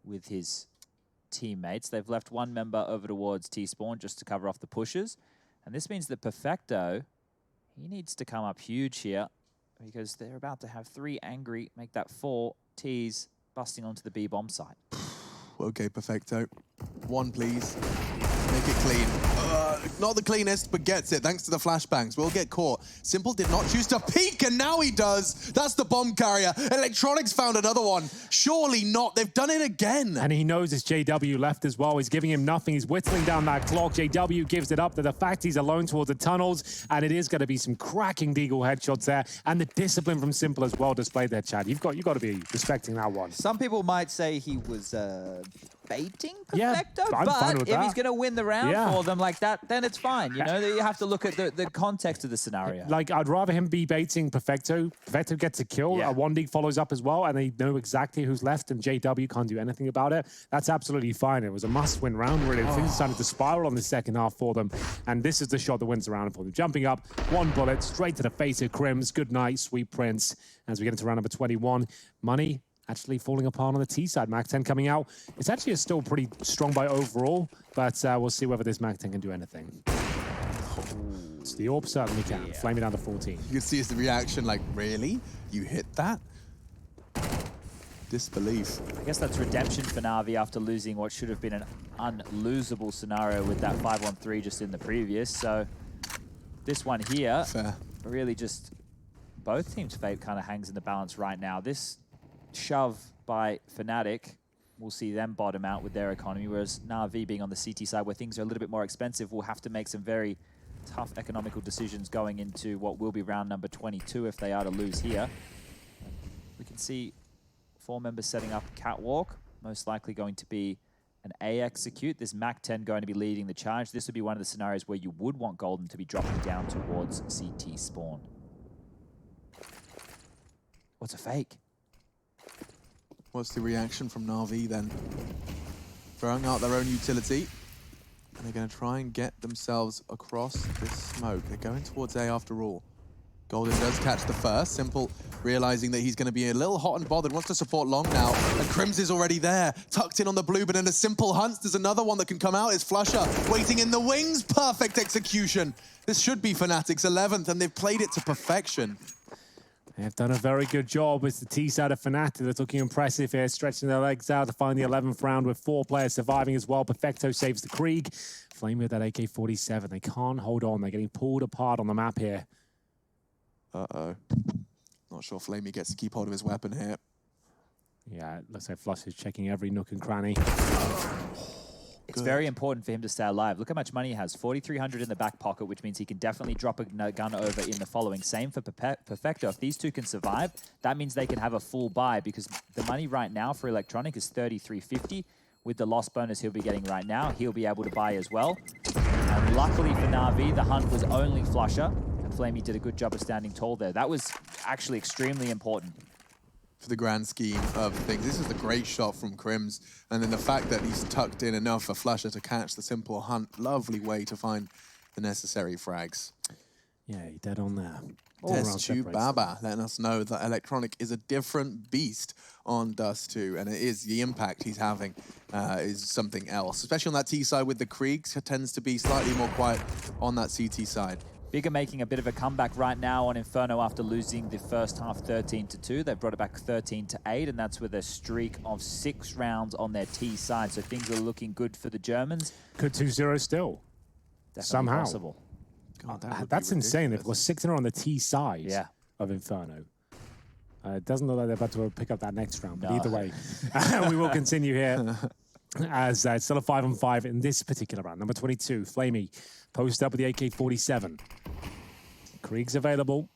with his teammates. They've left 1 member over towards T-spawn just to cover off the pushes. And this means that Perfecto, he needs to come up huge here because they're about to have 3 angry, make that 4 Ts busting onto the B bomb site. Okay, Perfecto. 1, please. Make it clean. Not the cleanest, but gets it, thanks to the flashbangs. Will get caught. Simple did not choose to peek, and now he does. That's the bomb carrier. Electronics found another one. Surely not. They've done it again. And he knows it's JW left as well. He's giving him nothing. He's whittling down that clock. JW gives it up to the fact he's alone towards the tunnels, and it is going to be some cracking deagle headshots there, and the discipline from Simple as well displayed there, Chad. You've got to be respecting that one. Some people might say he was baiting Yeah, Perfecto, I'm fine but with if that. he's going to win the round Yeah. for them like that, then it's fine. You know, you have to look at the context of the scenario. Like, I'd rather him be baiting Perfecto. Perfecto gets a kill. Yeah. One League follows up as well, and they know exactly who's left, and JW can't do anything about it. That's absolutely fine. It was a must-win round, really. Things started to spiral on the second half for them, and this is the shot that wins the round for them. Jumping up, one bullet, straight to the face of Crims. Good night, sweet Prince. As we get into round number 21, Money actually falling apart on the T side. Mac 10 coming out. It's actually still pretty strong by overall, but we'll see whether this Mac 10 can do anything. It's the AWP certainly can. Flame it down to 14. You can see his reaction like, really? You hit that? Disbelief. I guess that's redemption for Navi after losing what should have been an unlosable scenario with that 5-on-3 just in the previous. So this one here, Fair. really just both teams' fate kind of hangs in the balance right now. This shove by Fnatic, we'll see them bottom out with their economy, whereas Navi being on the CT side where things are a little bit more expensive will have to make some very tough economical decisions going into what will be round number 22 if they are to lose here. We can see 4 members setting up Catwalk, most likely going to be an A execute. This Mac 10 going to be leading the charge. This would be one of the scenarios where you would want Golden to be dropping down towards CT spawn. What's a fake? What's the reaction from Navi then? Throwing out their own utility. And they're going to try and get themselves across this smoke. They're going towards A after all. Golden does catch the first. Simple realizing that he's going to be a little hot and bothered. Wants to support long now. And Crims is already there. Tucked in on the blue, but in a Simple hunts. There's another one that can come out. It's Flusher waiting in the wings. Perfect execution. This should be Fnatic's 11th, and they've played it to perfection. They've done a very good job. It's the T side of Fnatic that's looking impressive here, stretching their legs out to find the 11th round with 4 players surviving as well. Perfecto saves the Krieg. Flame with that AK-47. They can't hold on. They're getting pulled apart on the map here. Uh-oh. Not sure Flamey gets to keep hold of his weapon here. Yeah, it looks like Flush is checking every nook and cranny. It's very important for him to stay alive. Look how much money he has. 4,300 in the back pocket, which means he can definitely drop a gun over in the following. Same for Perfecto. If these two can survive, that means they can have a full buy because the money right now for Electronic is 3,350. With the loss bonus he'll be getting right now, he'll be able to buy as well. And luckily for Navi, the hunt was only Flusher, and Flamey did a good job of standing tall there. That was actually extremely important. For the grand scheme of things. This is a great shot from Crims, and then the fact that he's tucked in enough for Flusher to catch the Simple hunt. Lovely way to find the necessary frags. Yeah, you're dead on there. DOGE letting us know that Electronic is a different beast on Dust 2, and it is the impact he's having is something else. Especially on that T side with the Kriegs, tends to be slightly more quiet on that CT side. Bigger making a bit of a comeback right now on Inferno after losing the first half 13-2. They've brought it back 13-8, and that's with a streak of 6 rounds on their T side. So things are looking good for the Germans. Could 2-0 still. Definitely Somehow. possible. God, that would be That's insane. They've got ridiculous. 6-0 on the T side Yeah. of Inferno. It doesn't look like they're about to pick up that next round, but No. either way, we will continue here as it's still a 5-on-5 in this particular round. Number 22, Flamey, post up with the AK-47. Krieg's available.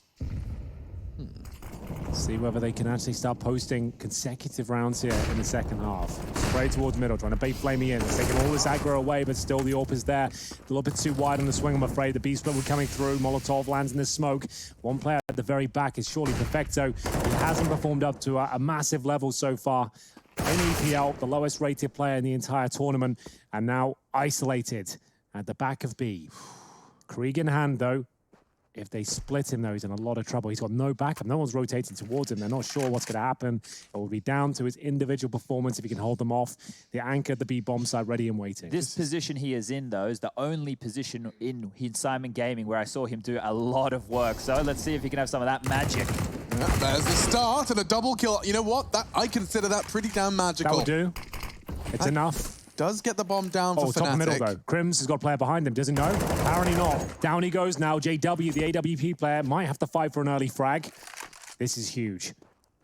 See whether they can actually start posting consecutive rounds here in the second half. Spray towards middle, trying to bait Flamey in. It's taking all this aggro away, but still the AWP is there. A little bit too wide on the swing, I'm afraid. The B-split will be coming through. Molotov lands in the smoke. One player at the very back is surely Perfecto. He hasn't performed up to a massive level so far. In EPL, the lowest rated player in the entire tournament, and now isolated at the back of B. Krieg in hand, though. If they split him, though, he's in a lot of trouble. He's got no backup. No one's rotating towards him. They're not sure what's going to happen. It will be down to his individual performance if he can hold them off. The anchor at the B-bomb side ready and waiting. This position he is in, though, is the only position in Simon Gaming where I saw him do a lot of work. So let's see if he can have some of that magic. Yeah, there's the start and a double kill. You know what? I consider that pretty damn magical. That will do. It's enough. Does get the bomb down for Fnatic. Top middle, though. Crims has got a player behind him. Doesn't know? Apparently not. Down he goes now. JW, the AWP player, might have to fight for an early frag. This is huge.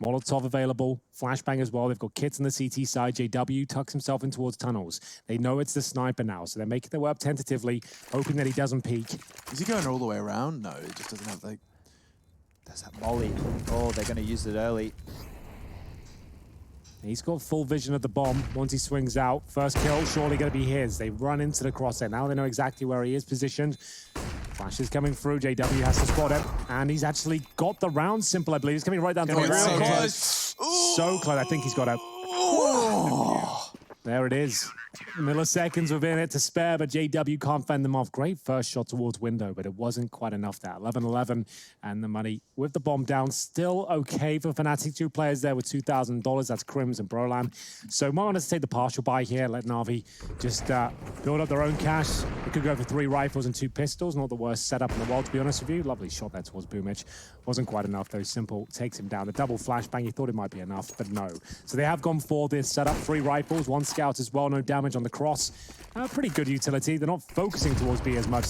Molotov available. Flashbang as well. They've got kits on the CT side. JW tucks himself in towards tunnels. They know it's the sniper now, so they're making their way up tentatively, hoping that he doesn't peek. Is he going all the way around? No, he just doesn't have the... There's that molly. Oh, they're going to use it early. He's got full vision of the bomb once he swings out. First kill, surely going to be his. They run into the crosshair. Now they know exactly where he is positioned. Flash is coming through. JW has to spot it. And he's actually got the round. Simple, I believe. He's coming right down to the So ground. close. So close. I think he's got a... There it is. Milliseconds within it to spare, but JW can't fend them off. Great first shot towards window, but it wasn't quite enough there. 11-11, and the money with the bomb down. Still okay for Fnatic. 2 players there with $2,000. That's Crims and Brolan. So might want to take the partial buy here. Let Navi just build up their own cash. It could go for 3 rifles and 2 pistols. Not the worst setup in the world, to be honest with you. Lovely shot there towards BO3. Wasn't quite enough, though. Simple takes him down. The double flashbang, you thought it might be enough, but no. So they have gone for this setup. 3 rifles, 1 scout as well. No damage on the cross. Pretty good utility. They're not focusing towards B as much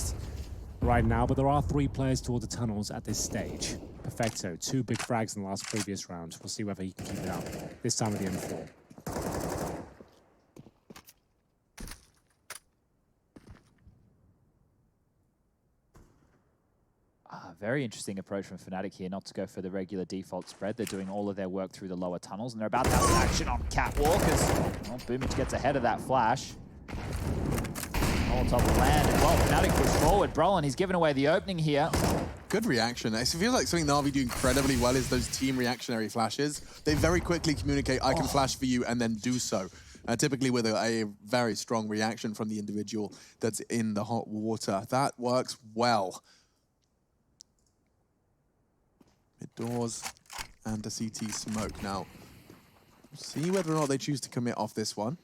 right now, but there are 3 players towards the tunnels at this stage. Perfecto, 2 big frags in the previous round. We'll see whether he can keep it up this time at the M4. Very interesting approach from Fnatic here, not to go for the regular default spread. They're doing all of their work through the lower tunnels, and they're about to have some action on Catwalk as BO3 gets ahead of that flash. Molotov will land as well. Fnatic push forward. Brolan, he's given away the opening here. Good reaction. It feels like something Navi do incredibly well is those team reactionary flashes. They very quickly communicate, I can flash for you, and then do so. Typically with a very strong reaction from the individual that's in the hot water. That works well. Mid doors and a CT smoke. Now, we'll see whether or not they choose to commit off this one.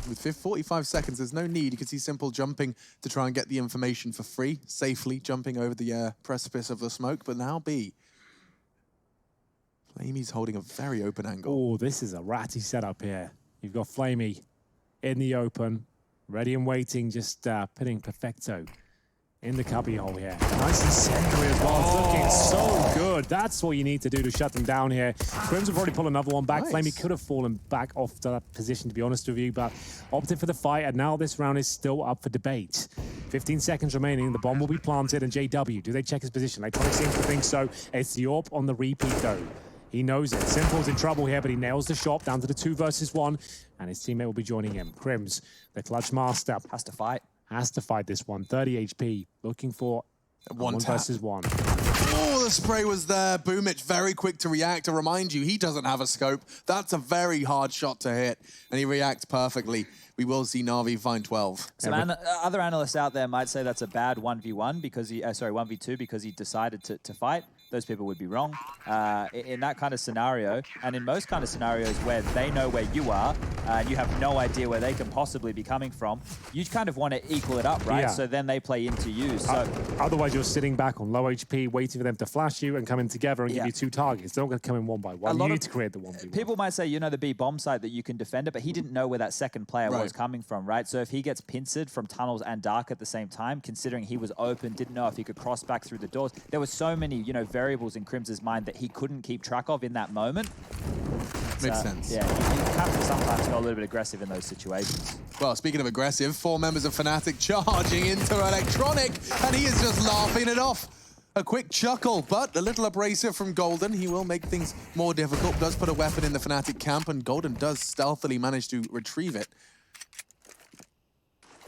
With 45 seconds, there's no need. You can see Simple jumping to try and get the information for free, safely jumping over the precipice of the smoke. But now B. Flamey's holding a very open angle. Oh, this is a ratty setup here. You've got Flamey in the open, ready and waiting, just putting Perfecto in the cubby hole here. Nice and century as well. It's looking so good. That's what you need to do to shut them down here. Crims will probably pull another one back. Nice. Flamey could have fallen back off to that position, to be honest with you, but opted for the fight, and now this round is still up for debate. 15 seconds remaining. The bomb will be planted, and JW, do they check his position? Electronic seems to think so. It's the AWP on the repeat, though. He knows it. Simple's in trouble here, but he nails the shot down to the 2 versus 1, and his teammate will be joining him. Crims, the clutch master. Has to fight. Has to fight this one. 30 HP, looking for one versus 1. Oh, the spray was there. BO3 very quick to react. To remind you, he doesn't have a scope. That's a very hard shot to hit, and he reacts perfectly. We will see Navi find 12. Some other analysts out there might say that's a bad 1v1 because he, sorry, 1v2 because he decided to fight. Those people would be wrong. In that kind of scenario, and in most kind of scenarios where they know where you are, and you have no idea where they can possibly be coming from, you kind of want to equal it up, right? Yeah. So then they play into you. So otherwise, you're sitting back on low HP, waiting for them to flash you and come in together and give you 2 targets. They're not going to come in one by one. You need to create the 1v1. People might say, you know, the B bomb site that you can defend it, but he didn't know where that second player was coming from, right? So if he gets pincered from tunnels and dark at the same time, considering he was open, didn't know if he could cross back through the doors, there were so many, you know, variables in Crim's mind that he couldn't keep track of in that moment. Makes sense. Yeah, you have to sometimes go a little bit aggressive in those situations. Well, speaking of aggressive, 4 members of Fnatic charging into Electronic, and he is just laughing it off. A quick chuckle, but a little abrasive from Golden. He will make things more difficult, does put a weapon in the Fnatic camp, and Golden does stealthily manage to retrieve it.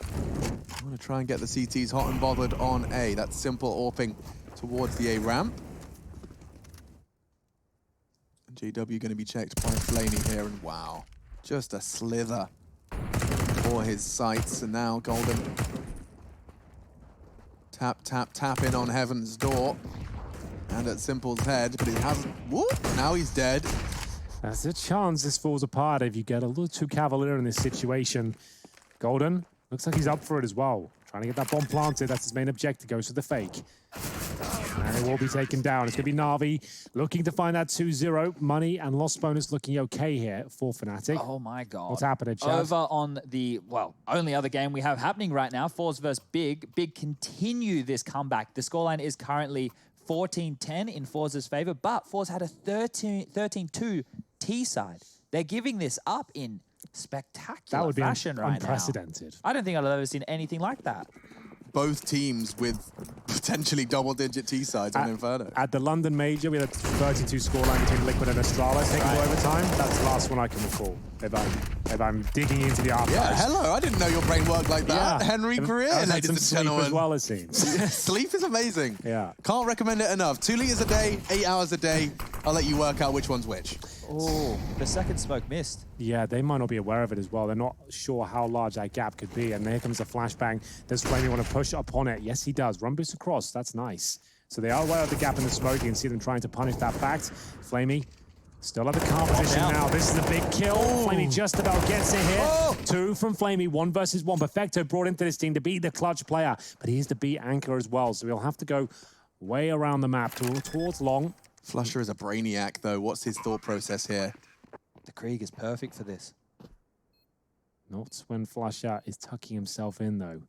I'm going to try and get the CTs hot and bothered on A. That's Simple AWPing towards the A ramp. JW going to be checked by Flamey here, and wow, just a slither for his sights. And now Golden tap in on Heaven's door and at Simple's head, but he hasn't. Whoop! Now he's dead. There's a chance this falls apart if you get a little too cavalier in this situation. Golden looks like he's up for it as well. Trying to get that bomb planted. That's his main objective. Goes for the fake. And it will be taken down. It's going to be Navi looking to find that 2-0. Money and loss bonus looking okay here for Fnatic. Oh my God. What's happening, Chad? Over on the, well, only other game we have happening right now, Force versus Big. Big continue this comeback. The scoreline is currently 14-10 in Force's favor, but Force had a 13-2 T side. They're giving this up in spectacular fashion right now. Unprecedented. I don't think I've ever seen anything like that. both teams with potentially double-digit T-sides on Inferno. At the London Major, we had a 32 scoreline between Liquid and Astralis taking to overtime. That's the last one I can recall, if I'm digging into the archives. Yeah, hello, I didn't know your brain worked like that. Yeah. Henry Greer, I've had ladies some and sleep gentlemen. as well, it seems. Sleep is amazing. Yeah. Can't recommend it enough. 2 liters a day, 8 hours a day. I'll let you work out which one's which. Oh, the second smoke missed. Yeah, they might not be aware of it as well. They're not sure how large that gap could be. And here comes a flashbang. Does Flamey want to push upon it? Yes, he does. Run boost across. That's nice. So they are aware of the gap in the smoke. You can see them trying to punish that fact. Flamey still at the car position now. This is a big kill. Flamey just about gets it here. 2 from Flamey, 1 versus 1. Perfecto brought into this team to be the clutch player, but he is the B anchor as well. So he'll have to go way around the map towards long. Flusher is a brainiac, though. What's his thought process here? The Krieg is perfect for this. Not when Flusher is tucking himself in, though.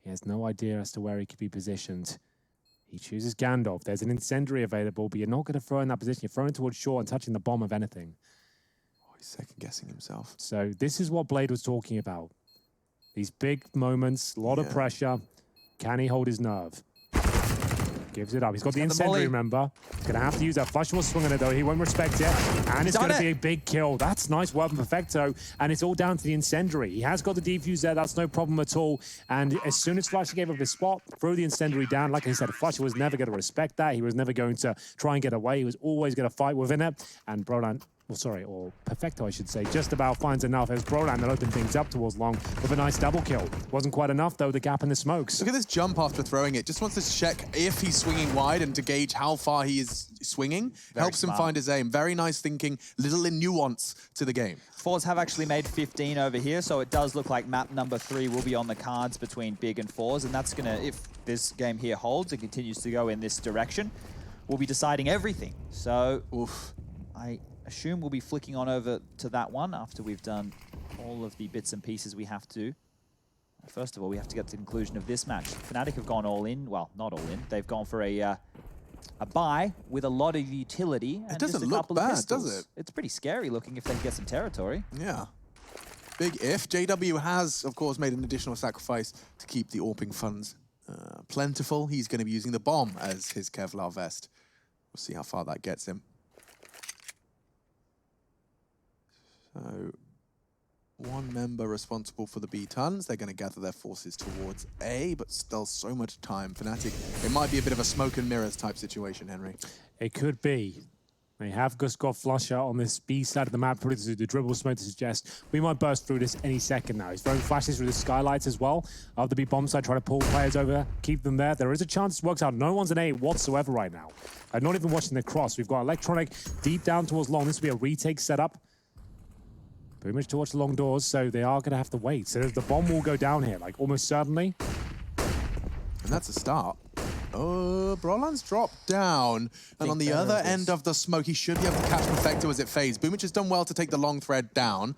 He has no idea as to where he could be positioned. He chooses Gandalf. There's an incendiary available, but you're not going to throw in that position. You're throwing towards short and touching the bomb of anything. Oh, he's second-guessing himself. So this is what Blade was talking about. These big moments, a lot of pressure. Can he hold his nerve? Gives it up. He's got the incendiary, remember. He's going to have to use that. Flusher will swing on it, though. He won't respect it. And it's going to be a big kill. That's nice work from Perfecto. And it's all down to the incendiary. He has got the defuse there. That's no problem at all. And as soon as Flusher gave up his spot, throw the incendiary down. Like I said, Flusher was never going to respect that. He was never going to try and get away. He was always going to fight within it. And Brolan, or Perfecto, I should say, just about finds enough as Brolan that opened things up towards long with a nice double kill. Wasn't quite enough, though, the gap in the smokes. Look at this jump after throwing it. Just wants to check if he's swinging wide and to gauge how far he is swinging. Helps him find his aim. Very nice thinking, little in nuance to the game. Fours have actually made 15 over here, so it does look like map number 3 will be on the cards between Big and Fours, and that's going to, if this game here holds and continues to go in this direction, we'll be deciding everything. So, I assume we'll be flicking on over to that one after we've done all of the bits and pieces we have to. First of all, we have to get to the conclusion of this match. Fnatic have gone all in. Well, not all in. They've gone for a buy with a lot of utility. And it doesn't just a look couple bad, of pistols. does it? It's pretty scary looking if they can get some territory. Yeah. Big if. JW has, of course, made an additional sacrifice to keep the AWPing funds plentiful. He's going to be using the bomb as his Kevlar vest. We'll see how far that gets him. So, 1 member responsible for the B tons. They're going to gather their forces towards A, but still so much time. Fnatic, it might be a bit of a smoke and mirrors type situation, Henry. It could be. They have just got Flusher on this B side of the map, probably to the dribble smoke to suggest we might burst through this any second now. He's throwing flashes through the skylights as well. Of the B bomb side, trying to pull players over, keep them there. There is a chance it works out. No one's an A whatsoever right now. Not even watching the cross. We've got Electronic deep down towards long. This will be a retake setup. Pretty much towards the long doors, so they are going to have to wait. So the bomb will go down here, like almost certainly. And that's a start. Oh, Brolan's dropped down. And on the other end of the smoke, he should be able to catch Perfecto as it fades. BOOMich has done well to take the long thread down.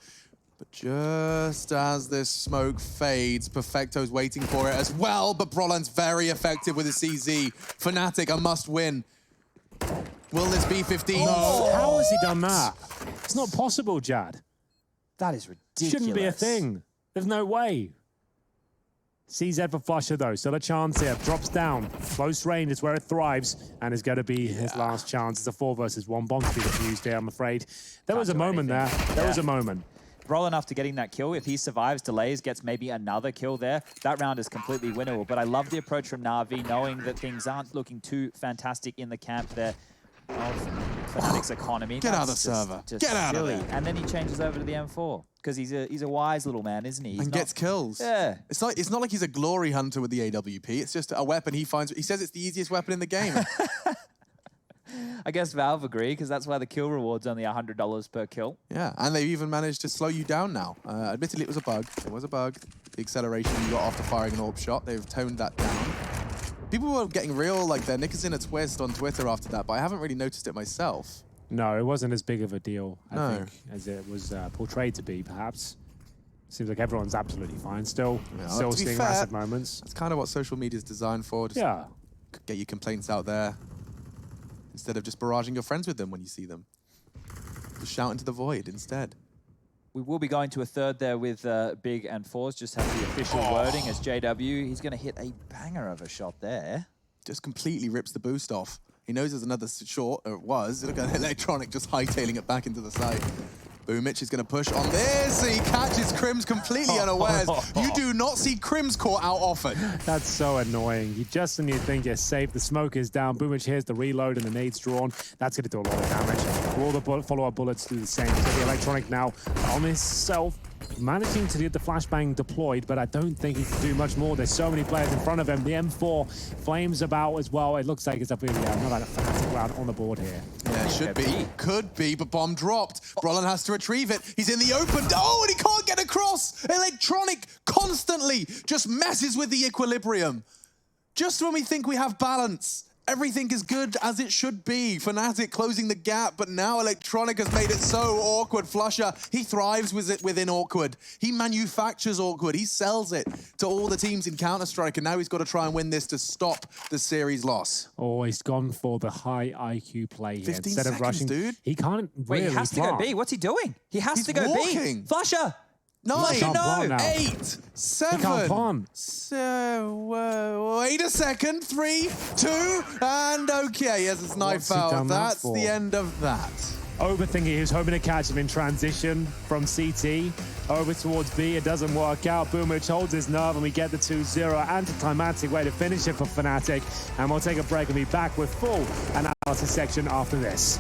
But just as this smoke fades, Perfecto's waiting for it as well. But Brolan's very effective with his CZ. Fnatic, a must win. Will this be 15? No. How has he done that? It's not possible, Jad. That is ridiculous. Shouldn't be a thing. There's no way. CZ for Flusher, though. Still a chance here. Drops down. Close range is where it thrives and is going to be his last chance. It's a 4 versus 1. Bomb to be defused here, I'm afraid. There was a moment there. There was a moment. Rolling after getting that kill. If he survives, delays, gets maybe another kill there, that round is completely winnable. But I love the approach from Navi, knowing that things aren't looking too fantastic in the camp there of Fnatic's economy. Get out of the server. Get out of there. And then he changes over to the M4 because he's a wise little man, isn't he? And gets kills. Yeah. It's not like he's a glory hunter with the AWP. It's just a weapon he finds. He says it's the easiest weapon in the game. I guess Valve agree because that's why the kill reward's only $100 per kill. Yeah, and they've even managed to slow you down now. Admittedly, it was a bug. It was a bug. The acceleration you got after firing an AWP shot, they've toned that down. People were getting real, like their knickers in a twist on Twitter after that, but I haven't really noticed it myself. No, it wasn't as big of a deal, I think, as it was portrayed to be, perhaps. Seems like everyone's absolutely fine still. Yeah, Still to be seeing fair, massive moments. That's kind of what social media is designed for. Just get your complaints out there instead of just barraging your friends with them when you see them. Just shout into the void instead. We will be going to a third there with Big and Force. Just have the official wording as JW. He's going to hit a banger of a shot there. Just completely rips the boost off. He knows there's another short, or it was. Look at Electronic just hightailing it back into the side. BoomH is going to push on this. He catches Crims completely unawares. You do not see Crims caught out often. That's so annoying. You just when you think you're safe, the smoke is down. BoomH here's the reload and the nade's drawn. That's going to do a lot of damage. All the follow-up bullets do the same. So the Electronic now on himself, managing to get the flashbang deployed, but I don't think he can do much more. There's so many players in front of him. The M4 flames about as well. It looks like it's another Fnatic round on the board here. Yeah, it should be. Could be, but bomb dropped. Brolin has to retrieve it. He's in the open. Oh, and he can't get across. Electronic constantly just messes with the equilibrium. Just when we think we have balance, everything is good as it should be. Fnatic closing the gap, but now Electronic has made it so awkward. Flusher, he thrives with it within awkward. He manufactures awkward. He sells it to all the teams in Counter-Strike, and now he's got to try and win this to stop the series loss. Oh, he's gone for the high IQ play here. 15 Instead of seconds, rushing, dude. He can't really Wait, he has to go B. What's he doing? He has to go walking. B. Flusher! 9, can't plant now. 8, He can't 7. plant. So, wait a second. 3, 2, and okay, yes, it's knife What's he out. done that That's for? the end of that. Overthinking, he was hoping to catch him in transition from CT over towards B. It doesn't work out. BoomH holds his nerve and we get the 2-0. Anticlimactic way to finish it for Fnatic. And we'll take a break and be back with full analysis section after this.